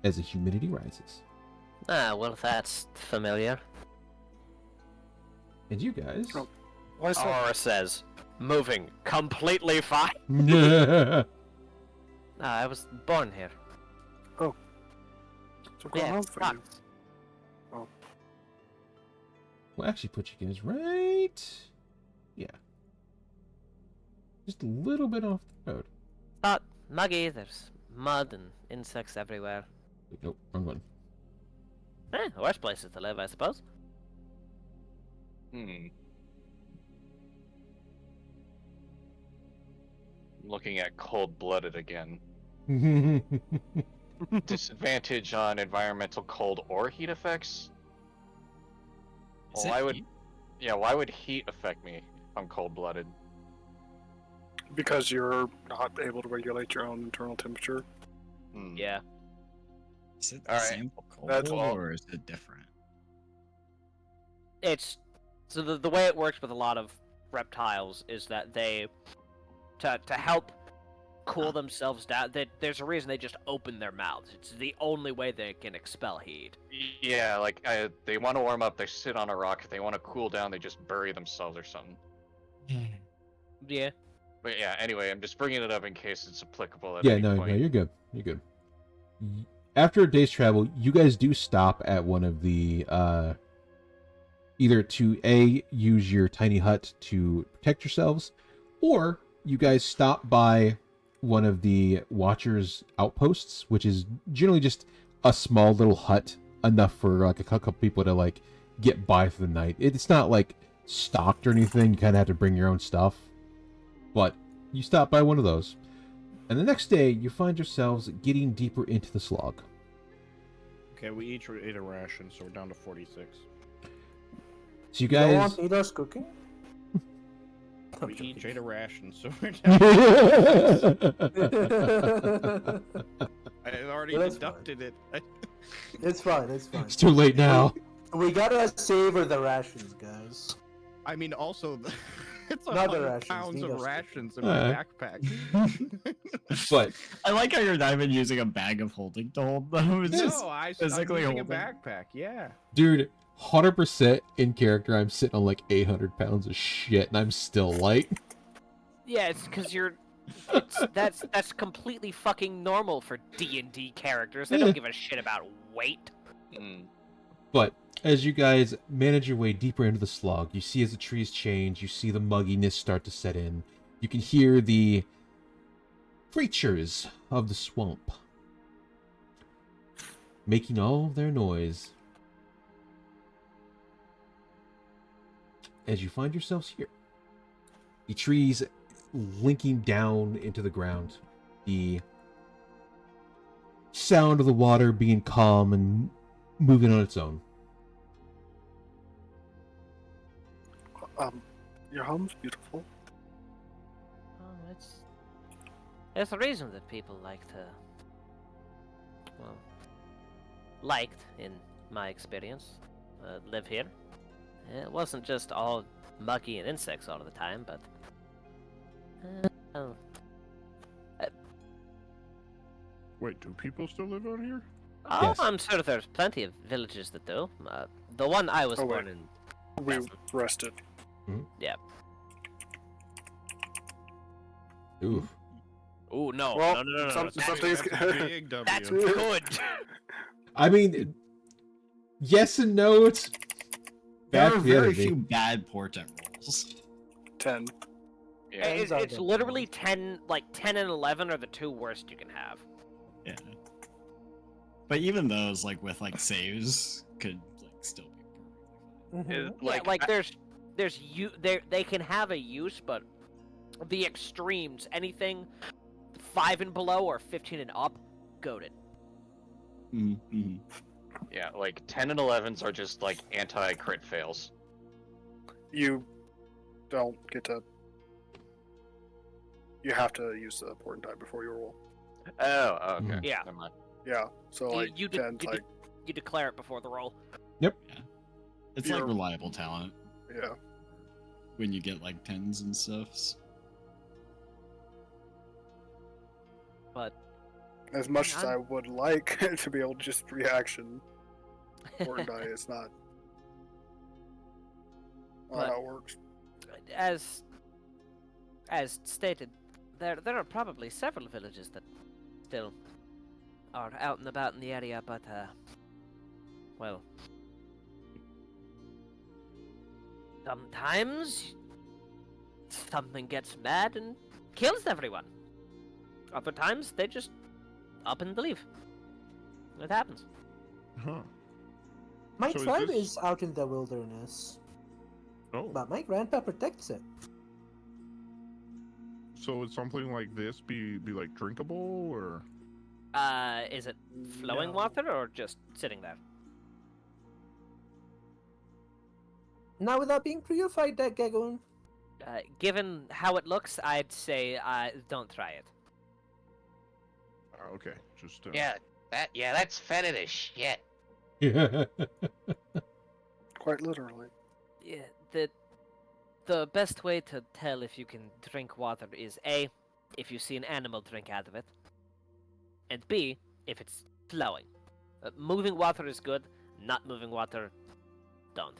[SPEAKER 3] as the humidity rises.
[SPEAKER 7] Ah, well, that's familiar.
[SPEAKER 3] And you guys...
[SPEAKER 1] Oh. Why is that?
[SPEAKER 2] Aurora says, moving completely fine.
[SPEAKER 7] Ah, I was born here.
[SPEAKER 1] So go
[SPEAKER 7] Yeah,
[SPEAKER 1] home for you.
[SPEAKER 7] sucks.
[SPEAKER 3] We'll actually put you guys right... Yeah. Just a little bit off the road.
[SPEAKER 7] Not muggy, there's mud and insects everywhere.
[SPEAKER 3] Nope, wrong one.
[SPEAKER 7] Worse places to live, I suppose.
[SPEAKER 6] Hmm. Looking at cold-blooded again. Disadvantage on environmental cold or heat effects?
[SPEAKER 5] Is
[SPEAKER 6] Well,
[SPEAKER 5] it
[SPEAKER 6] why would
[SPEAKER 5] heat?
[SPEAKER 6] why would heat affect me if I'm cold-blooded?
[SPEAKER 1] Because you're not able to regulate your own internal temperature.
[SPEAKER 6] Hmm.
[SPEAKER 2] Yeah.
[SPEAKER 5] Is it
[SPEAKER 6] All
[SPEAKER 5] the
[SPEAKER 6] right,
[SPEAKER 5] same for cold
[SPEAKER 1] that's all.
[SPEAKER 5] or is it different?
[SPEAKER 2] It's so the way it works with a lot of reptiles is that they to help cool themselves down. There's a reason they just open their mouths. It's the only way they can expel heat.
[SPEAKER 6] Yeah, like they want to warm up, they sit on a rock. If they want to cool down, they just bury themselves or something.
[SPEAKER 2] Yeah.
[SPEAKER 6] But yeah, anyway, I'm just bringing it up in case it's applicable at
[SPEAKER 3] Yeah,
[SPEAKER 6] any
[SPEAKER 3] no,
[SPEAKER 6] point.
[SPEAKER 3] you're good. You're good. After a day's travel, you guys do stop at one of the, either to use your tiny hut to protect yourselves, or you guys stop by one of the Watchers' outposts, which is generally just a small little hut, enough for like a couple people to like get by for the night. It's not like stocked or anything. You kind of have to bring your own stuff, but you stop by one of those. And the next day, you find yourselves getting deeper into the slog.
[SPEAKER 8] Okay, we each ate a ration, so we're down to 46.
[SPEAKER 3] So you
[SPEAKER 4] You don't
[SPEAKER 3] guys...
[SPEAKER 4] want Nidar's cooking? I'm
[SPEAKER 8] We
[SPEAKER 4] joking.
[SPEAKER 8] each ate a ration, so we're down to I had already
[SPEAKER 4] Well, that's
[SPEAKER 8] deducted it.
[SPEAKER 4] It's fine, it's fine.
[SPEAKER 3] It's too late now.
[SPEAKER 4] We gotta savor the rations, guys.
[SPEAKER 8] I mean, also, it's
[SPEAKER 4] Not the
[SPEAKER 8] 100
[SPEAKER 4] rations,
[SPEAKER 8] pounds of
[SPEAKER 4] Nidar's
[SPEAKER 8] rations in my backpack.
[SPEAKER 3] But
[SPEAKER 5] I like how you're not even using a bag of holding to hold them. It's just
[SPEAKER 8] No, I'm
[SPEAKER 5] physically
[SPEAKER 8] using a
[SPEAKER 5] holding.
[SPEAKER 8] backpack, yeah.
[SPEAKER 3] dude, 100% in character, I'm sitting on like 800 pounds of shit, and I'm still light.
[SPEAKER 2] Yeah, it's because that's completely fucking normal for D&D characters. They
[SPEAKER 3] Yeah.
[SPEAKER 2] don't give a shit about weight.
[SPEAKER 6] Mm.
[SPEAKER 3] But as you guys manage your way deeper into the slog, you see as the trees change, you see the mugginess start to set in. You can hear the creatures of the swamp making all their noise. As you find yourselves here, the trees linking down into the ground, the sound of the water being calm and moving on its own.
[SPEAKER 1] Your home's beautiful.
[SPEAKER 7] Oh, there's a reason that people like to, well, liked, in my experience, live here. It wasn't just all muggy and insects all the time, but well,
[SPEAKER 9] Wait, do people still live out here?
[SPEAKER 7] oh,
[SPEAKER 3] Yes.
[SPEAKER 7] I'm sure there's plenty of villages that do. The one I was
[SPEAKER 1] Oh,
[SPEAKER 7] born
[SPEAKER 1] wait.
[SPEAKER 7] in.
[SPEAKER 1] We rested.
[SPEAKER 3] Ooh.
[SPEAKER 2] Ooh, no,
[SPEAKER 1] Well,
[SPEAKER 2] no.
[SPEAKER 1] some
[SPEAKER 2] That's,
[SPEAKER 1] things.
[SPEAKER 8] That's a big W.
[SPEAKER 2] that's good.
[SPEAKER 3] I mean, yes and no. It's
[SPEAKER 5] There
[SPEAKER 3] bad
[SPEAKER 5] are
[SPEAKER 3] for the
[SPEAKER 5] very
[SPEAKER 3] enemy.
[SPEAKER 5] few bad portent rolls.
[SPEAKER 1] 10.
[SPEAKER 6] Yeah.
[SPEAKER 2] It's,
[SPEAKER 4] Hands
[SPEAKER 2] it's
[SPEAKER 4] on
[SPEAKER 2] literally 10 and 11 are the two worst you can have.
[SPEAKER 5] Yeah. But even those, like with like saves, could like still be perfectly fine.
[SPEAKER 4] Mhm.
[SPEAKER 2] Like they can have a use, but the extremes, anything 5 and below or 15 and up, goated.
[SPEAKER 5] Mm-hmm.
[SPEAKER 6] Yeah, like 10 and 11s are just like anti-crit fails.
[SPEAKER 1] You don't get to. You have to use the portent die before you roll.
[SPEAKER 6] Oh, okay.
[SPEAKER 3] Mhm.
[SPEAKER 2] Yeah.
[SPEAKER 6] Never mind.
[SPEAKER 1] Yeah, so
[SPEAKER 2] You-
[SPEAKER 1] like
[SPEAKER 2] you de-
[SPEAKER 1] 10's
[SPEAKER 2] you de-
[SPEAKER 1] like
[SPEAKER 2] You declare it before the roll.
[SPEAKER 5] It's
[SPEAKER 1] You're-
[SPEAKER 5] like reliable talent
[SPEAKER 1] yeah.
[SPEAKER 5] when you get like 10s and stuff.
[SPEAKER 2] But
[SPEAKER 1] As much as
[SPEAKER 2] I'm-
[SPEAKER 1] I would like to be able to just reaction portent die, it's not.
[SPEAKER 2] But-
[SPEAKER 1] How it works.
[SPEAKER 2] as stated, there are probably several villages that still are out and about in the area, but well, sometimes something gets mad and kills everyone. Other times they just up and leave. It happens.
[SPEAKER 9] Huh.
[SPEAKER 4] My
[SPEAKER 9] So is
[SPEAKER 4] tribe
[SPEAKER 9] this-
[SPEAKER 4] is out in the wilderness,
[SPEAKER 9] Oh.
[SPEAKER 4] but my grandpa protects it.
[SPEAKER 9] So would something like this be like drinkable or?
[SPEAKER 2] Is it flowing
[SPEAKER 1] No.
[SPEAKER 2] water or just sitting there?
[SPEAKER 4] Now, without being purified, that Gagoon.
[SPEAKER 2] Given how it looks, I'd say don't try it.
[SPEAKER 9] Okay, just.
[SPEAKER 10] Yeah, that's fetid as shit.
[SPEAKER 1] Quite literally.
[SPEAKER 2] Yeah, the best way to tell if you can drink water is A, if you see an animal drink out of it, and B, if it's flowing. Moving water is good, not moving water, don't.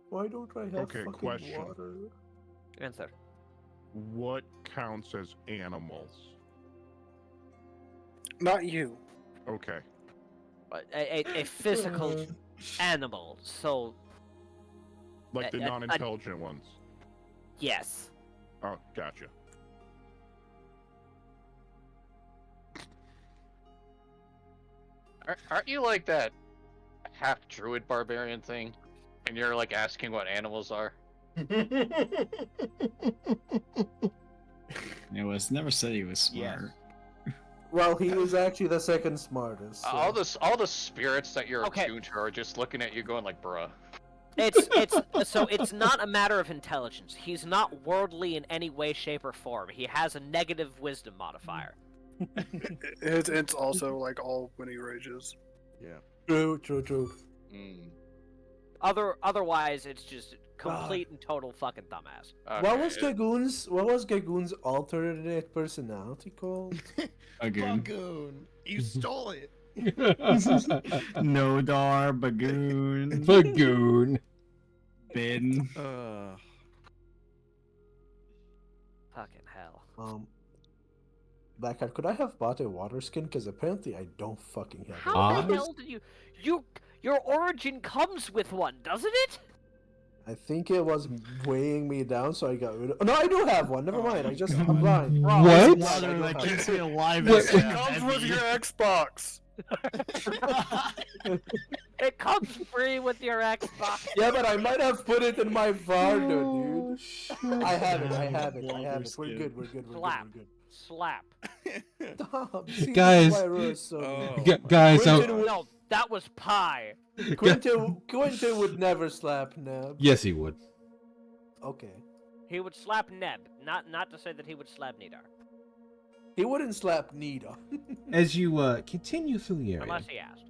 [SPEAKER 4] Why don't I have
[SPEAKER 9] Okay,
[SPEAKER 4] fucking
[SPEAKER 9] question.
[SPEAKER 4] water?
[SPEAKER 2] Answer.
[SPEAKER 9] What counts as animals?
[SPEAKER 1] Not you.
[SPEAKER 9] Okay.
[SPEAKER 2] A physical animal, so
[SPEAKER 9] Like the
[SPEAKER 2] a-
[SPEAKER 9] non-intelligent ones.
[SPEAKER 2] yes.
[SPEAKER 9] Oh, gotcha.
[SPEAKER 6] Aren't you like that half druid barbarian thing? And you're like asking what animals are?
[SPEAKER 5] It was never said he was
[SPEAKER 8] Yes.
[SPEAKER 5] smart.
[SPEAKER 4] Well, he is actually the second smartest. So.
[SPEAKER 6] All the spirits that you're
[SPEAKER 2] Okay.
[SPEAKER 6] attuned to are just looking at you going like, bruh.
[SPEAKER 2] It's not a matter of intelligence. He's not worldly in any way, shape, or form. He has a negative wisdom modifier.
[SPEAKER 1] It's also like all when he rages.
[SPEAKER 4] True, true, true.
[SPEAKER 6] Mm.
[SPEAKER 2] Otherwise, it's just complete and total fucking dumbass.
[SPEAKER 4] What
[SPEAKER 6] Okay,
[SPEAKER 4] was Gagoon's alternate personality called?
[SPEAKER 5] Bagoon.
[SPEAKER 8] Bagoon, you stole it.
[SPEAKER 5] Nodar, Bagoon,
[SPEAKER 3] Bagoon.
[SPEAKER 5] Bin.
[SPEAKER 2] Fucking hell.
[SPEAKER 4] Blackheart, could I have bought a water skin? Because apparently I don't fucking have
[SPEAKER 2] How
[SPEAKER 4] one.
[SPEAKER 2] the hell did your origin comes with one, doesn't it?
[SPEAKER 4] I think it was weighing me down, so I got rid of. No, I do have one. Never mind. I'm blind.
[SPEAKER 3] What?
[SPEAKER 4] Water
[SPEAKER 5] Water that keeps me alive.
[SPEAKER 3] What-
[SPEAKER 5] is
[SPEAKER 1] It
[SPEAKER 5] so
[SPEAKER 1] comes with
[SPEAKER 5] heavy.
[SPEAKER 1] your Xbox.
[SPEAKER 2] It comes free with your Xbox.
[SPEAKER 4] Yeah, but I might have put it in my Varda,
[SPEAKER 3] Oh,
[SPEAKER 4] dude.
[SPEAKER 3] shit.
[SPEAKER 4] I have it. I have it. I
[SPEAKER 5] Water
[SPEAKER 4] have it. We're
[SPEAKER 5] skin.
[SPEAKER 4] good. We're good. We're
[SPEAKER 2] Slap.
[SPEAKER 4] good.
[SPEAKER 2] Slap.
[SPEAKER 4] We're good. Stop. See,
[SPEAKER 3] Guys.
[SPEAKER 4] this is why Aurora is so
[SPEAKER 8] Oh.
[SPEAKER 4] good.
[SPEAKER 3] Guys,
[SPEAKER 4] Quentin
[SPEAKER 2] No, that was pie.
[SPEAKER 4] Quentin would never slap Neb.
[SPEAKER 3] yes, he would.
[SPEAKER 4] Okay.
[SPEAKER 2] He would slap Neb, not to say that he would slap Nidar.
[SPEAKER 4] He wouldn't slap Nida.
[SPEAKER 3] As you continue through the area,
[SPEAKER 2] Unless he asked.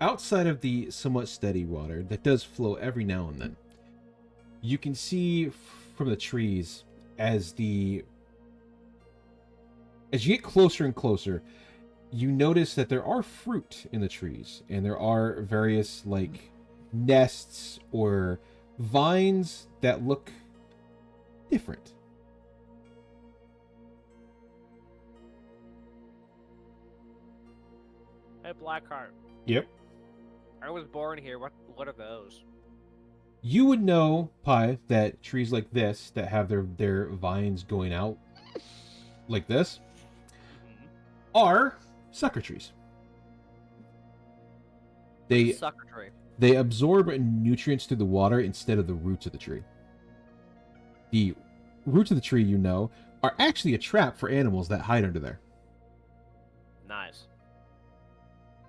[SPEAKER 3] outside of the somewhat steady water that does flow every now and then, you can see from the trees as you get closer and closer, you notice that there are fruit in the trees, and there are various like nests or vines that look different.
[SPEAKER 2] Hey, Blackheart.
[SPEAKER 3] Yep.
[SPEAKER 2] I was born here. What are those?
[SPEAKER 3] You would know, Pi, that trees like this that have their vines going out like this are sucker trees. They
[SPEAKER 2] Sucker tree.
[SPEAKER 3] they absorb nutrients through the water instead of the roots of the tree. The roots of the tree, you know, are actually a trap for animals that hide under there.
[SPEAKER 2] Nice.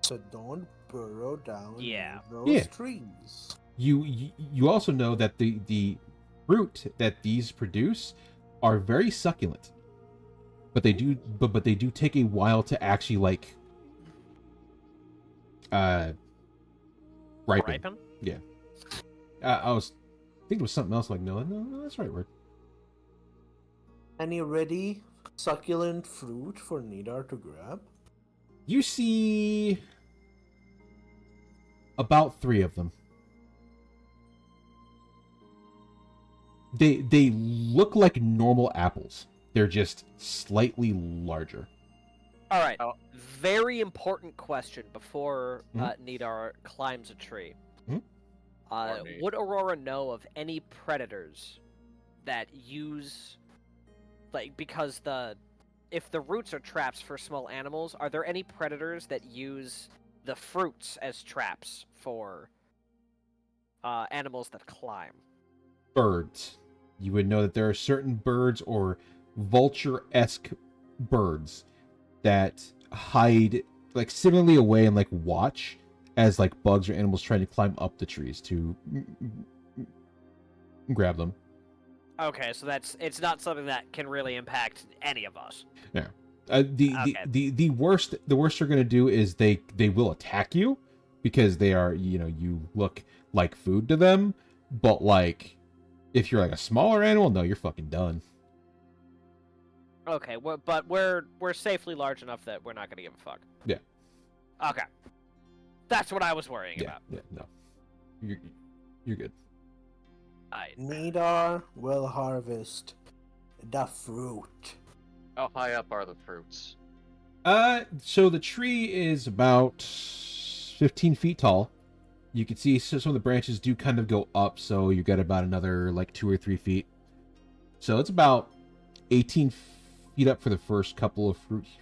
[SPEAKER 4] So don't burrow down
[SPEAKER 2] Yeah.
[SPEAKER 4] those
[SPEAKER 3] Yeah.
[SPEAKER 4] trees.
[SPEAKER 3] You also know that the fruit that these produce are very succulent, but they do take a while to actually like ripen.
[SPEAKER 2] Ripen?
[SPEAKER 3] Yeah. I was thinking it was something else. Like no, that's the right word.
[SPEAKER 4] Any ready succulent fruit for Nidar to grab?
[SPEAKER 3] You see about 3 of them. They look like normal apples. They're just slightly larger.
[SPEAKER 2] All right.
[SPEAKER 6] Oh.
[SPEAKER 2] Very important question before
[SPEAKER 3] Mhm.
[SPEAKER 2] Nidar climbs a tree.
[SPEAKER 3] Mhm.
[SPEAKER 6] Or me.
[SPEAKER 2] Would Aurora know of any predators that use, like, because if the roots are traps for small animals, are there any predators that use the fruits as traps for animals that climb?
[SPEAKER 3] Birds. You would know that there are certain birds or vulture-esque birds that hide like similarly away and like watch as like bugs or animals trying to climb up the trees to grab them.
[SPEAKER 2] Okay, so it's not something that can really impact any of us.
[SPEAKER 3] The worst they're gonna do is they will attack you because they are, you know, you look like food to them, but like if you're like a smaller animal, no, you're fucking done.
[SPEAKER 2] Okay, but we're safely large enough that we're not gonna give a fuck.
[SPEAKER 3] Yeah.
[SPEAKER 2] Okay. That's what I was worrying about.
[SPEAKER 3] Yeah, no. You're good.
[SPEAKER 4] Nidar will harvest the fruit.
[SPEAKER 6] How high up are the fruits?
[SPEAKER 3] So the tree is about 15 feet tall. You can see some of the branches do kind of go up, so you got about another like 2 or 3 feet. So it's about 18 feet up for the first couple of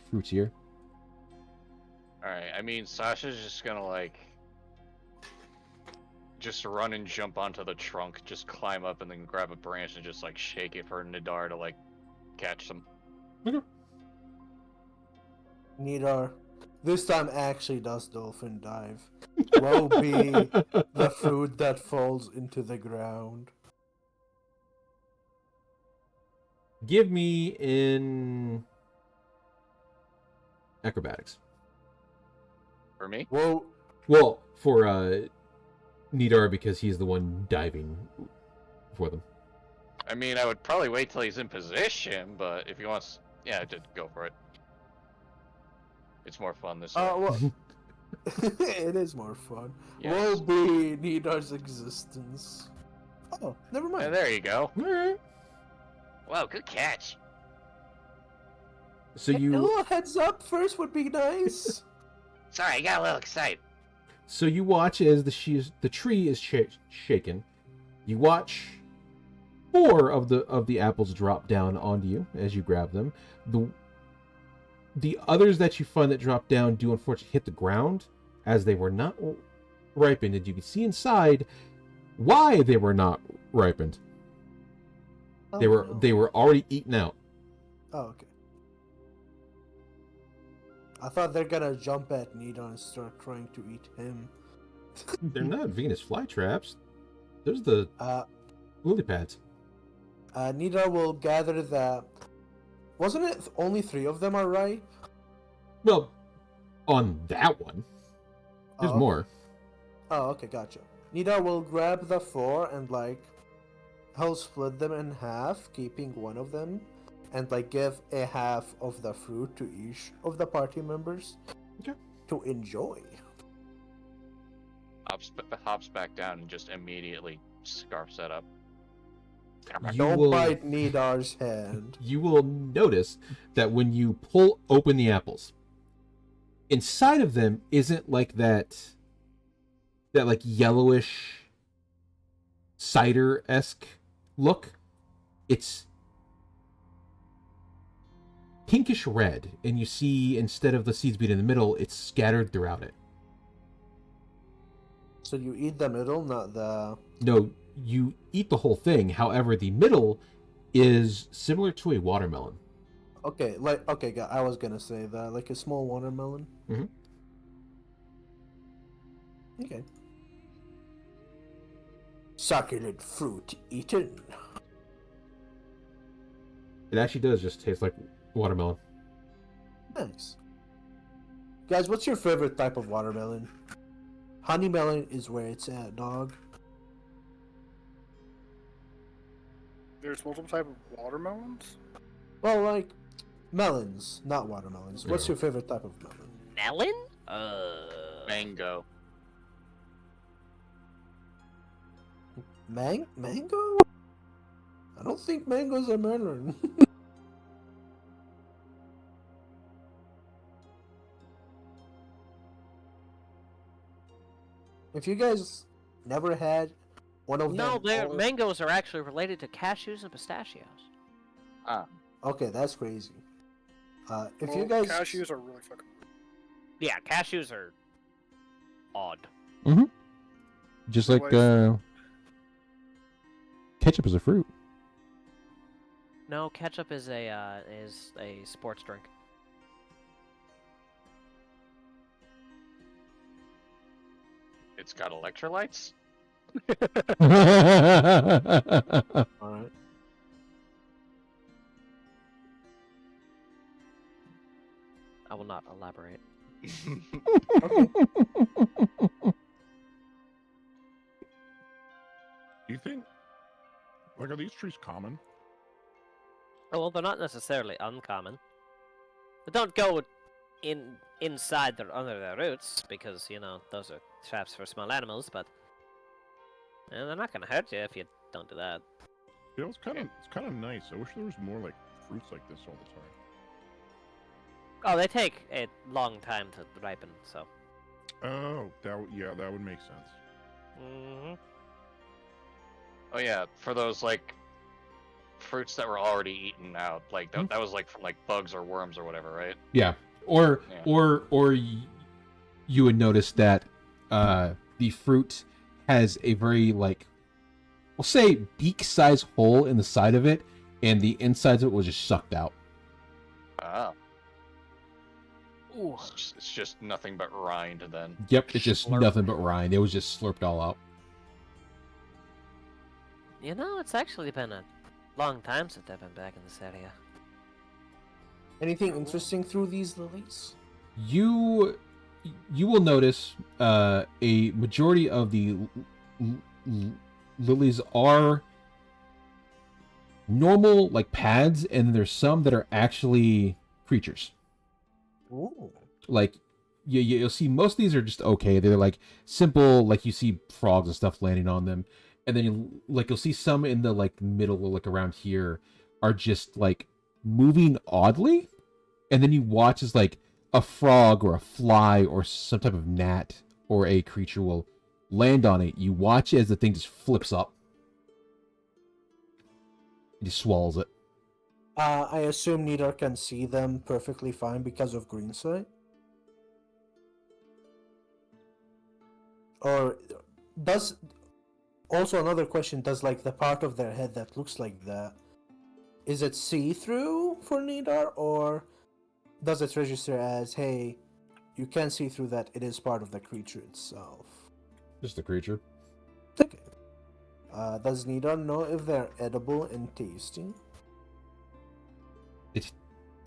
[SPEAKER 3] fruits here.
[SPEAKER 6] Alright, I mean, Sasha's just gonna, like, just run and jump onto the trunk, just climb up and then grab a branch and just, like, shake it for Nidar to, like, catch them.
[SPEAKER 3] Okay.
[SPEAKER 4] Nidar, this time actually does dolphin dive. Woe be the fruit that falls into the ground.
[SPEAKER 3] Give me in acrobatics.
[SPEAKER 6] For me?
[SPEAKER 4] Whoa.
[SPEAKER 3] Well, for Nidar because he's the one diving for them.
[SPEAKER 6] I mean, I would probably wait till he's in position, but if he wants... Yeah, just go for it. It's more fun this way.
[SPEAKER 4] Well, it is more fun.
[SPEAKER 6] Yes.
[SPEAKER 4] Woe be Nidar's existence. Oh, never mind.
[SPEAKER 6] And there you go.
[SPEAKER 3] All right.
[SPEAKER 10] Whoa, good catch.
[SPEAKER 3] So
[SPEAKER 4] A
[SPEAKER 3] you
[SPEAKER 4] little heads up first would be nice.
[SPEAKER 10] Sorry, I got a little excited.
[SPEAKER 3] So you watch as the tree is shaken. You watch 4 of the apples drop down onto you as you grab them. The others that you find that drop down do unfortunately hit the ground as they were not ripened, and you can see inside why they were not ripened.
[SPEAKER 4] Oh,
[SPEAKER 3] They
[SPEAKER 4] no.
[SPEAKER 3] were already eaten out.
[SPEAKER 4] Oh, okay. I thought they're gonna jump at Nidar and start trying to eat him.
[SPEAKER 3] They're not Venus flytraps. There's the lily pads.
[SPEAKER 4] Nidar will gather the... Wasn't it only 3 of them are ripe?
[SPEAKER 3] Well, on that one, there's
[SPEAKER 4] Oh, okay.
[SPEAKER 3] more.
[SPEAKER 4] Oh, okay, gotcha. Nidar will grab the 4 and, like, he'll split them in half, keeping one of them, and, like, give a half of the fruit to each of the party members
[SPEAKER 3] Okay.
[SPEAKER 4] to enjoy.
[SPEAKER 6] Hops back down and just immediately scarfs that up.
[SPEAKER 4] Don't bite Nidar's hand.
[SPEAKER 3] You will notice that when you pull open the apples, inside of them isn't like that like yellowish cider-esque look. It's pinkish red, and you see instead of the seeds being in the middle, it's scattered throughout it.
[SPEAKER 4] So you eat the middle, not the...
[SPEAKER 3] No, you eat the whole thing. However, the middle is similar to a watermelon.
[SPEAKER 4] Okay, I was gonna say that, like a small watermelon.
[SPEAKER 3] Mhm.
[SPEAKER 4] Okay. Succulent fruit eaten.
[SPEAKER 3] It actually does just taste like watermelon.
[SPEAKER 4] Nice. Guys, what's your favorite type of watermelon? Honey melon is where it's at, dog.
[SPEAKER 1] There's multiple type of watermelons.
[SPEAKER 4] Well, like melons, not watermelons. What's
[SPEAKER 3] Yeah.
[SPEAKER 4] your favorite type of melon?
[SPEAKER 7] Melon?
[SPEAKER 6] Mango.
[SPEAKER 4] Mango? I don't think mangoes are melon. If you guys never had one of
[SPEAKER 7] No,
[SPEAKER 4] them,
[SPEAKER 7] mangoes are actually related to cashews and pistachios.
[SPEAKER 4] okay, that's crazy. If you
[SPEAKER 1] Well,
[SPEAKER 4] guys
[SPEAKER 1] cashews are really fucking.
[SPEAKER 7] Yeah, cashews are odd.
[SPEAKER 3] Just like
[SPEAKER 1] Anyways.
[SPEAKER 3] ketchup is a fruit.
[SPEAKER 7] No, ketchup is a sports drink.
[SPEAKER 6] It's got electrolytes?
[SPEAKER 4] all right.
[SPEAKER 7] I will not elaborate.
[SPEAKER 4] Okay.
[SPEAKER 9] Do you think, like, are these trees common?
[SPEAKER 7] Oh, well, they're not necessarily uncommon. But don't go inside under their roots, because, you know, those are traps for small animals, but they're not going to hurt you if you don't do that.
[SPEAKER 9] You know, it's kind of nice. I wish there was more like fruits like this all the time.
[SPEAKER 7] Oh, they take a long time to ripen, so.
[SPEAKER 9] Oh, that would make sense.
[SPEAKER 7] Mm-hmm.
[SPEAKER 6] Oh yeah, for those like fruits that were already eaten out, like that was like from like bugs or worms or whatever, right?
[SPEAKER 3] Yeah. Or you would notice that the fruit has a very, like, we'll say beak-sized hole in the side of it, and the insides of it was just sucked out.
[SPEAKER 6] Ah.
[SPEAKER 7] Ooh.
[SPEAKER 6] It's just nothing but rind then.
[SPEAKER 3] Yep, it's just
[SPEAKER 7] Slurp.
[SPEAKER 3] nothing but rind. It was just slurped all out.
[SPEAKER 7] You know, it's actually been a long time since I've been back in this area.
[SPEAKER 4] Anything interesting through these lilies?
[SPEAKER 3] You will notice a majority of the lilies are normal, like, pads, and there's some that are actually creatures.
[SPEAKER 4] Ooh.
[SPEAKER 3] Like, you'll see most of these are just okay. They're like simple, like you see frogs and stuff landing on them, and then you'll see some in the like middle, like around here, are just like moving oddly, and then you watch as like a frog or a fly or some type of gnat or a creature will land on it. You watch as the thing just flips up, it just swallows it.
[SPEAKER 4] I assume Nidar can see them perfectly fine because of green sight. Or does also another question, does like the part of their head that looks like that, is it see-through for Nidar, or does it register as, hey, you can see through that, it is part of the creature itself?
[SPEAKER 3] Just a creature.
[SPEAKER 4] Okay. Does Nidar know if they're edible and tasty?
[SPEAKER 3] It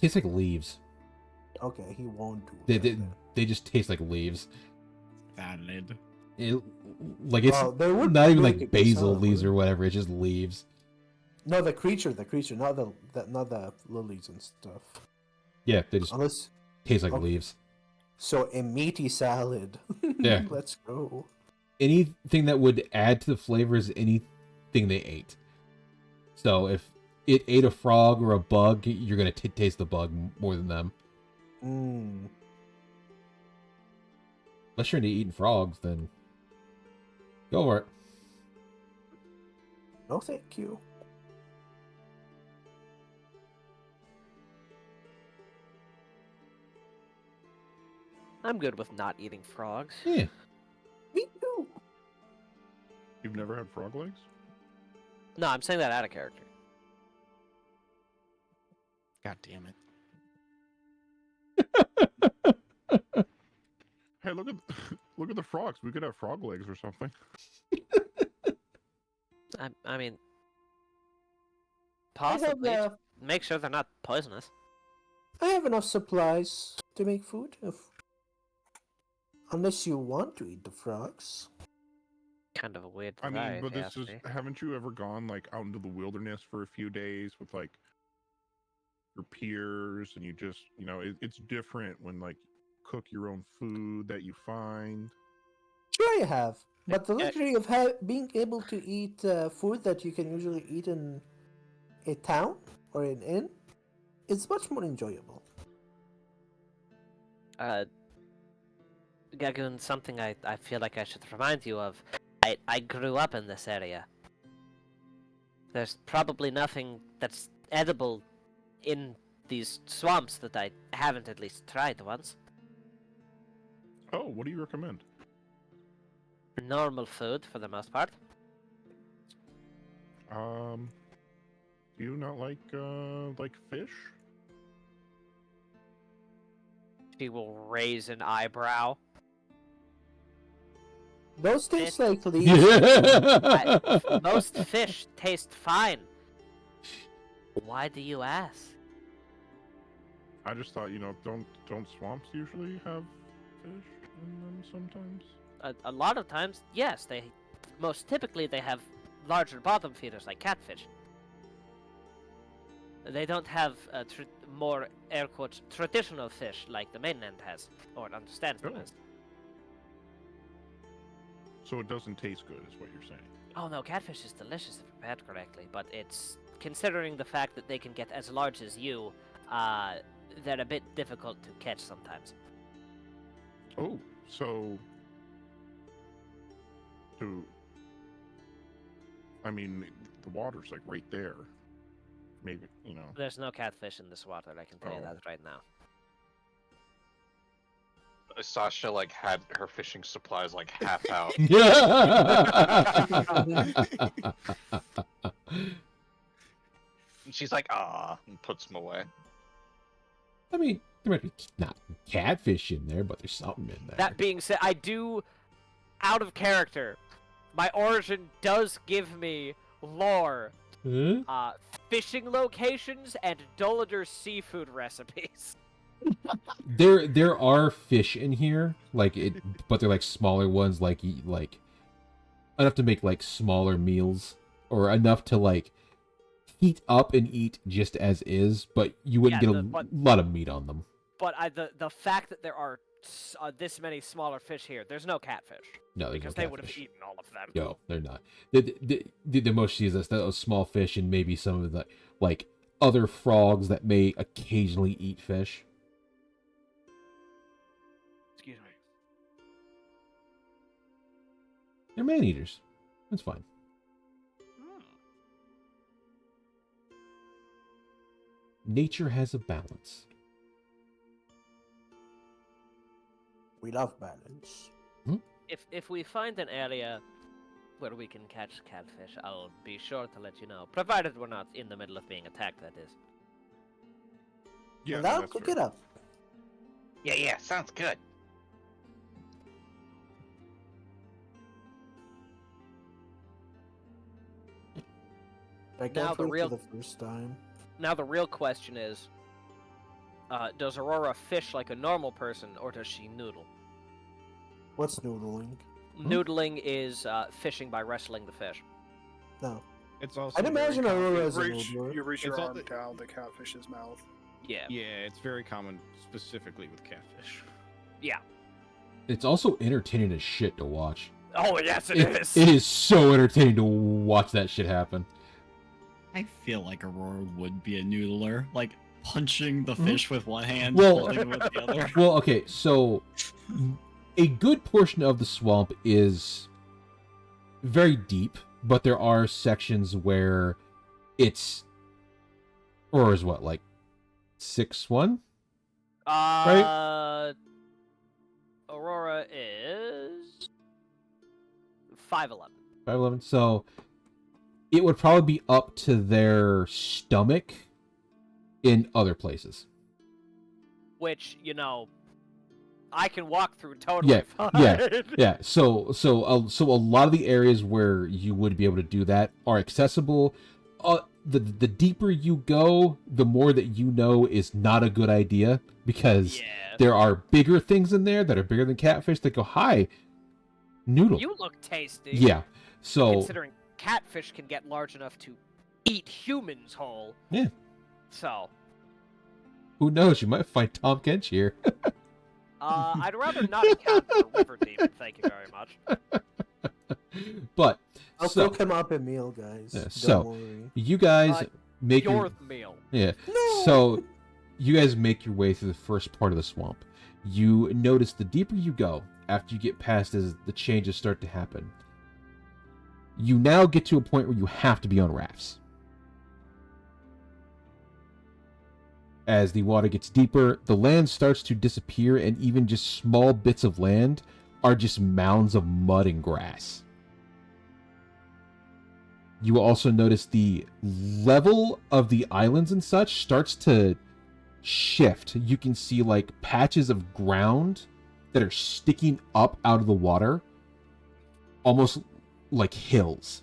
[SPEAKER 3] tastes like leaves.
[SPEAKER 4] Okay, he won't do
[SPEAKER 3] They
[SPEAKER 4] that
[SPEAKER 3] they,
[SPEAKER 4] then.
[SPEAKER 3] they just taste like leaves.
[SPEAKER 5] Valid.
[SPEAKER 3] Like, it's
[SPEAKER 4] Well, they would
[SPEAKER 3] not even
[SPEAKER 4] make
[SPEAKER 3] like
[SPEAKER 4] a good
[SPEAKER 3] basil
[SPEAKER 4] salad,
[SPEAKER 3] leaves or
[SPEAKER 4] wouldn't
[SPEAKER 3] whatever. It's just leaves.
[SPEAKER 4] No, the creature, not the lilies and stuff.
[SPEAKER 3] Yeah, they just
[SPEAKER 4] Unless,
[SPEAKER 3] taste like
[SPEAKER 4] okay.
[SPEAKER 3] leaves.
[SPEAKER 4] so a meaty salad.
[SPEAKER 3] Yeah.
[SPEAKER 4] Let's go.
[SPEAKER 3] Anything that would add to the flavor is anything they ate. So if it ate a frog or a bug, you're gonna taste the bug more than them.
[SPEAKER 4] Mm.
[SPEAKER 3] Unless you're into eating frogs, then go for it.
[SPEAKER 4] No, thank you.
[SPEAKER 2] I'm good with not eating frogs.
[SPEAKER 3] Yeah.
[SPEAKER 4] Me too.
[SPEAKER 9] You've never had frog legs?
[SPEAKER 2] No, I'm saying that out of character.
[SPEAKER 8] God damn it.
[SPEAKER 9] Hey, look at look at the frogs. We could have frog legs or something.
[SPEAKER 7] I mean,
[SPEAKER 4] I have,
[SPEAKER 7] possibly. Make sure they're not poisonous.
[SPEAKER 4] I have enough supplies to make food. Unless you want to eat the frogs.
[SPEAKER 7] Kind of a weird
[SPEAKER 9] I
[SPEAKER 7] desire,
[SPEAKER 9] mean, but
[SPEAKER 7] if you
[SPEAKER 9] this
[SPEAKER 7] ask
[SPEAKER 9] is.
[SPEAKER 7] me.
[SPEAKER 9] Haven't you ever gone like out into the wilderness for a few days with like your peers, and you just, it's different when like cook your own food that you find.
[SPEAKER 4] Sure, I have. But the luxury of being able to eat food that you can usually eat in a town or an inn is much more enjoyable.
[SPEAKER 7] Gagoon, something I feel like I should remind you of. I grew up in this area. There's probably nothing that's edible in these swamps that I haven't at least tried once.
[SPEAKER 9] Oh, what do you recommend?
[SPEAKER 7] Normal food for the most part.
[SPEAKER 9] Do you not like fish?
[SPEAKER 2] She will raise an eyebrow.
[SPEAKER 4] Those taste like leaves.
[SPEAKER 7] Most fish taste fine. Why do you ask?
[SPEAKER 9] I just thought, don't swamps usually have fish in them sometimes?
[SPEAKER 7] A lot of times, yes. Most typically they have larger bottom feeders like catfish. They don't have more air quotes traditional fish like the mainland has, or understands them as.
[SPEAKER 9] So it doesn't taste good, is what you're saying.
[SPEAKER 7] Oh no, catfish is delicious if prepared correctly, but it's considering the fact that they can get as large as you, they're a bit difficult to catch sometimes.
[SPEAKER 9] Oh, so I mean, the water's like right there. Maybe,
[SPEAKER 7] There's no catfish in this water, I can tell you that right now.
[SPEAKER 6] Sasha had her fishing supplies half out. And she's like, ah, and puts them away.
[SPEAKER 3] I mean, there might be not catfish in there, but there's something in there.
[SPEAKER 2] That being said, I do, out of character, my origin does give me lore,
[SPEAKER 3] Huh?
[SPEAKER 2] fishing locations, and Dolader seafood recipes.
[SPEAKER 3] There are fish in here, but they're smaller ones, like enough to make smaller meals, or enough to heat up and eat just as is, but you wouldn't get a lot of meat on them.
[SPEAKER 2] But the fact that there are this many smaller fish here, there's no catfish.
[SPEAKER 3] No, there's
[SPEAKER 2] because
[SPEAKER 3] no
[SPEAKER 2] they would have
[SPEAKER 3] catfish.
[SPEAKER 2] eaten all of them.
[SPEAKER 3] No, they're not. The most you see is those small fish and maybe some of the other frogs that may occasionally eat fish.
[SPEAKER 2] Excuse me.
[SPEAKER 3] They're man-eaters. That's fine. Nature has a balance.
[SPEAKER 4] We love balance.
[SPEAKER 7] If we find an area where we can catch catfish, I'll be sure to let you know. Provided we're not in the middle of being attacked, that is.
[SPEAKER 9] Yeah,
[SPEAKER 4] Well, I'll
[SPEAKER 9] that's
[SPEAKER 4] cook
[SPEAKER 9] fair.
[SPEAKER 4] it up.
[SPEAKER 10] Yeah, sounds good.
[SPEAKER 4] I can't
[SPEAKER 2] Now the
[SPEAKER 4] wait
[SPEAKER 2] real-
[SPEAKER 4] for the first time.
[SPEAKER 2] Now the real question is, does Aurora fish like a normal person, or does she noodle?
[SPEAKER 4] What's noodling?
[SPEAKER 2] Noodling is fishing by wrestling the fish.
[SPEAKER 4] No.
[SPEAKER 8] It's also
[SPEAKER 4] I'd imagine
[SPEAKER 8] very
[SPEAKER 4] Aurora
[SPEAKER 8] common-
[SPEAKER 4] is a noodler.
[SPEAKER 1] You reach your
[SPEAKER 8] It's all
[SPEAKER 1] arm
[SPEAKER 8] the-
[SPEAKER 1] down the catfish's mouth.
[SPEAKER 2] Yeah.
[SPEAKER 8] Yeah, it's very common specifically with catfish.
[SPEAKER 2] Yeah.
[SPEAKER 3] It's also entertaining as shit to watch.
[SPEAKER 2] Oh yes, it is.
[SPEAKER 3] It is so entertaining to watch that shit happen.
[SPEAKER 5] I feel like Aurora would be a noodler, punching the
[SPEAKER 3] Mhm.
[SPEAKER 5] fish with one hand,
[SPEAKER 3] Well-
[SPEAKER 5] holding it with the other.
[SPEAKER 3] Well, okay, so a good portion of the swamp is very deep, but there are sections where it's Aurora's what, 6'1"?
[SPEAKER 2] Aurora is 5'11".
[SPEAKER 3] 5'11". So it would probably be up to their stomach in other places.
[SPEAKER 2] Which, you know, I can walk through totally
[SPEAKER 3] Yeah,
[SPEAKER 2] fine.
[SPEAKER 3] Yeah. So a lot of the areas where you would be able to do that are accessible. The deeper you go, the more that you know is not a good idea, because
[SPEAKER 2] Yeah.
[SPEAKER 3] there are bigger things in there that are bigger than catfish that go, "Hi, noodle."
[SPEAKER 2] You look tasty.
[SPEAKER 3] Yeah. So
[SPEAKER 2] Considering catfish can get large enough to eat humans whole.
[SPEAKER 3] Yeah.
[SPEAKER 2] So,
[SPEAKER 3] who knows? You might find Tom Kench here.
[SPEAKER 2] I'd rather not encounter a river demon, thank you very much.
[SPEAKER 3] But
[SPEAKER 4] I'll
[SPEAKER 3] so
[SPEAKER 4] cook him up a meal, guys.
[SPEAKER 3] Yeah,
[SPEAKER 4] Don't
[SPEAKER 3] so
[SPEAKER 4] worry.
[SPEAKER 3] you guys make
[SPEAKER 2] Your
[SPEAKER 3] your
[SPEAKER 2] meal.
[SPEAKER 3] yeah.
[SPEAKER 4] No!
[SPEAKER 3] So you guys make your way through the first part of the swamp. You notice the deeper you go, after you get past as the changes start to happen, you now get to a point where you have to be on rafts. As the water gets deeper, the land starts to disappear, and even just small bits of land are just mounds of mud and grass. You will also notice the level of the islands and such starts to shift. You can see like patches of ground that are sticking up out of the water, almost like hills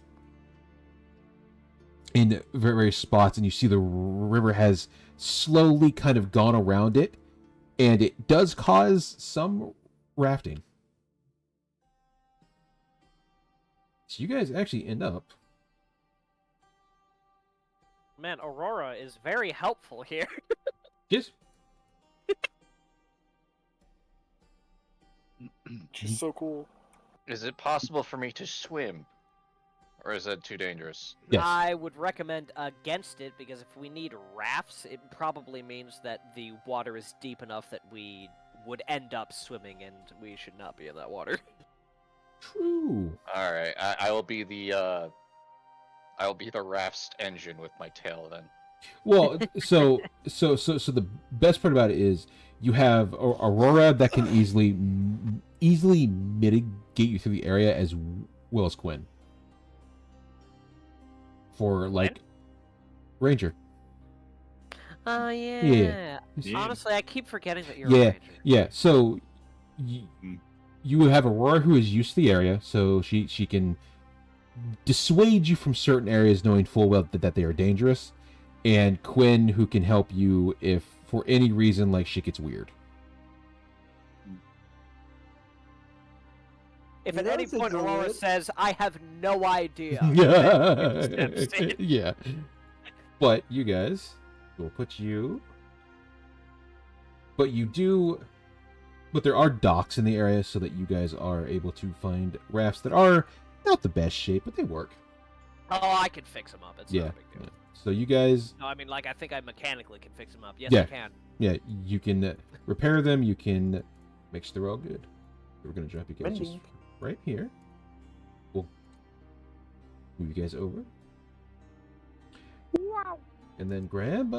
[SPEAKER 3] in various spots, and you see the river has slowly kind of gone around it, and it does cause some rafting. So you guys actually end up...
[SPEAKER 2] Man, Aurora is very helpful here.
[SPEAKER 3] Yes.
[SPEAKER 1] She's so cool.
[SPEAKER 6] Is it possible for me to swim? Or is that too dangerous?
[SPEAKER 3] Yes.
[SPEAKER 2] I would recommend against it, because if we need rafts, it probably means that the water is deep enough that we would end up swimming, and we should not be in that water.
[SPEAKER 3] True.
[SPEAKER 6] Alright, I will be the raft's engine with my tail then.
[SPEAKER 3] Well, so the best part about it is you have Aurora that can easily mitigate you through the area, as well as Quinn. For like Ranger.
[SPEAKER 2] Oh, yeah.
[SPEAKER 3] Yeah.
[SPEAKER 2] Honestly, I keep forgetting that you're
[SPEAKER 3] Yeah,
[SPEAKER 2] a ranger.
[SPEAKER 3] yeah. So you have Aurora, who is used to the area, so she can dissuade you from certain areas, knowing full well that they are dangerous, and Quinn, who can help you if for any reason like shit gets weird.
[SPEAKER 2] If
[SPEAKER 4] You
[SPEAKER 2] at
[SPEAKER 4] know
[SPEAKER 2] any
[SPEAKER 4] what's a
[SPEAKER 2] point Aurora
[SPEAKER 4] good-
[SPEAKER 2] says, I have no idea.
[SPEAKER 3] Yeah. Yeah. But you guys, we'll put you. But there are docks in the area, so that you guys are able to find rafts that are not the best shape, but they work.
[SPEAKER 2] Oh, I can fix them up. It's not
[SPEAKER 3] Yeah.
[SPEAKER 2] a big deal.
[SPEAKER 3] So you guys,
[SPEAKER 2] No, I mean, like, I think I mechanically can fix them up. Yes,
[SPEAKER 3] Yeah.
[SPEAKER 2] I can.
[SPEAKER 3] yeah, you can repair them. You can make sure they're all good. We're gonna drop you guys just
[SPEAKER 4] Mending.
[SPEAKER 3] right here. We'll move you guys over. And then grab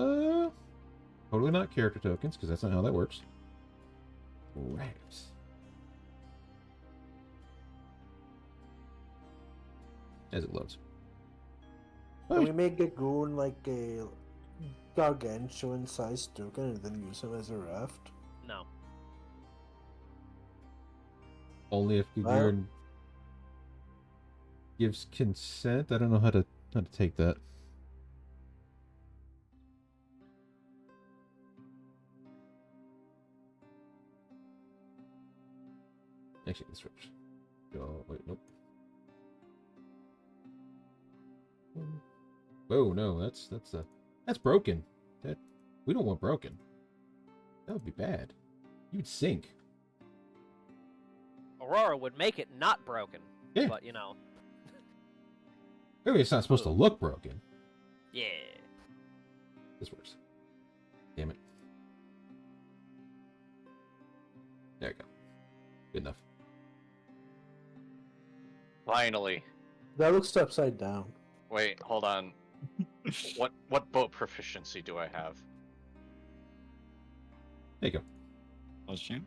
[SPEAKER 3] totally not character tokens, because that's not how that works. Rafts. As it loads.
[SPEAKER 4] Can we make a goon like a gargantuan sized token and then use him as a raft?
[SPEAKER 2] No.
[SPEAKER 3] Only if
[SPEAKER 4] Well-
[SPEAKER 3] Gagarin gives consent. I don't know how to take that. Actually, this works. Oh, wait, nope. Oh no, that's broken. That we don't want broken. That would be bad. You'd sink.
[SPEAKER 2] Aurora would make it not broken.
[SPEAKER 3] Yeah.
[SPEAKER 2] But, you know.
[SPEAKER 3] Maybe it's not supposed to look broken.
[SPEAKER 2] Yeah.
[SPEAKER 3] This works. Damn it. There you go. Good enough.
[SPEAKER 6] Finally.
[SPEAKER 4] That looks upside down.
[SPEAKER 6] Wait, hold on. What boat proficiency do I have?
[SPEAKER 3] There you go.
[SPEAKER 5] Plus champ.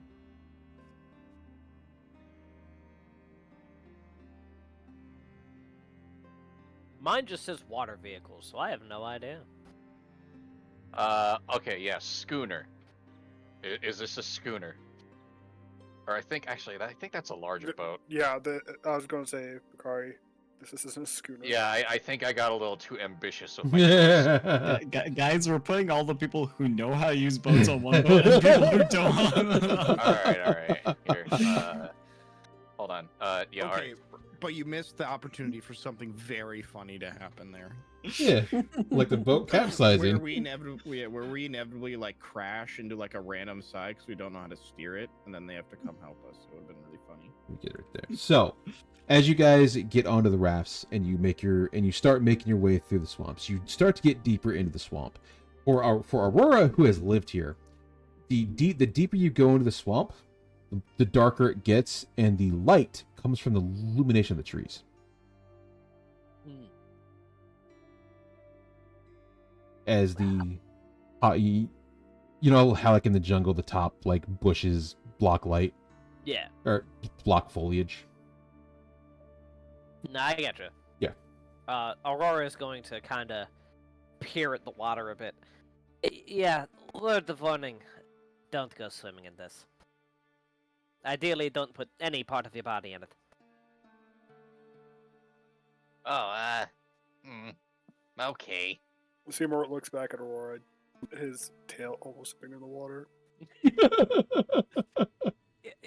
[SPEAKER 2] Mine just says water vehicles, so I have no idea.
[SPEAKER 6] Okay, yeah, schooner. Is this a schooner? Or I think that's a larger boat.
[SPEAKER 1] Yeah, I was going to say, Bakari, this isn't a schooner.
[SPEAKER 6] Yeah, I think I got a little too ambitious with my choice.
[SPEAKER 5] Guys, we're putting all the people who know how to use boats on one boat and people who don't.
[SPEAKER 6] All right. Here, hold on. Yeah, all
[SPEAKER 8] Okay,
[SPEAKER 6] right.
[SPEAKER 8] but you missed the opportunity for something very funny to happen there.
[SPEAKER 3] Yeah, like the boat
[SPEAKER 8] Where
[SPEAKER 3] capsizing.
[SPEAKER 8] we inevitably like crash into like a random side because we don't know how to steer it, and then they have to come help us. It would have been really funny.
[SPEAKER 3] We get it right there. So, as you guys get onto the rafts and you start making your way through the swamps, you start to get deeper into the swamp. For Aurora, who has lived here, the deeper you go into the swamp, the darker it gets, and the light comes from the illumination of the trees. As the you know how like in the jungle the top like bushes block light
[SPEAKER 2] Yeah.
[SPEAKER 3] or block foliage.
[SPEAKER 2] No, I getcha.
[SPEAKER 3] Yeah.
[SPEAKER 2] Aurora is going to kind of peer at the water a bit. Yeah, word of warning. Don't go swimming in this. Ideally, don't put any part of your body in it.
[SPEAKER 10] Oh, okay.
[SPEAKER 1] Seymour looks back at Aurora, his tail almost sitting in the water.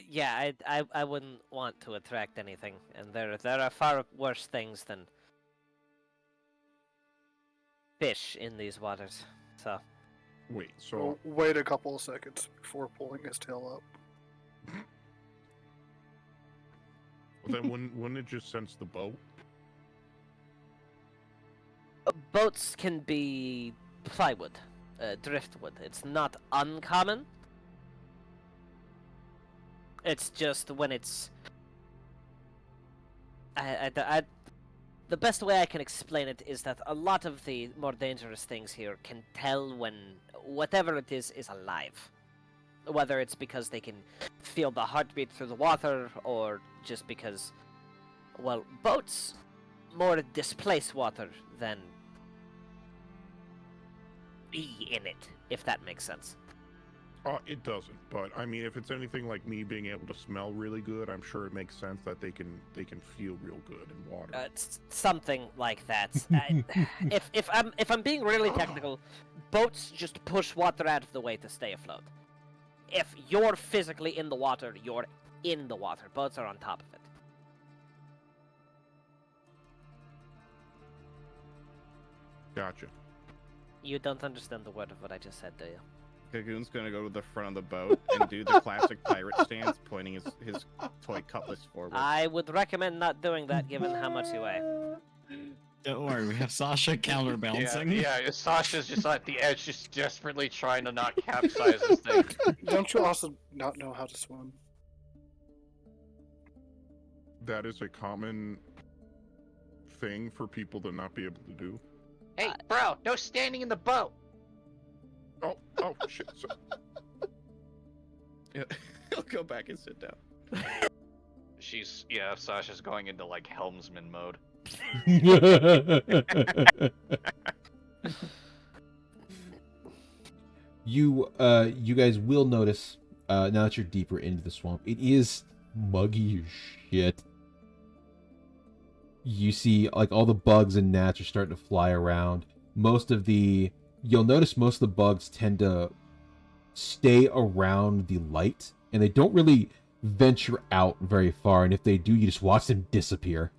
[SPEAKER 7] Yeah, I wouldn't want to attract anything, and there are far worse things than fish in these waters. So
[SPEAKER 9] Wait, so
[SPEAKER 1] Wait a couple of seconds before pulling his tail up.
[SPEAKER 9] then wouldn't it just sense the boat?
[SPEAKER 7] boats can be plywood, driftwood. It's not uncommon. It's just when it's the best way I can explain it is that a lot of the more dangerous things here can tell when whatever it is alive. Whether it's because they can feel the heartbeat through the water, or just because, well, boats more displace water than be in it, if that makes sense.
[SPEAKER 9] It doesn't. But I mean, if it's anything like me being able to smell really good, I'm sure it makes sense that they can feel real good in water.
[SPEAKER 7] It's something like that. If I'm being really technical, boats just push water out of the way to stay afloat. If you're physically in the water, you're in the water. Boats are on top of it.
[SPEAKER 9] Gotcha.
[SPEAKER 7] You don't understand the word of what I just said, do you?
[SPEAKER 8] Kagoon's gonna go to the front of the boat and do the classic pirate stance, pointing his toy cutlass forward.
[SPEAKER 7] I would recommend not doing that, given how much you weigh.
[SPEAKER 5] Don't worry, we have Sasha counterbalancing.
[SPEAKER 6] Yeah, Sasha's just at the edge, just desperately trying to not capsize this thing.
[SPEAKER 1] Don't you also not know how to swim?
[SPEAKER 9] That is a common thing for people to not be able to do.
[SPEAKER 10] Hey, bro, no standing in the boat.
[SPEAKER 9] Oh shit. So,
[SPEAKER 8] Yeah, he'll go back and sit down.
[SPEAKER 6] Sasha's going into like helmsman mode.
[SPEAKER 3] You guys will notice now that you're deeper into the swamp, it is muggy as shit. You see like all the bugs and gnats are starting to fly around. You'll notice most of the bugs tend to stay around the light, and they don't really venture out very far, and if they do, you just watch them disappear.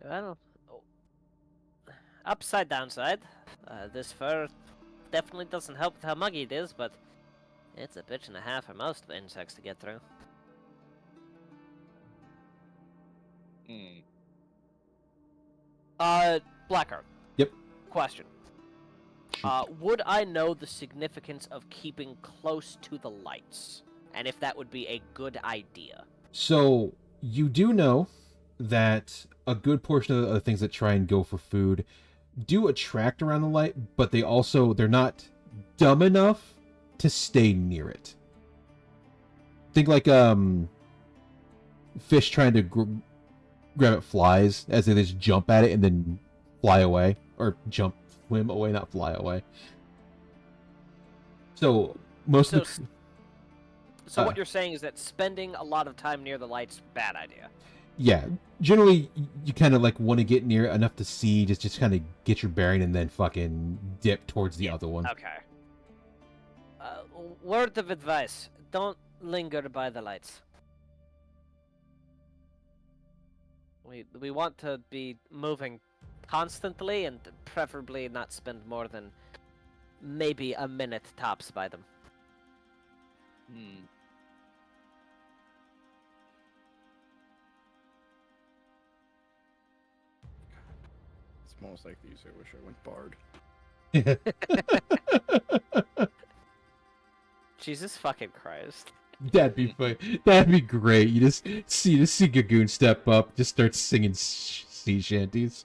[SPEAKER 7] Well, upside downside, this fur definitely doesn't help with how muggy it is, but it's a bitch and a half for most insects to get through.
[SPEAKER 2] Blackheart.
[SPEAKER 3] Yep.
[SPEAKER 2] Question. Would I know the significance of keeping close to the lights? And if that would be a good idea?
[SPEAKER 3] So, you do know that a good portion of the things that try and go for food do attract around the light, but they're not dumb enough to stay near it. Think like fish trying to grab at flies as they just jump at it and then fly away, or swim away, not fly away. So most
[SPEAKER 2] So,
[SPEAKER 3] of the,
[SPEAKER 2] so
[SPEAKER 3] Uh,
[SPEAKER 2] what you're saying is that spending a lot of time near the light's bad idea.
[SPEAKER 3] yeah, generally you kind of like want to get near enough to see, just kind of get your bearing, and then fucking dip towards the other one.
[SPEAKER 2] Okay.
[SPEAKER 7] Word of advice: don't linger by the lights. We want to be moving constantly, and preferably not spend more than maybe a minute tops by them.
[SPEAKER 8] It's almost like these. I wish I went bard.
[SPEAKER 2] Jesus fucking Christ.
[SPEAKER 3] That'd be fun. That'd be great. You just see Gagoon step up, just start singing sea shanties.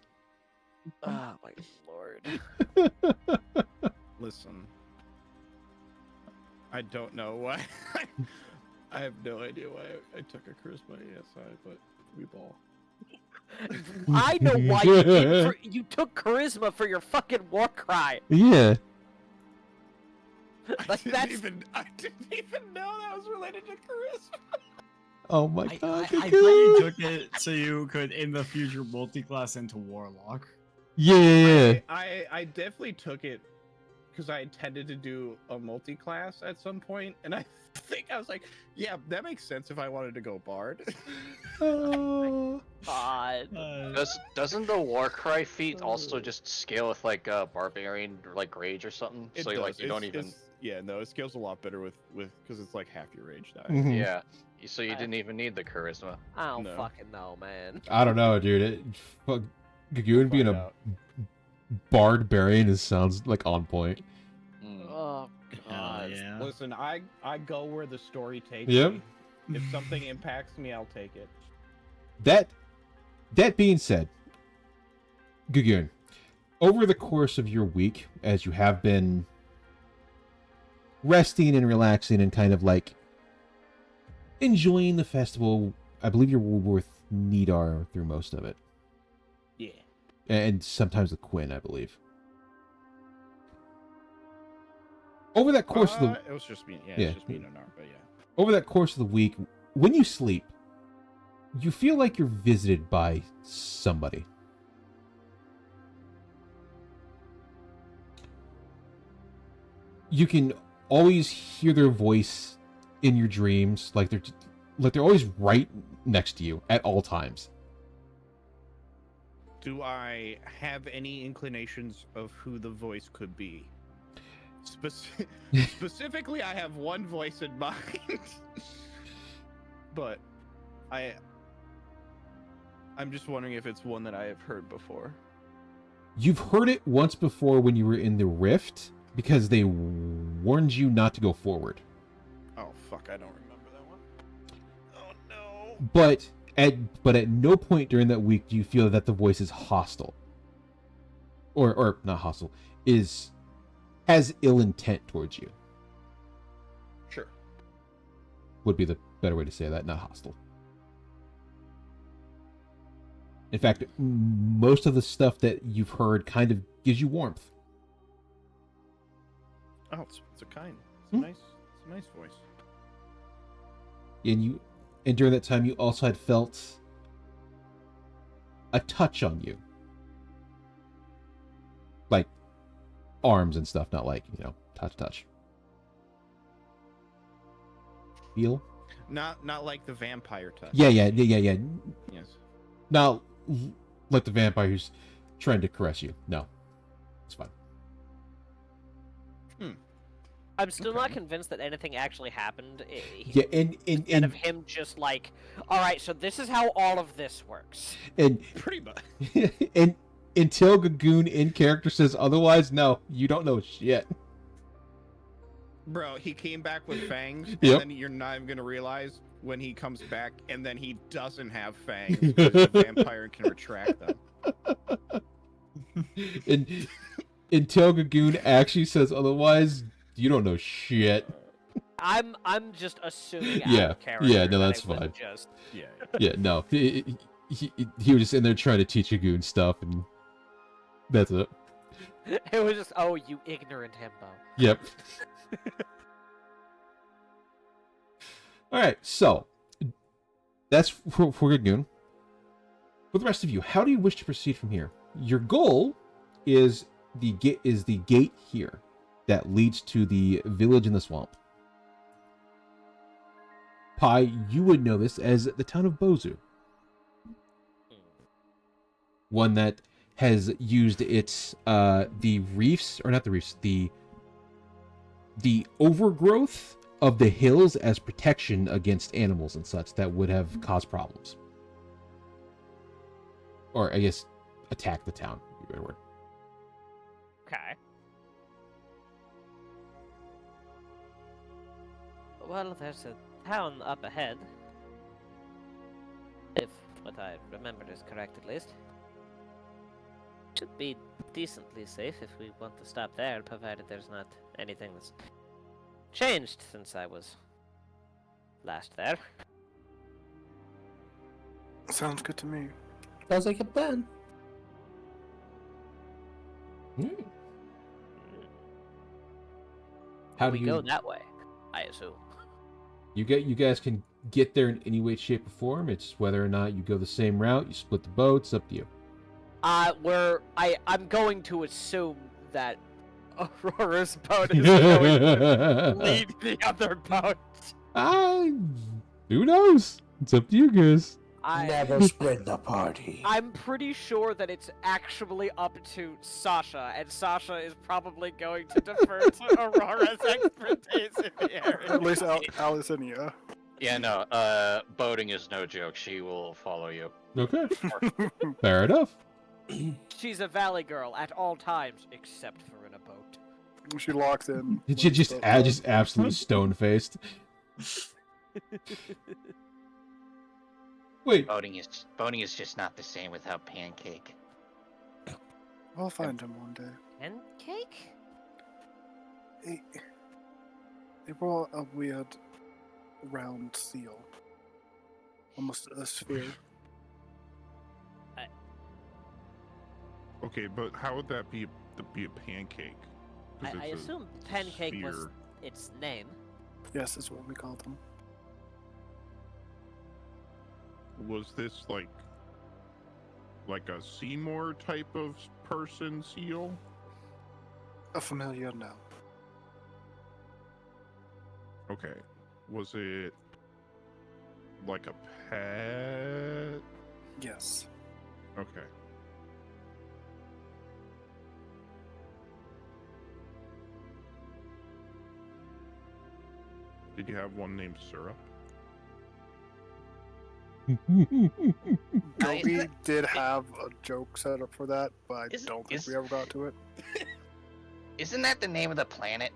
[SPEAKER 2] Oh my lord.
[SPEAKER 8] Listen, I don't know why. I have no idea why I took a charisma ASI, but we ball.
[SPEAKER 2] I know why you did. You took charisma for your fucking war cry.
[SPEAKER 3] Yeah.
[SPEAKER 2] Like,
[SPEAKER 8] I
[SPEAKER 2] that's-
[SPEAKER 8] didn't even know that was related to charisma.
[SPEAKER 3] Oh my
[SPEAKER 5] I
[SPEAKER 3] god.
[SPEAKER 5] thought you took it so you could in the future multi-class into Warlock.
[SPEAKER 3] Yeah.
[SPEAKER 8] I definitely took it because I intended to do a multi-class at some point, and I think I was like, yeah, that makes sense if I wanted to go bard.
[SPEAKER 3] Oh.
[SPEAKER 2] God.
[SPEAKER 6] Doesn't the Warcry feat also just scale with like barbarian or like rage or something?
[SPEAKER 8] It
[SPEAKER 6] So
[SPEAKER 8] does.
[SPEAKER 6] like you don't even
[SPEAKER 8] Yeah, no, it scales a lot better with because it's like half your rage die.
[SPEAKER 3] Mhm.
[SPEAKER 6] yeah. So you didn't even need the charisma.
[SPEAKER 2] I don't
[SPEAKER 8] No.
[SPEAKER 2] fucking know, man.
[SPEAKER 3] I don't know, dude. Fuck, Gagoon being
[SPEAKER 8] Find
[SPEAKER 3] a
[SPEAKER 8] out.
[SPEAKER 3] barbarian sounds like on point.
[SPEAKER 2] Oh god.
[SPEAKER 5] yeah.
[SPEAKER 8] Listen, I go where the story takes
[SPEAKER 3] Yep.
[SPEAKER 8] me. If something impacts me, I'll take it.
[SPEAKER 3] That being said, Gagoon, over the course of your week, as you have been resting and relaxing and kind of like enjoying the festival, I believe you're with Nidar through most of it,
[SPEAKER 8] Yeah.
[SPEAKER 3] and sometimes with Quinn, I believe. Over that course of the
[SPEAKER 8] It was just me. Yeah,
[SPEAKER 3] Yeah.
[SPEAKER 8] it's just me and Anar, but yeah.
[SPEAKER 3] over that course of the week, when you sleep, you feel like you're visited by somebody. You can always hear their voice in your dreams, like they're always right next to you at all times.
[SPEAKER 8] Do I have any inclinations of who the voice could be? Specifically, I have one voice in mind, but I'm just wondering if it's one that I have heard before.
[SPEAKER 3] You've heard it once before when you were in the rift because they warned you not to go forward.
[SPEAKER 8] Oh fuck, I don't remember that one. Oh no.
[SPEAKER 3] But at no point during that week do you feel that the voice is hostile. Or not hostile, has ill intent towards you.
[SPEAKER 8] Sure.
[SPEAKER 3] Would be the better way to say that, not hostile. In fact, most of the stuff that you've heard kind of gives you warmth.
[SPEAKER 8] Oh, it's a kind. It's a nice voice.
[SPEAKER 3] And during that time you also had felt a touch on you. Like arms and stuff, not like, touch. Feel?
[SPEAKER 8] Not like the vampire touch.
[SPEAKER 3] Yeah.
[SPEAKER 8] Yes.
[SPEAKER 3] Not like the vampire who's trying to caress you. No. It's fine.
[SPEAKER 2] I'm still not
[SPEAKER 8] Okay.
[SPEAKER 2] convinced that anything actually happened.
[SPEAKER 3] Yeah, and
[SPEAKER 2] Instead of him just like, all right, so this is how all of this works.
[SPEAKER 3] and
[SPEAKER 8] Pretty much.
[SPEAKER 3] and until Gagoon in character says otherwise, no, you don't know shit.
[SPEAKER 8] Bro, he came back with fangs, and
[SPEAKER 3] Yep.
[SPEAKER 8] then you're not even gonna realize when he comes back, and then he doesn't have fangs because he's a vampire and can retract them.
[SPEAKER 3] And until Gagoon actually says otherwise, you don't know shit.
[SPEAKER 2] I'm just assuming out
[SPEAKER 3] Yeah,
[SPEAKER 2] of character.
[SPEAKER 3] yeah, no,
[SPEAKER 2] that
[SPEAKER 3] that's
[SPEAKER 2] it was
[SPEAKER 3] fine.
[SPEAKER 2] Just
[SPEAKER 8] Yeah.
[SPEAKER 3] Yeah, no, he was just in there trying to teach Gagoon stuff, and that's it.
[SPEAKER 2] It was just, oh, you ignorant himbo.
[SPEAKER 3] Yep. All right, so that's for Gagoon. For the rest of you, how do you wish to proceed from here? Your goal is the gate here that leads to the village in the swamp. Pi, you would know this as the town of Bozu. One that has used its the reefs, or not the reefs, the overgrowth of the hills as protection against animals and such that would have caused problems. Or, I guess, attack the town, would be a better word.
[SPEAKER 2] Okay.
[SPEAKER 7] Well, there's a town up ahead. If what I remembered is correct, at least. Should be decently safe if we want to stop there, provided there's not anything that's changed since I was last there.
[SPEAKER 1] Sounds good to me.
[SPEAKER 4] Sounds like a plan.
[SPEAKER 3] How do
[SPEAKER 7] we
[SPEAKER 3] you
[SPEAKER 7] go that way, I assume.
[SPEAKER 3] you guys can get there in any way, shape, or form? It's whether or not you go the same route, you split the boats, up to you.
[SPEAKER 2] I'm going to assume that Aurora's boat is going to lead the other boat.
[SPEAKER 3] Who knows? It's up to you guys.
[SPEAKER 4] Never split the party.
[SPEAKER 2] I'm pretty sure that it's actually up to Sasha, and Sasha is probably going to defer to Aurora's expertise in the area.
[SPEAKER 1] At least Alicenia.
[SPEAKER 6] Yeah, no, boating is no joke. She will follow you.
[SPEAKER 3] Okay. Fair enough.
[SPEAKER 2] She's a valley girl at all times, except for in a boat.
[SPEAKER 1] She locks in.
[SPEAKER 3] She just absolutely stone faced. Wait.
[SPEAKER 10] Boating is just not the same without Pancake.
[SPEAKER 1] We'll find him one day.
[SPEAKER 7] Pancake?
[SPEAKER 1] They brought a weird round seal. Almost a sphere.
[SPEAKER 9] Okay, but how would that be a pancake? 'Cause
[SPEAKER 7] I
[SPEAKER 9] it's a
[SPEAKER 7] assume Pancake was
[SPEAKER 9] sphere.
[SPEAKER 7] its name.
[SPEAKER 1] Yes, that's what we called them.
[SPEAKER 9] Was this like a Seymour type of person seal?
[SPEAKER 1] A familiar now.
[SPEAKER 9] Okay. Was it like a pet?
[SPEAKER 1] Yes.
[SPEAKER 9] Okay. Did you have one named Syrup?
[SPEAKER 1] Gobi did have a joke set up for that, but I
[SPEAKER 10] Is-
[SPEAKER 1] don't think
[SPEAKER 10] is-
[SPEAKER 1] we ever got to it.
[SPEAKER 10] Isn't that the name of the planet?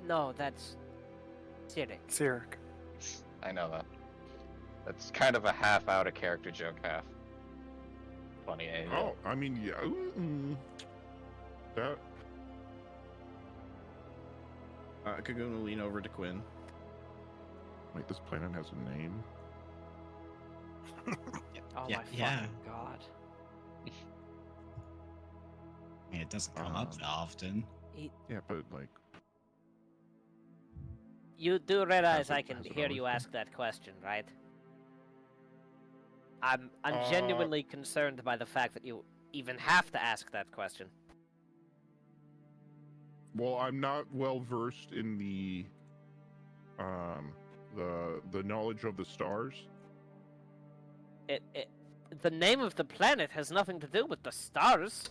[SPEAKER 7] No, that's Cyric.
[SPEAKER 1] Cyric.
[SPEAKER 6] I know that. That's kind of a half out of character joke, half funny.
[SPEAKER 9] Oh, I mean, yeah. That.
[SPEAKER 8] Kagoon will lean over to Quinn.
[SPEAKER 9] Wait, this planet has a name?
[SPEAKER 2] Oh
[SPEAKER 5] Yeah,
[SPEAKER 2] my
[SPEAKER 5] yeah.
[SPEAKER 2] fucking god.
[SPEAKER 5] I mean, it doesn't come up that often.
[SPEAKER 9] Yeah, but like.
[SPEAKER 7] You do realize
[SPEAKER 9] Has it-
[SPEAKER 7] I can
[SPEAKER 9] has it
[SPEAKER 7] hear
[SPEAKER 9] always
[SPEAKER 7] you
[SPEAKER 9] been?
[SPEAKER 7] ask that question, right? I'm genuinely concerned by the fact that you even have to ask that question.
[SPEAKER 9] Well, I'm not well versed in the knowledge of the stars.
[SPEAKER 7] The name of the planet has nothing to do with the stars.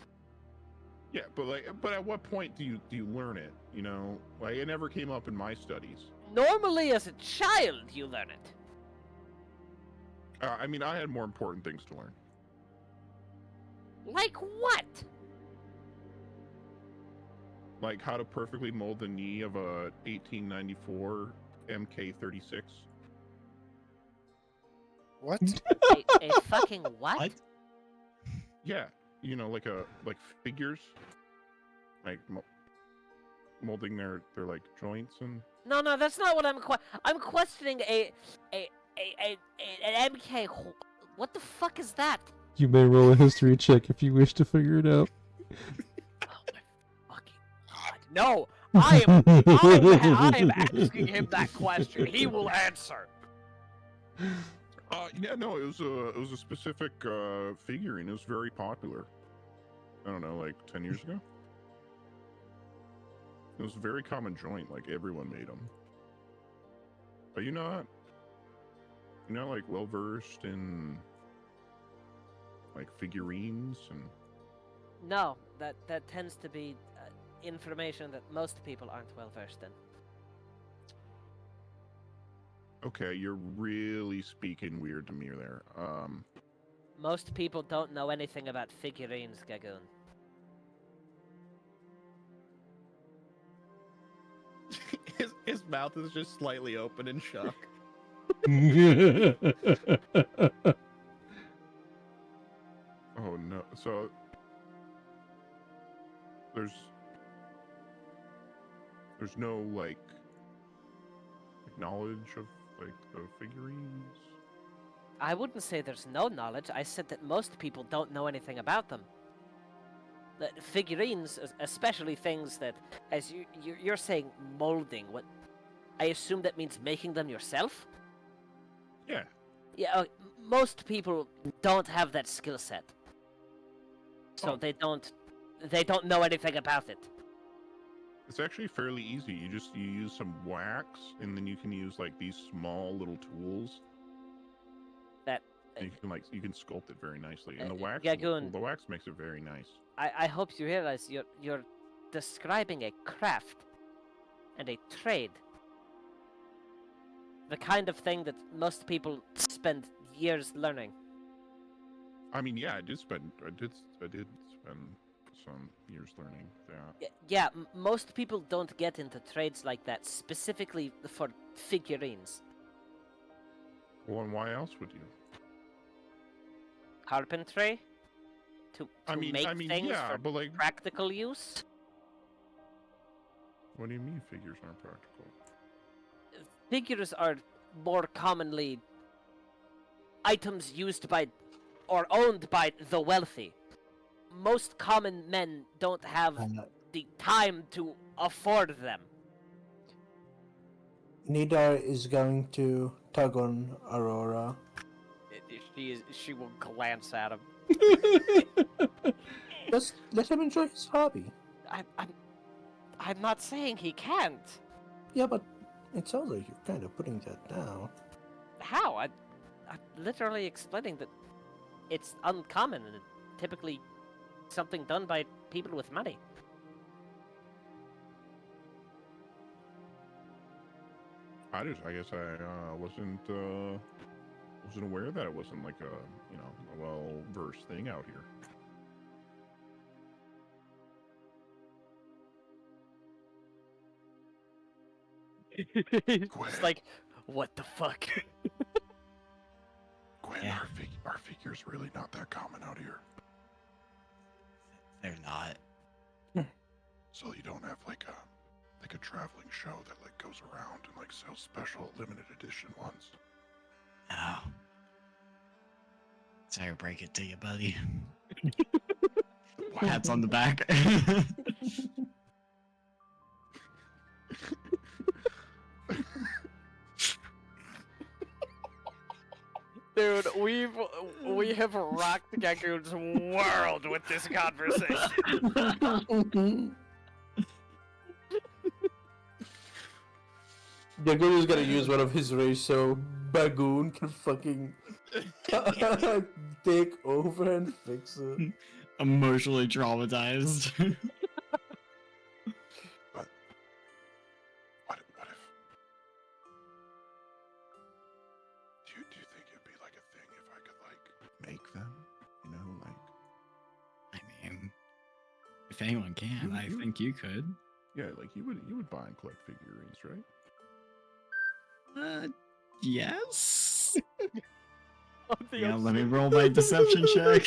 [SPEAKER 9] Yeah, but at what point do you learn it? You know, like it never came up in my studies.
[SPEAKER 7] Normally, as a child, you learn it.
[SPEAKER 9] I mean, I had more important things to learn.
[SPEAKER 7] Like what?
[SPEAKER 9] Like how to perfectly mold the knee of a 1894 MK36.
[SPEAKER 1] What?
[SPEAKER 7] A fucking what?
[SPEAKER 5] What?
[SPEAKER 9] Yeah, you know, like figures, like molding their like joints and.
[SPEAKER 7] No, that's not what I'm questioning an MK. What the fuck is that?
[SPEAKER 3] You may roll a history check if you wish to figure it out.
[SPEAKER 2] No, I'm asking him that question. He will answer.
[SPEAKER 9] Yeah, no, it was a specific figurine. It was very popular. I don't know, like 10 years ago. It was a very common joint. Like everyone made them. But you're not like well versed in like figurines and.
[SPEAKER 7] No, that tends to be information that most people aren't well versed in.
[SPEAKER 9] Okay, you're really speaking weird to me there.
[SPEAKER 7] Most people don't know anything about figurines, Gagoon.
[SPEAKER 8] His mouth is just slightly open in shock.
[SPEAKER 9] Oh no! So there's no like knowledge of like the figurines.
[SPEAKER 7] I wouldn't say there's no knowledge. I said that most people don't know anything about them. That figurines, especially things that, as you're saying, molding. What? I assume that means making them yourself.
[SPEAKER 9] Yeah.
[SPEAKER 7] Yeah. Most people don't have that skill set, so
[SPEAKER 9] Oh.
[SPEAKER 7] they don't know anything about it.
[SPEAKER 9] It's actually fairly easy. You use some wax, and then you can use like these small little tools.
[SPEAKER 7] That
[SPEAKER 9] And you can sculpt it very nicely, and the
[SPEAKER 7] Gagoon.
[SPEAKER 9] wax makes it very nice.
[SPEAKER 7] I hope you realize you're describing a craft and a trade. The kind of thing that most people spend years learning.
[SPEAKER 9] I mean, yeah, I did spend some years learning that.
[SPEAKER 7] Yeah, most people don't get into trades like that specifically for figurines.
[SPEAKER 9] Well, and why else would you?
[SPEAKER 7] Carpentry? To make things
[SPEAKER 9] yeah,
[SPEAKER 7] for
[SPEAKER 9] but like,
[SPEAKER 7] practical use?
[SPEAKER 9] what do you mean figures aren't practical?
[SPEAKER 7] Figures are more commonly items used by or owned by the wealthy. Most common men don't have the time to afford them.
[SPEAKER 4] Nidar is going to tug on Aurora.
[SPEAKER 2] She will glance at him.
[SPEAKER 4] Just let him enjoy his hobby.
[SPEAKER 2] I'm not saying he can't.
[SPEAKER 4] Yeah, but it sounds like you're kind of putting that down.
[SPEAKER 2] How?
[SPEAKER 7] I'm literally explaining that it's uncommon and typically something done by people with money.
[SPEAKER 9] I guess I wasn't aware that it wasn't like a a well-versed thing out here.
[SPEAKER 2] It's like, what the fuck?
[SPEAKER 9] Gwen,
[SPEAKER 5] Yeah.
[SPEAKER 9] our figure's really not that common out here.
[SPEAKER 5] They're not.
[SPEAKER 9] So you don't have like a traveling show that like goes around and like sells special limited edition ones.
[SPEAKER 5] Oh. Sorry to break it to you, buddy. Hats on the back.
[SPEAKER 2] Dude, we have rocked Gagoon's world with this conversation.
[SPEAKER 4] Gagoon is gonna use one of his rays so Bagoon can fucking take over and fix it.
[SPEAKER 5] Emotionally traumatized.
[SPEAKER 9] What if? Do you think it'd be like a thing if I could like make them? You know, like.
[SPEAKER 5] I mean, if anyone can, I think you could.
[SPEAKER 9] Yeah, like you would buy and collect figurines, right?
[SPEAKER 5] Yes.
[SPEAKER 2] The
[SPEAKER 5] Yeah, let me roll my deception check.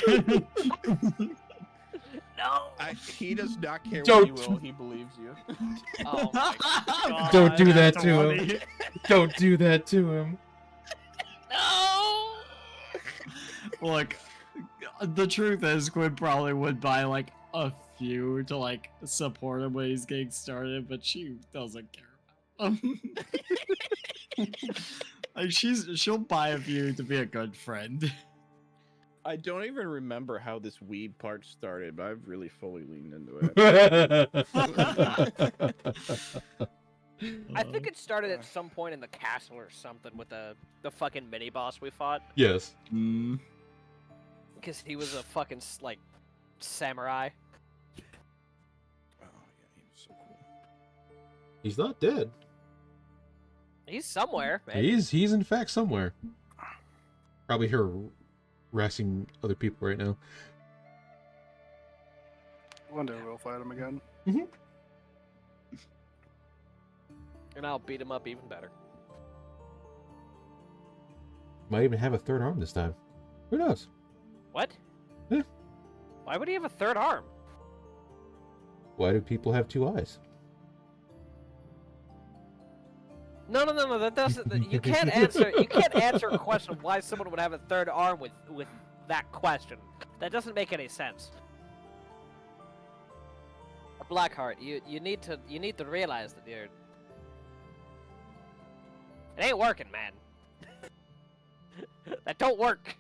[SPEAKER 2] No.
[SPEAKER 8] He does not care
[SPEAKER 3] Don't-
[SPEAKER 8] what you will. He believes you.
[SPEAKER 2] Oh my God.
[SPEAKER 3] Don't do that
[SPEAKER 5] That's
[SPEAKER 3] to him.
[SPEAKER 5] 20.
[SPEAKER 3] Don't do that to him.
[SPEAKER 2] No.
[SPEAKER 5] Look, the truth is, Quinn probably would buy like a few to like support him when he's getting started, but she doesn't care about him. Like she'll buy a few to be a good friend.
[SPEAKER 8] I don't even remember how this weed part started, but I've really fully leaned into it.
[SPEAKER 2] I think it started at some point in the castle or something with the fucking mini boss we fought.
[SPEAKER 3] Yes.
[SPEAKER 5] Mm.
[SPEAKER 2] Because he was a fucking like samurai.
[SPEAKER 8] Oh yeah, he was so cool.
[SPEAKER 3] He's not dead.
[SPEAKER 2] He's somewhere, man.
[SPEAKER 3] He's in fact somewhere. Probably harassing other people right now.
[SPEAKER 1] One day we'll fight him again.
[SPEAKER 2] And I'll beat him up even better.
[SPEAKER 3] Might even have a third arm this time. Who knows?
[SPEAKER 2] What?
[SPEAKER 3] Yeah.
[SPEAKER 2] Why would he have a third arm?
[SPEAKER 3] Why do people have two eyes?
[SPEAKER 2] No. That doesn't. You can't answer. You can't answer a question why someone would have a third arm with that question. That doesn't make any sense. Blackheart, you need to realize that it ain't working, man. That don't work.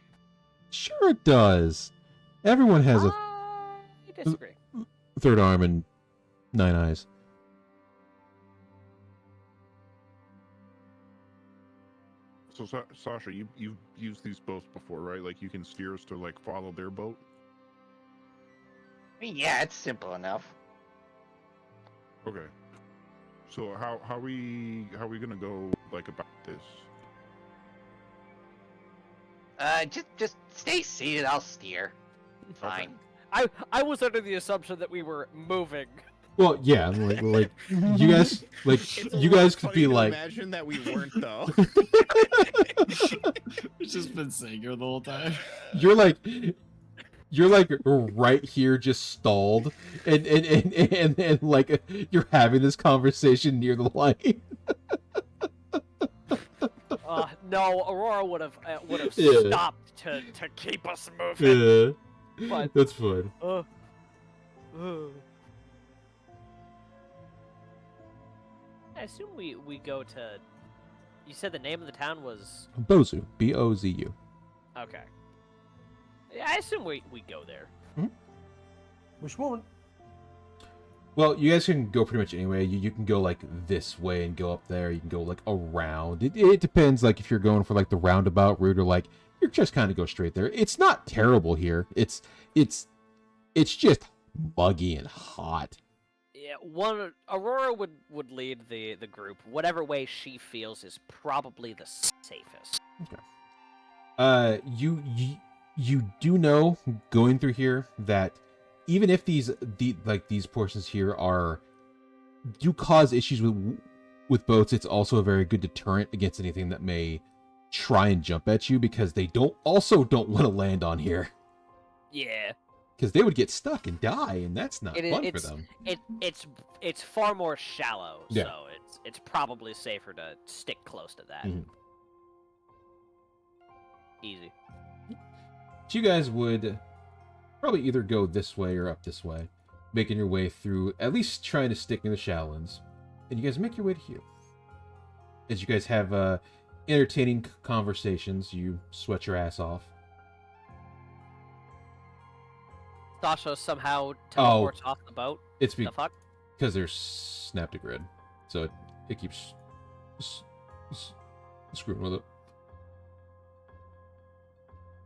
[SPEAKER 3] Sure it does. Everyone has a
[SPEAKER 2] I disagree.
[SPEAKER 3] third arm and 9 eyes.
[SPEAKER 9] So Sasha, you've used these boats before, right? Like you can steer us to like follow their boat.
[SPEAKER 10] I mean, yeah, it's simple enough.
[SPEAKER 9] Okay. So how are we gonna go like about this?
[SPEAKER 10] Just stay seated. I'll steer. Fine.
[SPEAKER 2] I was under the assumption that we were moving.
[SPEAKER 3] Well, yeah, like you guys,
[SPEAKER 8] It's a
[SPEAKER 3] you
[SPEAKER 8] little
[SPEAKER 3] guys could
[SPEAKER 8] funny
[SPEAKER 3] be
[SPEAKER 8] to
[SPEAKER 3] like,
[SPEAKER 8] imagine that we weren't though.
[SPEAKER 5] It's just been saying her the whole time.
[SPEAKER 3] you're like right here, just stalled, and like you're having this conversation near the light.
[SPEAKER 2] No, Aurora would have
[SPEAKER 3] Yeah.
[SPEAKER 2] stopped to keep us moving.
[SPEAKER 3] Yeah,
[SPEAKER 2] But-
[SPEAKER 3] that's fun.
[SPEAKER 7] I assume we go to. You said the name of the town was.
[SPEAKER 3] Bozu, Bozu.
[SPEAKER 7] Okay. Yeah, I assume we go there.
[SPEAKER 4] Which one?
[SPEAKER 3] Well, you guys can go pretty much anyway. You can go like this way and go up there. You can go like around. It depends, like if you're going for like the roundabout route or like you're just kind of go straight there. It's not terrible here. It's just muggy and hot.
[SPEAKER 2] Yeah, Aurora would lead the group. Whatever way she feels is probably the safest.
[SPEAKER 3] You do know going through here that even if these portions here do cause issues with boats, it's also a very good deterrent against anything that may try and jump at you, because they don't want to land on here,
[SPEAKER 2] Yeah,
[SPEAKER 3] because they would get stuck and die, and that's not
[SPEAKER 2] It is-
[SPEAKER 3] fun for
[SPEAKER 2] it's-
[SPEAKER 3] them.
[SPEAKER 2] it's far more shallow,
[SPEAKER 3] Yeah.
[SPEAKER 2] so it's probably safer to stick close to that.
[SPEAKER 3] Mhm.
[SPEAKER 2] Easy.
[SPEAKER 3] So you guys would probably either go this way or up this way, making your way through, at least trying to stick in the Shallowlands. And you guys make your way to here. As you guys have entertaining conversations, you sweat your ass off.
[SPEAKER 2] Sasha somehow teleports off the boat.
[SPEAKER 3] It's
[SPEAKER 2] The fuck?
[SPEAKER 3] because there's snap to grid, so it keeps screwing with it.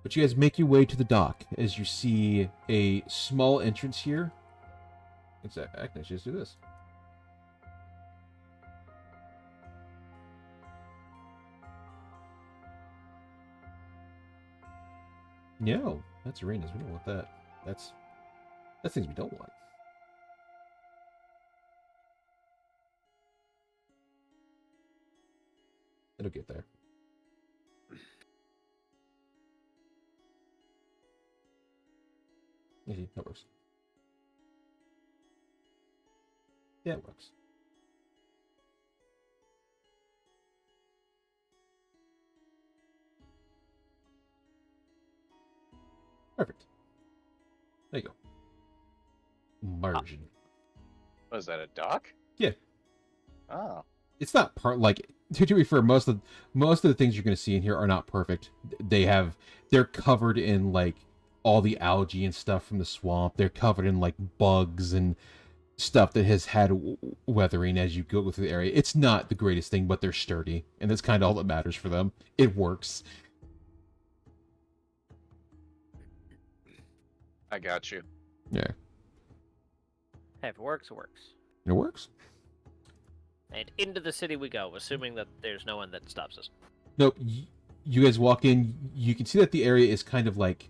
[SPEAKER 3] But you guys make your way to the dock as you see a small entrance here. I can just do this. No, that's arenas. We don't want that. That's things we don't want. It'll get there. Yeah, that works. Yeah, it works. Perfect. There you go. Margin.
[SPEAKER 6] Was that a dock?
[SPEAKER 3] Yeah.
[SPEAKER 6] Oh.
[SPEAKER 3] It's not like to be fair, most of the things you're going to see in here are not perfect. They're covered in like all the algae and stuff from the swamp. They're covered in like bugs and stuff that has had weathering as you go through the area. It's not the greatest thing, but they're sturdy, and that's kind of all that matters for them. It works.
[SPEAKER 6] I got you.
[SPEAKER 3] Yeah,
[SPEAKER 7] Hey, if it works, it works.
[SPEAKER 3] it works.
[SPEAKER 7] And into the city we go, assuming that there's no one that stops us.
[SPEAKER 3] Nope. You guys walk in. You can see that the area is kind of like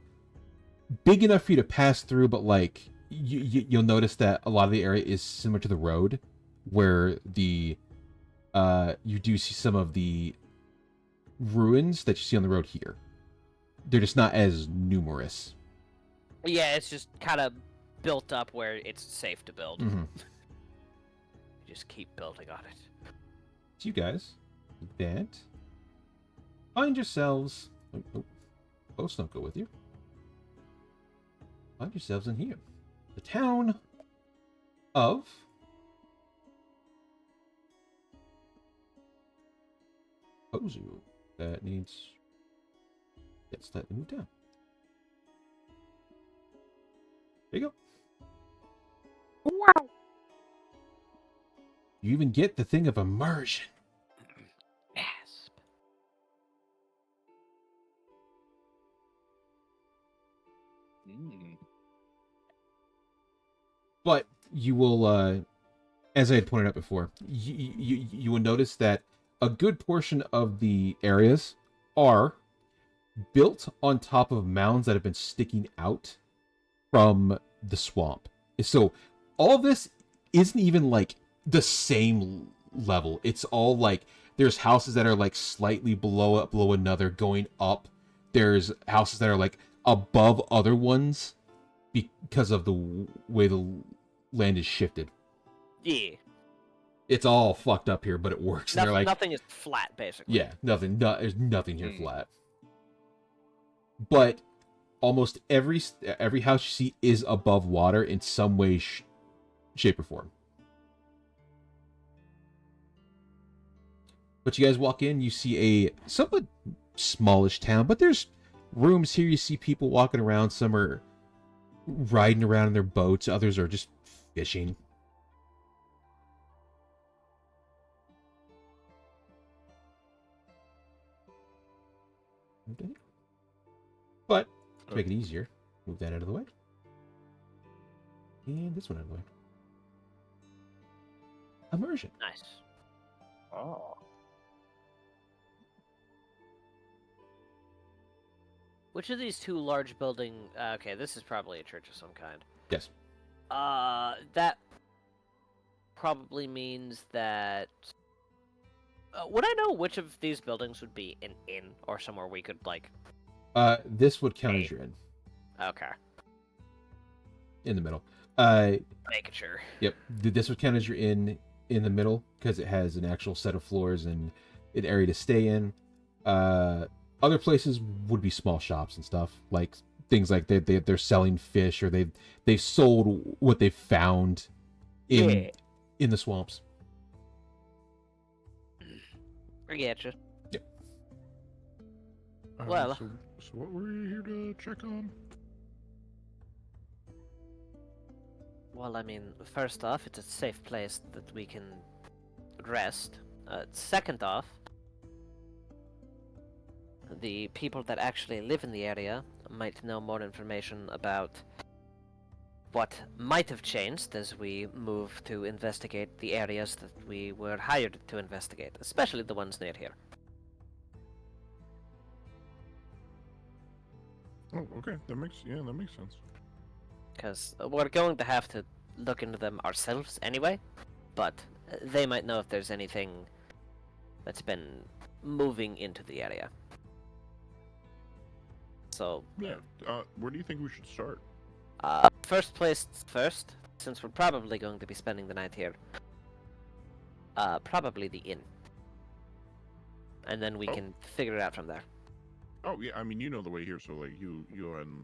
[SPEAKER 3] big enough for you to pass through, but like you'll notice that a lot of the area is similar to the road, where the you do see some of the ruins that you see on the road here. They're just not as numerous.
[SPEAKER 7] Yeah, it's just kind of built up where it's safe to build.
[SPEAKER 3] Mm-hmm.
[SPEAKER 7] Just keep building on it.
[SPEAKER 3] So you guys, that find yourselves. Boats don't go with you. Find yourselves in here, the town of Ozu. That needs slightly moved down. There you go.
[SPEAKER 7] Wow.
[SPEAKER 3] You even get the thing of immersion.
[SPEAKER 7] Gasp.
[SPEAKER 3] But you will, as I had pointed out before, you will notice that a good portion of the areas are built on top of mounds that have been sticking out from the swamp. So all this isn't even like the same level. It's all like there's houses that are like slightly below another going up. There's houses that are like above other ones because of the way the land is shifted.
[SPEAKER 7] Yeah.
[SPEAKER 3] It's all fucked up here, but it works. And they're like,
[SPEAKER 7] nothing is flat, basically.
[SPEAKER 3] yeah, nothing. There's nothing here flat. But almost every house you see is above water in some way, shape, or form. But you guys walk in, you see a somewhat smallish town, but there's rooms here. You see people walking around. Some are riding around in their boats. Others are just fishing. Okay. But to make it easier, move that out of the way. And this one out of the way. Immersion.
[SPEAKER 7] Nice.
[SPEAKER 6] Oh.
[SPEAKER 7] Which of these two large building? Okay, this is probably a church of some kind.
[SPEAKER 3] Yes.
[SPEAKER 7] That probably means that. Would I know which of these buildings would be an inn or somewhere we could like?
[SPEAKER 3] This would count as your inn.
[SPEAKER 7] Okay.
[SPEAKER 3] In the middle.
[SPEAKER 7] Making sure.
[SPEAKER 3] Yep. This would count as your inn in the middle because it has an actual set of floors and an area to stay in. Other places would be small shops and stuff, like things like they're selling fish or they've sold what they've found in the swamps.
[SPEAKER 7] I get you.
[SPEAKER 3] Yep.
[SPEAKER 7] Well.
[SPEAKER 9] So what were you here to check on?
[SPEAKER 7] Well, I mean, first off, it's a safe place that we can rest. Second off, the people that actually live in the area might know more information about what might have changed as we move to investigate the areas that we were hired to investigate, especially the ones near here.
[SPEAKER 9] Oh, okay. That makes sense.
[SPEAKER 7] Because we're going to have to look into them ourselves anyway, but they might know if there's anything that's been moving into the area. So,
[SPEAKER 9] Yeah. Where do you think we should start?
[SPEAKER 7] first place first, since we're probably going to be spending the night here. Probably the inn. And then we can figure it out from there.
[SPEAKER 9] Oh yeah, I mean you know the way here, so like you and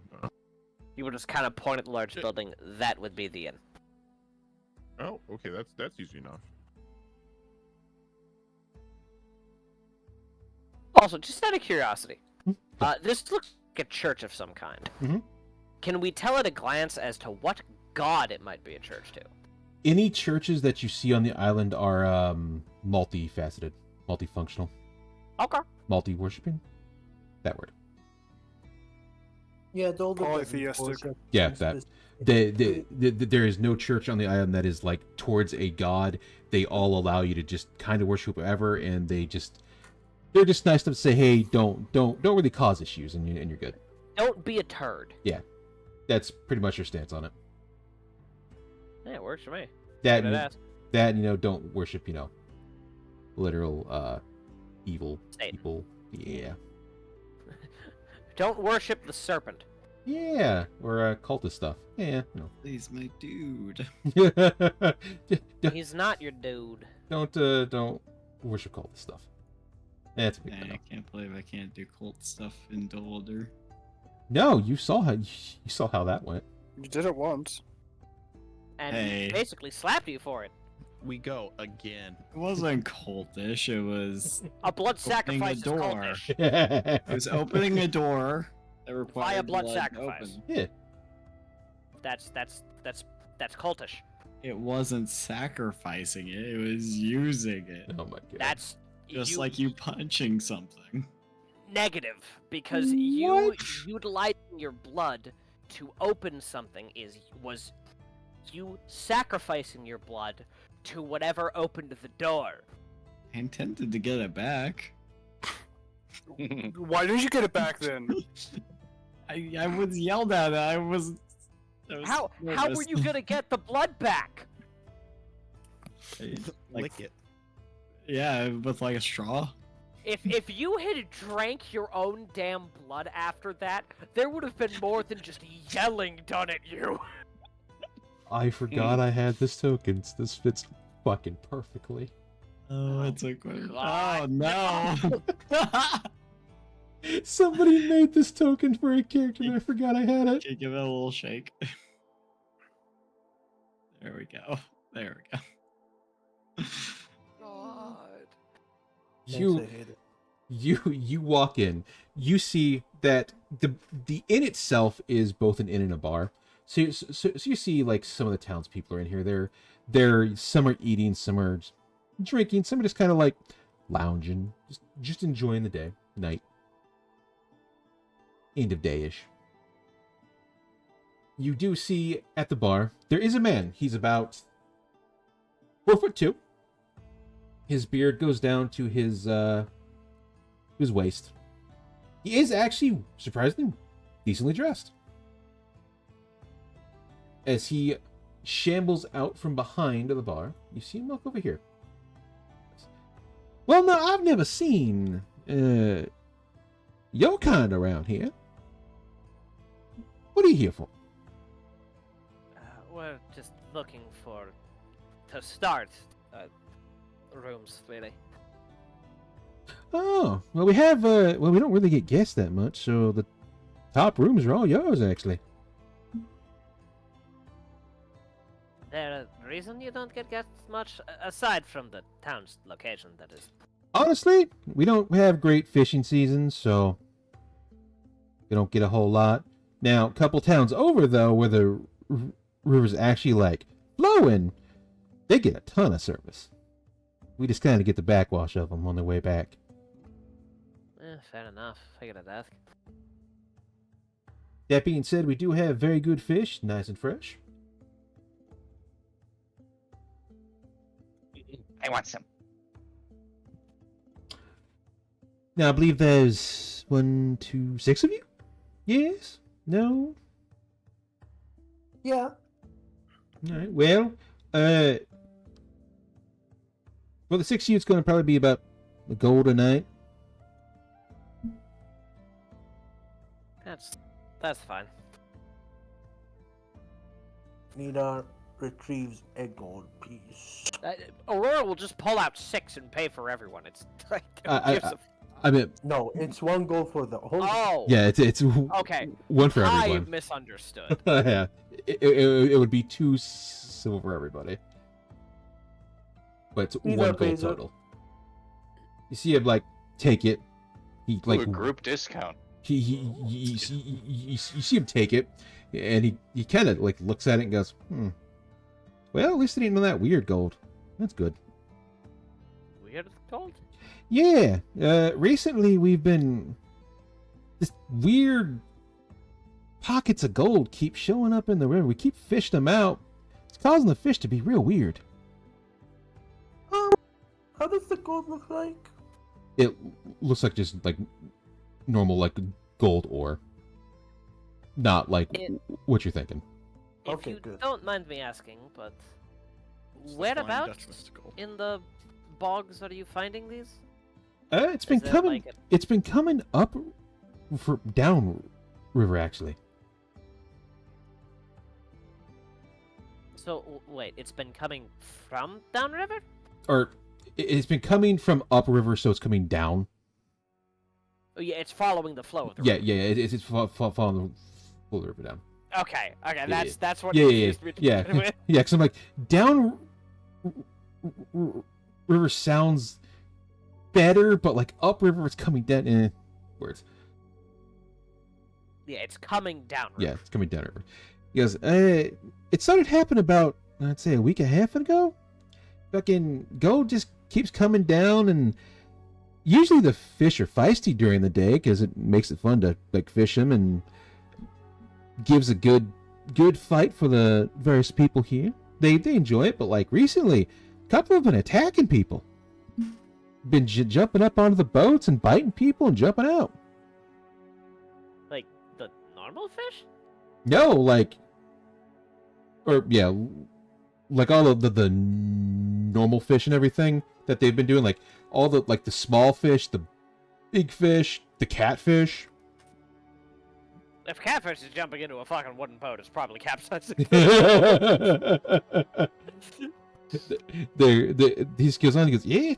[SPEAKER 7] You would just kind of point at the large building, that would be the inn.
[SPEAKER 9] Oh, okay, that's easy enough.
[SPEAKER 2] Also, just out of curiosity,
[SPEAKER 3] Hmm?
[SPEAKER 2] this looks like a church of some kind.
[SPEAKER 3] Mhm.
[SPEAKER 2] Can we tell at a glance as to what god it might be a church to?
[SPEAKER 3] Any churches that you see on the island are multifaceted, multifunctional,
[SPEAKER 2] Okay.
[SPEAKER 3] multi-worshipping. That word.
[SPEAKER 4] Yeah, the older
[SPEAKER 1] Polytheistic.
[SPEAKER 3] Yeah, that. There is no church on the island that is like towards a god. They all allow you to just kind of worship whoever, and they're just nice enough to say, hey, don't really cause issues, and you're good.
[SPEAKER 2] Don't be a turd.
[SPEAKER 3] That's pretty much your stance on it.
[SPEAKER 2] Yeah, it works for me.
[SPEAKER 3] That
[SPEAKER 2] Good
[SPEAKER 3] and,
[SPEAKER 2] ass.
[SPEAKER 3] that and, don't worship literal evil
[SPEAKER 2] Satan.
[SPEAKER 3] people. Yeah.
[SPEAKER 2] Don't worship the serpent.
[SPEAKER 3] Yeah, or cultist stuff. Yeah,
[SPEAKER 5] Please, my dude.
[SPEAKER 2] He's not your dude.
[SPEAKER 3] Don't worship cultist stuff. That's a big
[SPEAKER 5] Man,
[SPEAKER 3] no.
[SPEAKER 5] I can't believe I can't do cult stuff in Dolder.
[SPEAKER 3] No, you saw how that went.
[SPEAKER 1] You did it once.
[SPEAKER 2] And
[SPEAKER 5] Hey.
[SPEAKER 2] he basically slapped you for it.
[SPEAKER 8] We go again.
[SPEAKER 5] It wasn't cultish. It was
[SPEAKER 2] A blood
[SPEAKER 5] Opening a
[SPEAKER 2] sacrifice is
[SPEAKER 5] door.
[SPEAKER 2] cultish.
[SPEAKER 5] it was opening a door that required
[SPEAKER 2] blood
[SPEAKER 5] to
[SPEAKER 2] sacrifice.
[SPEAKER 5] open.
[SPEAKER 3] Yeah.
[SPEAKER 2] That's cultish.
[SPEAKER 5] It wasn't sacrificing it. It was using it.
[SPEAKER 3] Oh my god.
[SPEAKER 5] Just like you punching something.
[SPEAKER 2] Negative, because you utilizing your blood to open something was you sacrificing your blood to whatever opened the door.
[SPEAKER 5] I intended to get it back.
[SPEAKER 1] Why didn't you get it back then?
[SPEAKER 5] I was yelled at. I was
[SPEAKER 2] How
[SPEAKER 5] nervous.
[SPEAKER 2] were you gonna get the blood back?
[SPEAKER 5] Like,
[SPEAKER 8] Lick it.
[SPEAKER 5] yeah, with like a straw.
[SPEAKER 2] If you had drank your own damn blood after that, there would have been more than just yelling done at you.
[SPEAKER 3] I forgot I had this token. This fits fucking perfectly.
[SPEAKER 5] Oh, it's a good. Oh
[SPEAKER 2] God.
[SPEAKER 5] no!
[SPEAKER 3] Somebody made this token for a character and I forgot I had it.
[SPEAKER 5] Can you give it a little shake? There we go. There we go.
[SPEAKER 2] God.
[SPEAKER 3] You walk in. You see that the inn itself is both an inn and a bar. So you see like some of the townspeople are in here. They're some are eating, some are drinking, some are just kind of like lounging, just enjoying the day, night, end of day-ish. You do see at the bar there is a man. He's about 4'2". His beard goes down to his waist. He is actually surprisingly decently dressed. As he shambles out from behind the bar, you see him look over here. Well, no, I've never seen your kind around here. What are you here for?
[SPEAKER 7] We're just looking to start rooms, really.
[SPEAKER 3] Oh, well, we have, we don't really get guests that much, so the top rooms are all yours, actually.
[SPEAKER 7] There a reason you don't get guests much, aside from the town's location, that is.
[SPEAKER 3] Honestly, we don't have great fishing seasons, so we don't get a whole lot. Now, a couple towns over, though, where the river's actually, like, flowing, they get a ton of service. We just kind of get the backwash of them on their way back.
[SPEAKER 7] Fair enough. Figured I'd ask.
[SPEAKER 3] That being said, we do have very good fish, nice and fresh.
[SPEAKER 10] I want some.
[SPEAKER 3] Now, I believe there's 1, 2, 6 of you? Yes? No?
[SPEAKER 4] Yeah.
[SPEAKER 3] Alright, well, the 6 of you, it's going to probably be about a gold a night.
[SPEAKER 7] That's fine.
[SPEAKER 4] Nidar retrieves a gold piece.
[SPEAKER 2] Aurora will just pull out 6 and pay for everyone. It's like
[SPEAKER 3] I mean,
[SPEAKER 4] No, it's 1 gold for the whole.
[SPEAKER 2] oh
[SPEAKER 3] yeah, it's
[SPEAKER 2] okay.
[SPEAKER 3] one for
[SPEAKER 2] I
[SPEAKER 3] everyone.
[SPEAKER 2] misunderstood.
[SPEAKER 3] Yeah, it would be 2 silver for everybody. but it's
[SPEAKER 4] Nidar
[SPEAKER 3] 1 gold
[SPEAKER 4] pays it.
[SPEAKER 3] total. You see him like take it. He
[SPEAKER 6] Ooh,
[SPEAKER 3] like
[SPEAKER 6] a group discount.
[SPEAKER 3] you see him take it, and he kind of like looks at it and goes, well, at least it ain't none of that weird gold. That's good.
[SPEAKER 7] Weird gold?
[SPEAKER 3] Yeah, recently we've been this weird pockets of gold keep showing up in the river. We keep fishing them out. It's causing the fish to be real weird.
[SPEAKER 4] How does the gold look like?
[SPEAKER 3] It looks like just like normal like gold ore, not like what you're thinking.
[SPEAKER 7] If
[SPEAKER 4] Okay,
[SPEAKER 7] you
[SPEAKER 4] good.
[SPEAKER 7] don't mind me asking, but
[SPEAKER 5] It's the Flying
[SPEAKER 7] whereabouts
[SPEAKER 5] Dutch mystical.
[SPEAKER 7] in the bogs are you finding these?
[SPEAKER 3] It's been
[SPEAKER 7] Is there,
[SPEAKER 3] coming.
[SPEAKER 7] like, a-
[SPEAKER 3] It's been coming up for down river actually.
[SPEAKER 7] So wait, it's been coming from downriver?
[SPEAKER 3] Or it's been coming from upriver, so it's coming down.
[SPEAKER 7] Oh yeah, it's following the flow of the
[SPEAKER 3] Yeah,
[SPEAKER 7] river.
[SPEAKER 3] yeah, it's following the river down.
[SPEAKER 7] Okay,
[SPEAKER 3] Yeah,
[SPEAKER 7] that's what
[SPEAKER 3] Yeah,
[SPEAKER 7] confused me to
[SPEAKER 3] yeah,
[SPEAKER 7] begin with.
[SPEAKER 3] yeah. Because I'm like down river sounds better, but like upriver, it's coming down. Words.
[SPEAKER 7] Yeah, it's coming downriver.
[SPEAKER 3] Yeah, it's coming down river. He goes, it started happening about I'd say a week and a half ago. Fucking gold just keeps coming down, and usually the fish are feisty during the day because it makes it fun to like fish them and gives a good fight for the various people here. They enjoy it, but like recently, a couple have been attacking people. Been jumping up onto the boats and biting people and jumping out.
[SPEAKER 7] Like the normal fish?
[SPEAKER 3] No, like, or yeah, like all of the normal fish and everything that they've been doing, like all the like the small fish, the big fish, the catfish.
[SPEAKER 7] If catfish is jumping into a fucking wooden boat, it's probably capsizing.
[SPEAKER 3] He goes on. He goes, yeah,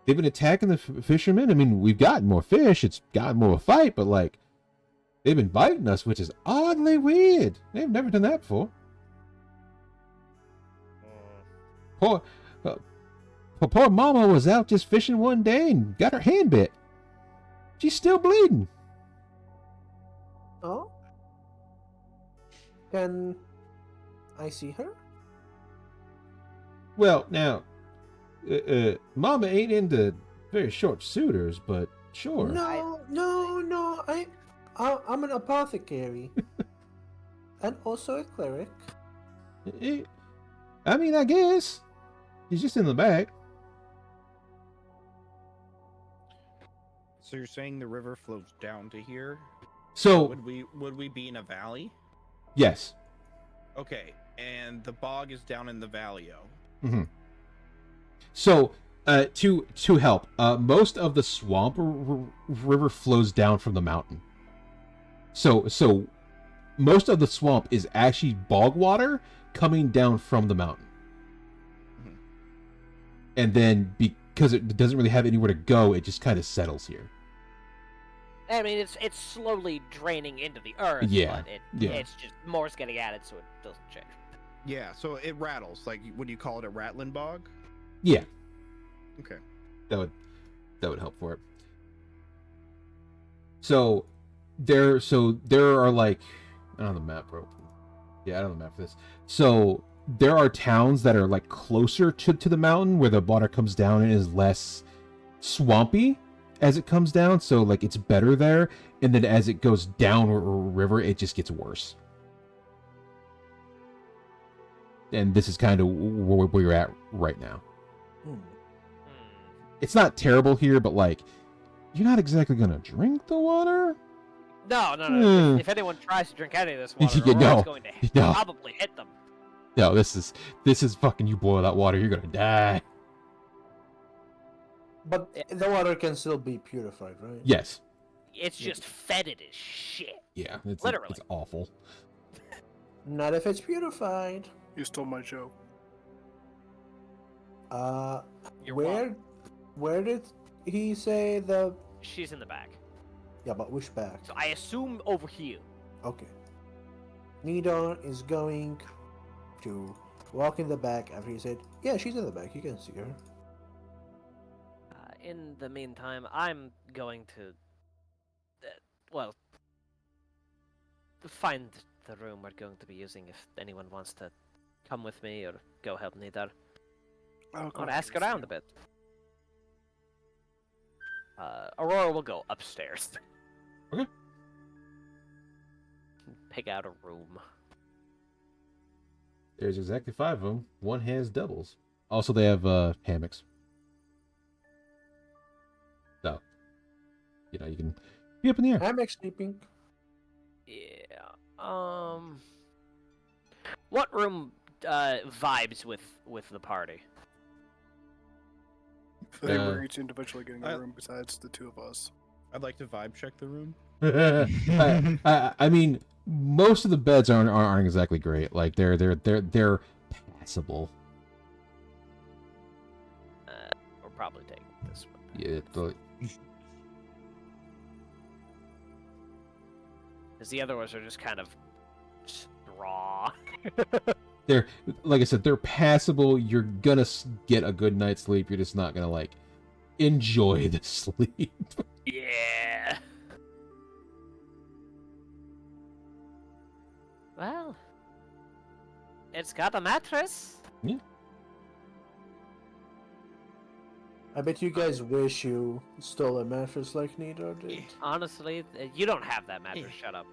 [SPEAKER 3] they've been attacking the fishermen. I mean, we've gotten more fish. It's gotten more of a fight, but like, they've been biting us, which is oddly weird. They've never done that before. Poor mama was out just fishing one day and got her hand bit. She's still bleeding.
[SPEAKER 4] Oh? Can I see her?
[SPEAKER 3] Well, now, mama ain't into very short suitors, but sure.
[SPEAKER 4] No. I'm an apothecary. And also a cleric.
[SPEAKER 3] I mean, I guess. He's just in the back.
[SPEAKER 8] So you're saying the river flows down to here?
[SPEAKER 3] So,
[SPEAKER 8] Would we be in a valley?
[SPEAKER 3] yes.
[SPEAKER 8] Okay, and the bog is down in the valley.
[SPEAKER 3] Mm-hmm. So, to help, most of the swamp river flows down from the mountain. So most of the swamp is actually bog water coming down from the mountain.
[SPEAKER 8] Mhm.
[SPEAKER 3] And then because it doesn't really have anywhere to go, it just kind of settles here.
[SPEAKER 7] I mean, it's slowly draining into the earth.
[SPEAKER 3] Yeah,
[SPEAKER 7] But
[SPEAKER 3] yeah.
[SPEAKER 7] it's just more's getting added, so it doesn't change.
[SPEAKER 8] Yeah, so it rattles. Like, would you call it a rattling bog?
[SPEAKER 3] Yeah,
[SPEAKER 8] Okay.
[SPEAKER 3] that would help for it. So there are like, I don't have the map, bro. Yeah, I don't have the map for this. So there are towns that are like closer to the mountain where the water comes down and is less swampy as it comes down. So like it's better there, and then as it goes down river, it just gets worse. And this is kind of where you're at right now. It's not terrible here, but like, you're not exactly gonna drink the water.
[SPEAKER 7] No.
[SPEAKER 3] Hmm.
[SPEAKER 7] If anyone tries to drink any of this water,
[SPEAKER 3] Yeah, no.
[SPEAKER 7] it's going to
[SPEAKER 3] No.
[SPEAKER 7] probably hit them.
[SPEAKER 3] No, this is fucking. You boil that water, you're gonna die.
[SPEAKER 4] But the water can still be purified, right?
[SPEAKER 3] Yes.
[SPEAKER 7] It's just fetid as shit.
[SPEAKER 3] Yeah. It's
[SPEAKER 7] Literally.
[SPEAKER 3] It's awful.
[SPEAKER 4] Not if it's purified.
[SPEAKER 1] You stole my joke.
[SPEAKER 7] You're
[SPEAKER 4] Where did he say the...
[SPEAKER 7] She's in the back.
[SPEAKER 4] Yeah, but which bag?
[SPEAKER 7] So I assume over here.
[SPEAKER 4] Okay. Nidar is going to walk in the back after you said, "Yeah, she's in the back. You can see her."
[SPEAKER 7] In the meantime, I'm going to, well, find the room we're going to be using if anyone wants to come with me or go help Nidar. Or ask around a bit. Aurora will go upstairs.
[SPEAKER 3] Okay.
[SPEAKER 7] Pick out a room.
[SPEAKER 3] There's exactly 5 of them. One has doubles. Also, they have hammocks. So, you know, you can be up in the air.
[SPEAKER 4] Hammock sleeping.
[SPEAKER 7] Yeah. What room vibes with the party?
[SPEAKER 1] They were each individually getting a room besides the 2 of us.
[SPEAKER 8] I'd like to vibe check the room.
[SPEAKER 3] I mean, most of the beds aren't exactly great. Like they're passable.
[SPEAKER 7] We're probably taking this one.
[SPEAKER 3] Yeah.
[SPEAKER 7] Because the other ones are just kind of straw.
[SPEAKER 3] They're, like I said, they're passable. You're gonna get a good night's sleep. You're just not gonna like enjoy the sleep.
[SPEAKER 7] Yeah. Well, it's got a mattress.
[SPEAKER 3] Yeah.
[SPEAKER 4] I bet you guys wish you stole a mattress like Nidar did.
[SPEAKER 7] Honestly, you don't have that mattress. Shut up.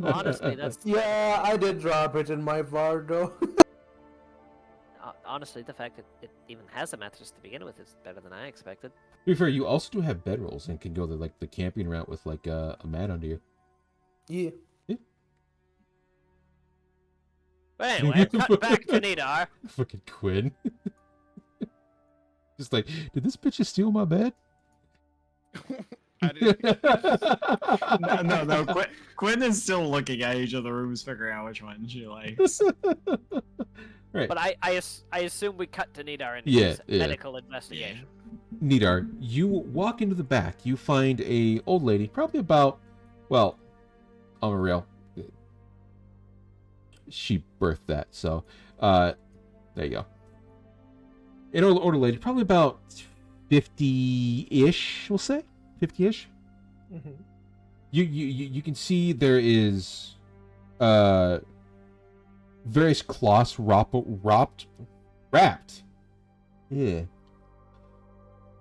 [SPEAKER 7] Honestly, that's
[SPEAKER 4] Yeah, I did drop it in my Vardo.
[SPEAKER 7] honestly the fact that it even has a mattress to begin with is better than I expected.
[SPEAKER 3] To be fair, you also do have bedrolls and can go the camping route with like a mat under you.
[SPEAKER 4] Yeah.
[SPEAKER 7] But anyway, cut back to Nidar.
[SPEAKER 3] Fucking Quinn. Just like, did this bitch just steal my bed?
[SPEAKER 8] I didn't.
[SPEAKER 5] No. Quinn is still looking at each of the rooms, figuring out which one she likes.
[SPEAKER 3] Right.
[SPEAKER 7] But I assume we cut to Nidar in
[SPEAKER 3] Yeah,
[SPEAKER 7] his
[SPEAKER 3] yeah.
[SPEAKER 7] medical investigation.
[SPEAKER 3] Nidar, you walk into the back. You find a old lady, probably about, well, I'm a real. She birthed that, so there you go. An older lady, probably about 50-ish, we'll say 50-ish.
[SPEAKER 4] Mm-hmm.
[SPEAKER 3] You can see there is various cloths wrapped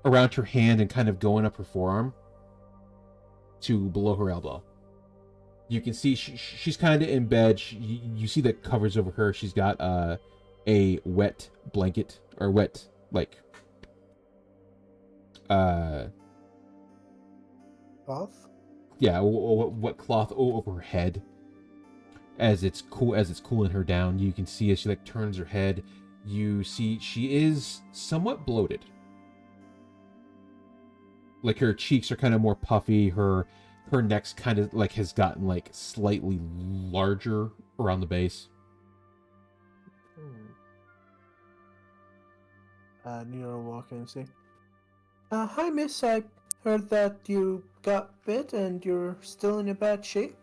[SPEAKER 3] around her hand and kind of going up her forearm to below her elbow. You can see she's kind of in bed. You see that covers over her. She's got a wet blanket or wet like
[SPEAKER 4] Cloth?
[SPEAKER 3] yeah, wet cloth over her head as it's cooling her down. You can see as she like turns her head, you see she is somewhat bloated. Like her cheeks are kind of more puffy, her neck's kind of like has gotten like slightly larger around the base.
[SPEAKER 4] Nero will walk in and say, "Hi, miss. I heard that you got bit and you're still in a bad shape."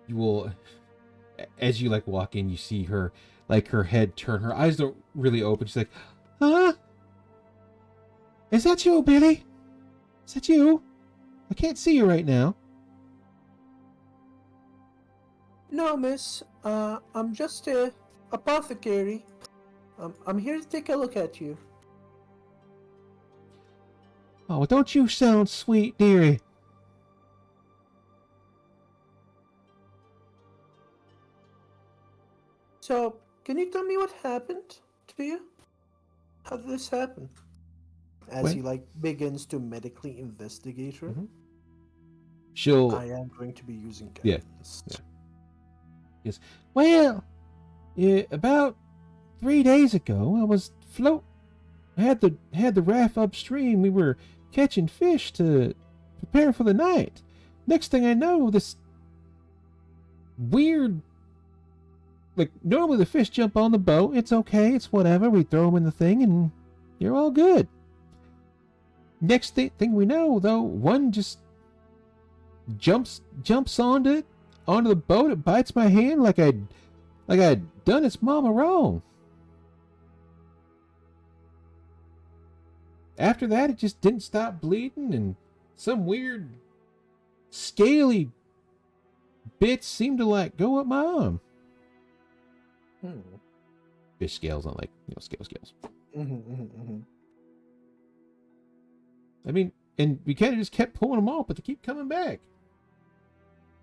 [SPEAKER 3] You will, as you like walk in, you see her like her head turn. Her eyes don't really open. She's like, "Huh? Is that you, Billy? Is that you? I can't see you right now."
[SPEAKER 4] "No, miss. I'm just a apothecary. I'm here to take a look at you."
[SPEAKER 3] "Oh, don't you sound sweet, dearie."
[SPEAKER 4] "So, can you tell me what happened to you? How did this happen?" As
[SPEAKER 3] Well-
[SPEAKER 4] he like begins to medically investigate her.
[SPEAKER 3] Mhm. She'll
[SPEAKER 4] I am going to be using
[SPEAKER 3] Yeah,
[SPEAKER 4] guidance.
[SPEAKER 3] Yes. Well, about 3 days ago, I was I had the raft upstream. We were catching fish to prepare for the night. Next thing I know, this weird, like normally the fish jump on the boat. It's okay. It's whatever. We throw them in the thing, and you're all good. Next thing we know, though, one just jumps onto it, onto the boat, it bites my hand like I'd done its mama wrong. After that, it just didn't stop bleeding, and some weird scaly bits seemed to like go up my arm. Fish scales, not like scales. I mean, and we kind of just kept pulling them off, but they keep coming back.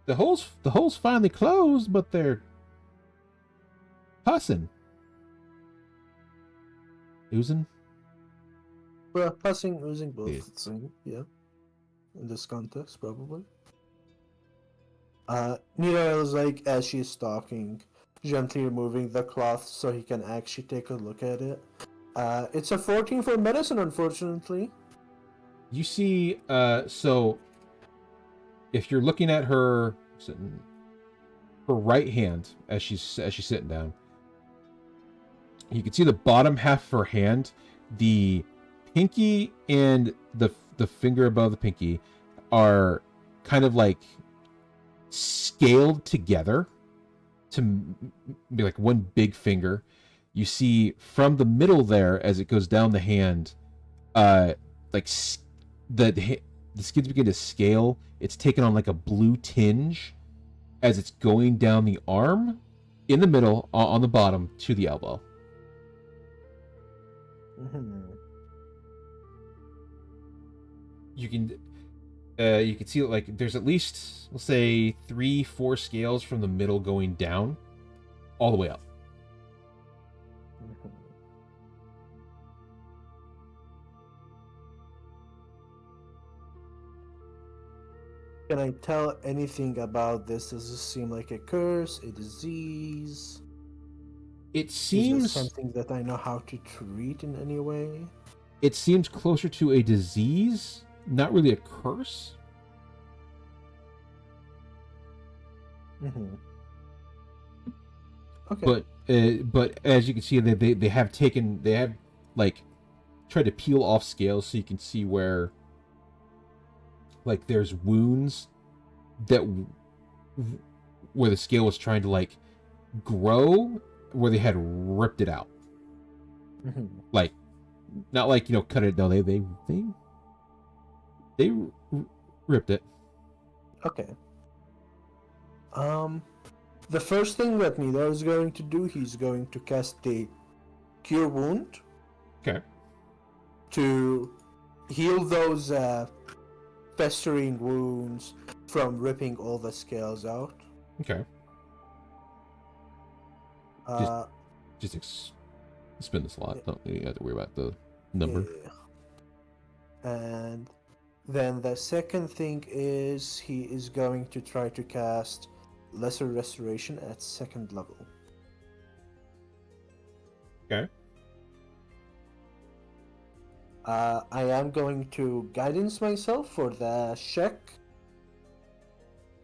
[SPEAKER 3] The hole's finally closed, but they're pussing, oozing.
[SPEAKER 4] Well, passing, oozing, both.
[SPEAKER 3] Yeah.
[SPEAKER 4] Same, yeah. In this context, probably. Nira is like, as she's talking, gently removing the cloth so he can actually take a look at it. It's a 14 for medicine, unfortunately.
[SPEAKER 3] You see, so if you're looking at her right hand as she's sitting down, you can see the bottom half of her hand, the pinky and the finger above the pinky are kind of like scaled together to be like one big finger. You see from the middle there, as it goes down the hand, like the skins begin to scale. It's taken on like a blue tinge as it's going down the arm, in the middle, on the bottom to the elbow. You can see like there's at least, let's say, 3-4 scales from the middle going down all the way up.
[SPEAKER 4] Can I tell anything about this? Does this seem like a curse, a disease?
[SPEAKER 3] It
[SPEAKER 4] Is
[SPEAKER 3] seems
[SPEAKER 4] this something that I know how to treat in any way?
[SPEAKER 3] It seems closer to a disease, not really a curse.
[SPEAKER 4] Okay.
[SPEAKER 3] But as you can see, they have like tried to peel off scales so you can see where like there's wounds that where the scale was trying to like grow, where they had ripped it out. Like, not like, cut it. No, they ripped it.
[SPEAKER 4] Okay. The first thing that Nidar is going to do, he's going to cast a Cure Wound.
[SPEAKER 3] Okay.
[SPEAKER 4] To heal those festering wounds from ripping all the scales out.
[SPEAKER 3] Okay. Just spin this a lot. Don't you have to worry about the number.
[SPEAKER 4] Yeah. And then the second thing is he is going to try to cast Lesser Restoration at 2nd level.
[SPEAKER 3] Okay.
[SPEAKER 4] I am going to guidance myself for the check,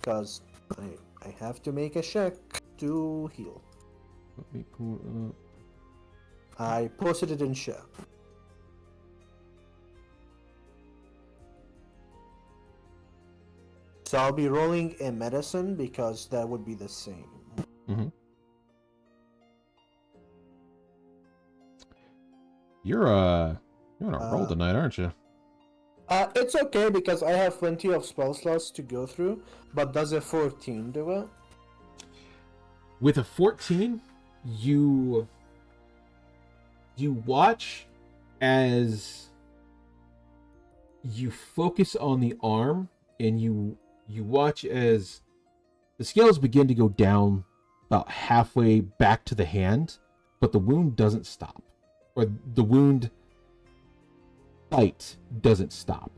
[SPEAKER 4] because I have to make a check to heal.
[SPEAKER 3] Let me pull it up.
[SPEAKER 4] I posted it in chat. So I'll be rolling a medicine because that would be the same.
[SPEAKER 3] Mm-hmm. You're on a roll tonight, aren't you?
[SPEAKER 4] It's okay because I have plenty of spell slots to go through, but does a 14 do it?
[SPEAKER 3] With a 14, you watch as you focus on the arm, and you watch as the scales begin to go down about halfway back to the hand, but the wound doesn't stop. Or the wound bite doesn't stop.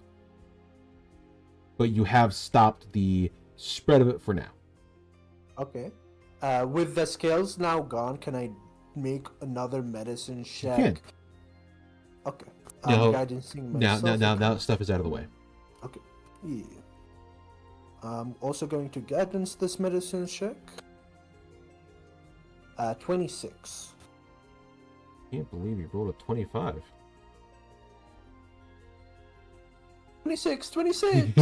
[SPEAKER 3] But you have stopped the spread of it for now.
[SPEAKER 4] Okay. With the scales now gone, can I make another medicine check?
[SPEAKER 3] You can.
[SPEAKER 4] Okay.
[SPEAKER 3] No,
[SPEAKER 4] I'm guidancing myself.
[SPEAKER 3] Now stuff is out of the way.
[SPEAKER 4] Okay. Yeah. I'm also going to guidance this medicine check. 26.
[SPEAKER 3] Can't believe you rolled a 25.
[SPEAKER 4] 26, 26.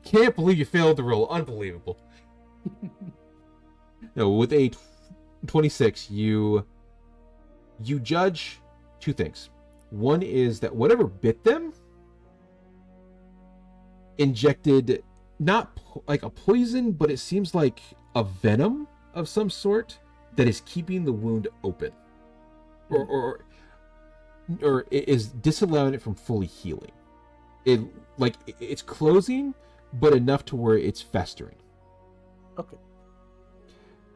[SPEAKER 3] Can't believe you failed the roll. Unbelievable. No, with a 26, you judge two things. One is that whatever bit them injected not like a poison, but it seems like a venom of some sort that is keeping the wound open, or it is disallowing it from fully healing. It's closing, but enough to where it's festering.
[SPEAKER 4] Okay.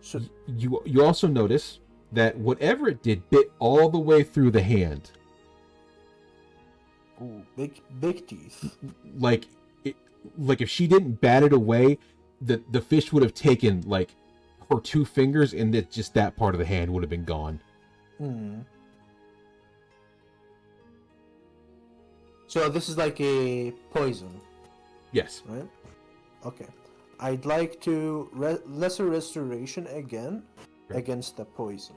[SPEAKER 4] So
[SPEAKER 3] You also notice that whatever it did bit all the way through the hand.
[SPEAKER 4] ooh, big teeth.
[SPEAKER 3] Like if she didn't bat it away, the fish would have taken like her two fingers, and just that part of the hand would have been gone.
[SPEAKER 4] Hmm. So this is like a poison,
[SPEAKER 3] Yes.
[SPEAKER 4] right? Okay. I'd like to lesser restoration again
[SPEAKER 3] Okay.
[SPEAKER 4] against the poison.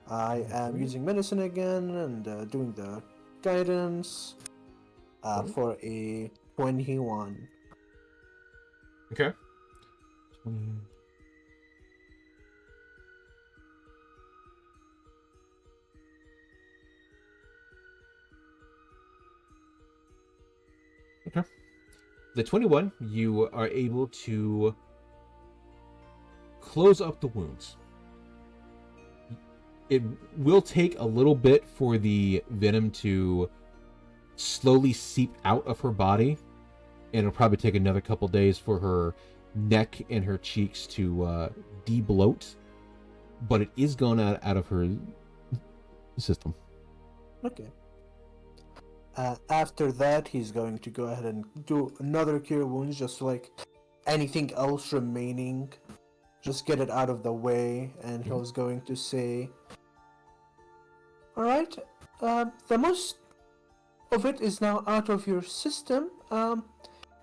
[SPEAKER 4] I am using medicine again and doing the guidance for a 21.
[SPEAKER 3] Okay. Okay. The 21, you are able to close up the wounds. It will take a little bit for the venom to slowly seep out of her body, and it'll probably take another couple days for her neck and her cheeks to de-bloat, but it is gone out of her system.
[SPEAKER 4] Okay. After that, he's going to go ahead and do another cure wounds, just like anything else remaining. Just get it out of the way, and he was going to say, "Alright, the most of it is now out of your system. I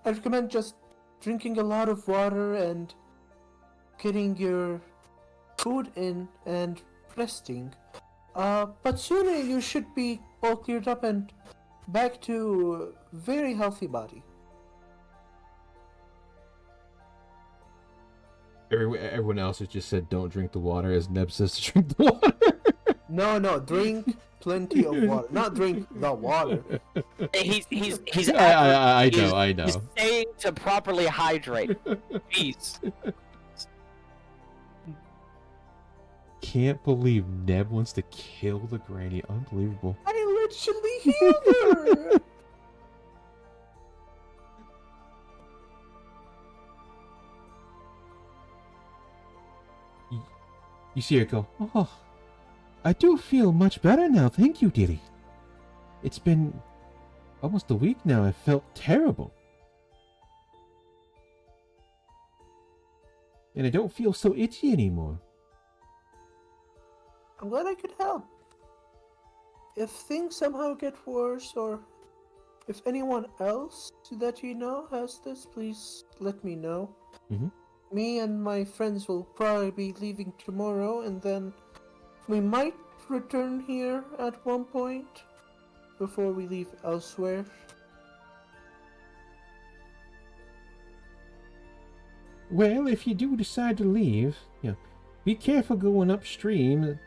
[SPEAKER 4] recommend just drinking a lot of water and getting your food in and resting. But sooner you should be all cleared up and back to a very healthy body."
[SPEAKER 3] Everyone else has just said don't drink the water, as Neb says to drink the water.
[SPEAKER 4] No, drink plenty of water. Not drink the water.
[SPEAKER 2] He's
[SPEAKER 3] I
[SPEAKER 2] he's-
[SPEAKER 3] know.
[SPEAKER 2] He's saying to properly hydrate. Jeez.
[SPEAKER 3] Can't believe Neb wants to kill the granny. Unbelievable.
[SPEAKER 4] I literally healed her.
[SPEAKER 3] You see her go, "Oh, I do feel much better now, thank you, dearie. It's been almost a week now, I felt terrible. And I don't feel so itchy anymore."
[SPEAKER 4] I'm glad I could help. If things somehow get worse, or if anyone else that you know has this, please let me know.
[SPEAKER 3] Mhm.
[SPEAKER 4] Me and my friends will probably be leaving tomorrow, and then we might return here at one point before we leave elsewhere.
[SPEAKER 3] Well, if you do decide to leave, be careful going upstream.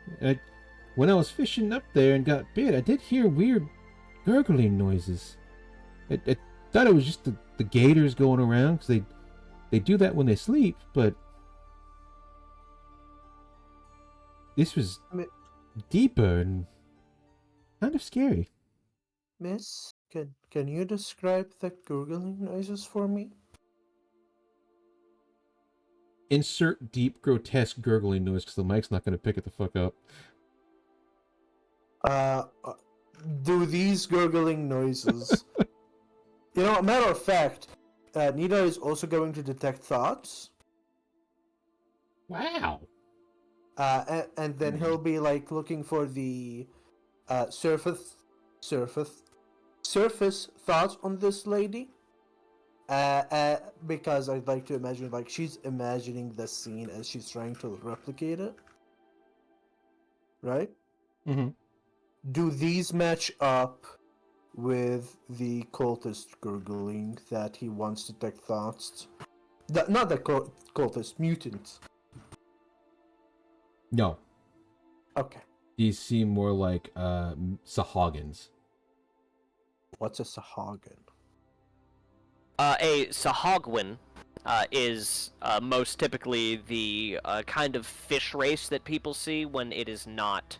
[SPEAKER 3] When I was fishing up there and got bit, I did hear weird gurgling noises. I thought it was just the gators going around, because they do that when they sleep, but this was deeper and kind of scary.
[SPEAKER 4] Miss, can you describe the gurgling noises for me?
[SPEAKER 3] Insert deep, grotesque gurgling noise, because the mic's not going to pick it the fuck up.
[SPEAKER 4] Do these gurgling noises... a matter of fact, Nita is also going to detect thoughts.
[SPEAKER 3] Wow.
[SPEAKER 4] And then he'll be like looking for the surface thoughts on this lady. Because I'd like to imagine like she's imagining the scene as she's trying to replicate it. Right?
[SPEAKER 3] Mm-hmm.
[SPEAKER 4] do these match up with the cultist gurgling that he wants to detect thoughts? Not the cultist, mutants.
[SPEAKER 3] No,
[SPEAKER 4] Okay.
[SPEAKER 3] these seem more like Sahagins.
[SPEAKER 4] What's a Sahagin?
[SPEAKER 2] A Sahagwin is most typically the kind of fish race that people see when it is not.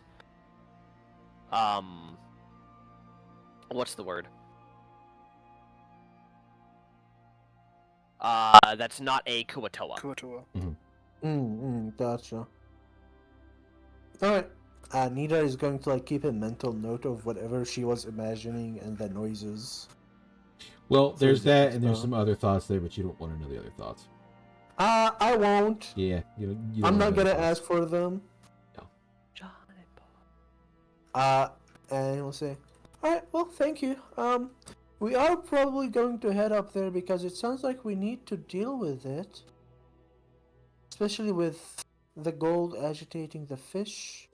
[SPEAKER 2] What's the word? That's not a Kuatoa.
[SPEAKER 1] Kuatoa.
[SPEAKER 4] Gotcha. Alright. Nita is going to keep a mental note of whatever she was imagining and the noises.
[SPEAKER 3] Well, there's
[SPEAKER 4] is it
[SPEAKER 3] that,
[SPEAKER 4] as
[SPEAKER 3] and there's
[SPEAKER 4] well?
[SPEAKER 3] some other thoughts there, but you don't want to know the other thoughts.
[SPEAKER 4] I won't.
[SPEAKER 3] Yeah, you don't
[SPEAKER 4] I'm
[SPEAKER 3] know
[SPEAKER 4] not
[SPEAKER 3] the other
[SPEAKER 4] gonna
[SPEAKER 3] thoughts.
[SPEAKER 4] ask for them. And we'll say, alright, well, thank you. We are probably going to head up there because it sounds like we need to deal with it. Especially with the gold agitating the fish.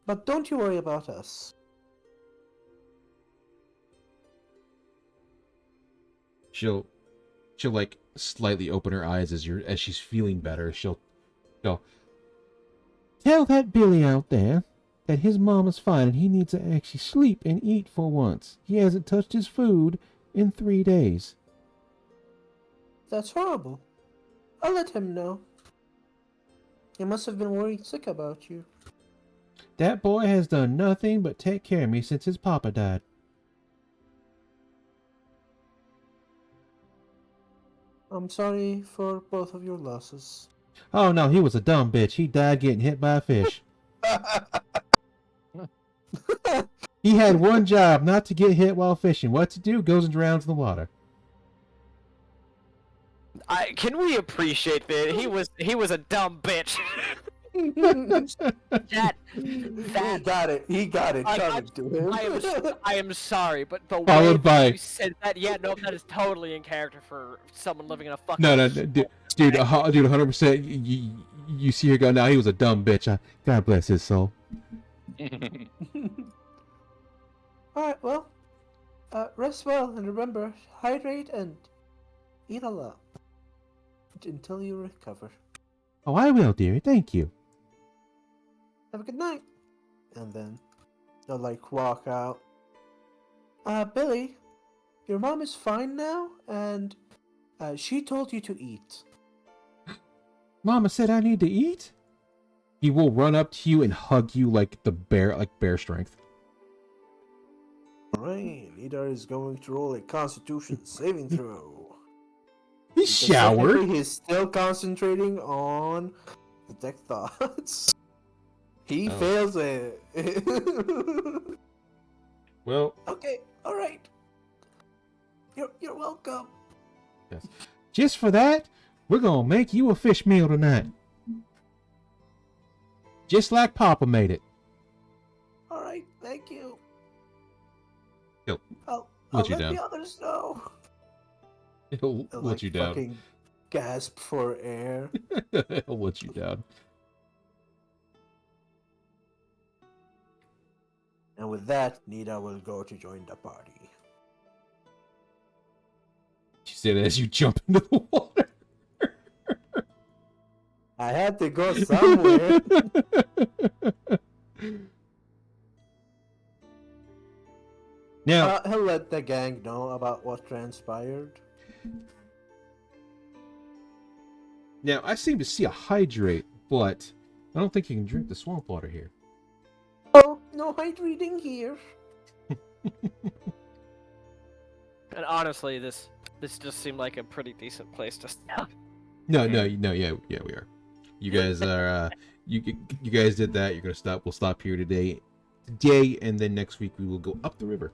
[SPEAKER 4] But don't you worry about us.
[SPEAKER 3] She'll like slightly open her eyes as she's feeling better. She'll go, tell that Billy out there that his mama's fine and he needs to actually sleep and eat for once. He hasn't touched his food in 3 days.
[SPEAKER 4] That's horrible. I'll let him know. He must have been worried sick about you.
[SPEAKER 3] That boy has done nothing but take care of me since his papa died.
[SPEAKER 4] I'm sorry for both of your losses.
[SPEAKER 3] Oh no, he was a dumb bitch. He died getting hit by a fish. He had one job, not to get hit while fishing. What to do? Goes and drowns in the water.
[SPEAKER 2] Can we appreciate that he was a dumb bitch? that
[SPEAKER 4] He got it. He got it. Coming to him.
[SPEAKER 2] I am sorry, but the way
[SPEAKER 3] Followed
[SPEAKER 2] that
[SPEAKER 3] by-
[SPEAKER 2] you said that, that is totally in character for someone living in a fucking.
[SPEAKER 3] No, dude, 100%. You see her go, now he was a dumb bitch. God bless his soul.
[SPEAKER 4] Alright, well, rest well and remember, hydrate and eat a lot until you recover.
[SPEAKER 3] Oh, I will, dearie. Thank you.
[SPEAKER 4] Have a good night. And then they'll walk out. Billy, your mom is fine now, and she told you to eat.
[SPEAKER 3] Mama said I need to eat? He will run up to you and hug you like bear strength.
[SPEAKER 4] Alright, Nidar is going to roll a Constitution saving throw.
[SPEAKER 3] He
[SPEAKER 4] Because
[SPEAKER 3] showered.
[SPEAKER 4] technically he's still concentrating on detect thoughts. He
[SPEAKER 3] Oh.
[SPEAKER 4] fails it.
[SPEAKER 3] Well,
[SPEAKER 4] Okay, alright. You're welcome.
[SPEAKER 3] just for that, we're gonna make you a fish meal tonight. Just like Papa made it.
[SPEAKER 4] Alright, thank you.
[SPEAKER 3] He'll
[SPEAKER 4] I'll
[SPEAKER 3] let you
[SPEAKER 4] let
[SPEAKER 3] down.
[SPEAKER 4] the others know.
[SPEAKER 3] He'll
[SPEAKER 4] They'll,
[SPEAKER 3] let you down.
[SPEAKER 4] fucking gasp for air.
[SPEAKER 3] He'll let you down.
[SPEAKER 4] And with that, Nida will go to join the party.
[SPEAKER 3] She said as you jump into the water.
[SPEAKER 4] I had to go somewhere.
[SPEAKER 3] Now,
[SPEAKER 4] He'll let the gang know about what transpired.
[SPEAKER 3] I seem to see a hydrate, but I don't think you can drink the swamp water here.
[SPEAKER 4] Oh, no hydrating here.
[SPEAKER 2] And honestly, this just seemed like a pretty decent place to stop.
[SPEAKER 3] No, yeah, we are. You guys are, you guys did that. You're gonna stop. We'll stop here today, and then next week we will go up the river.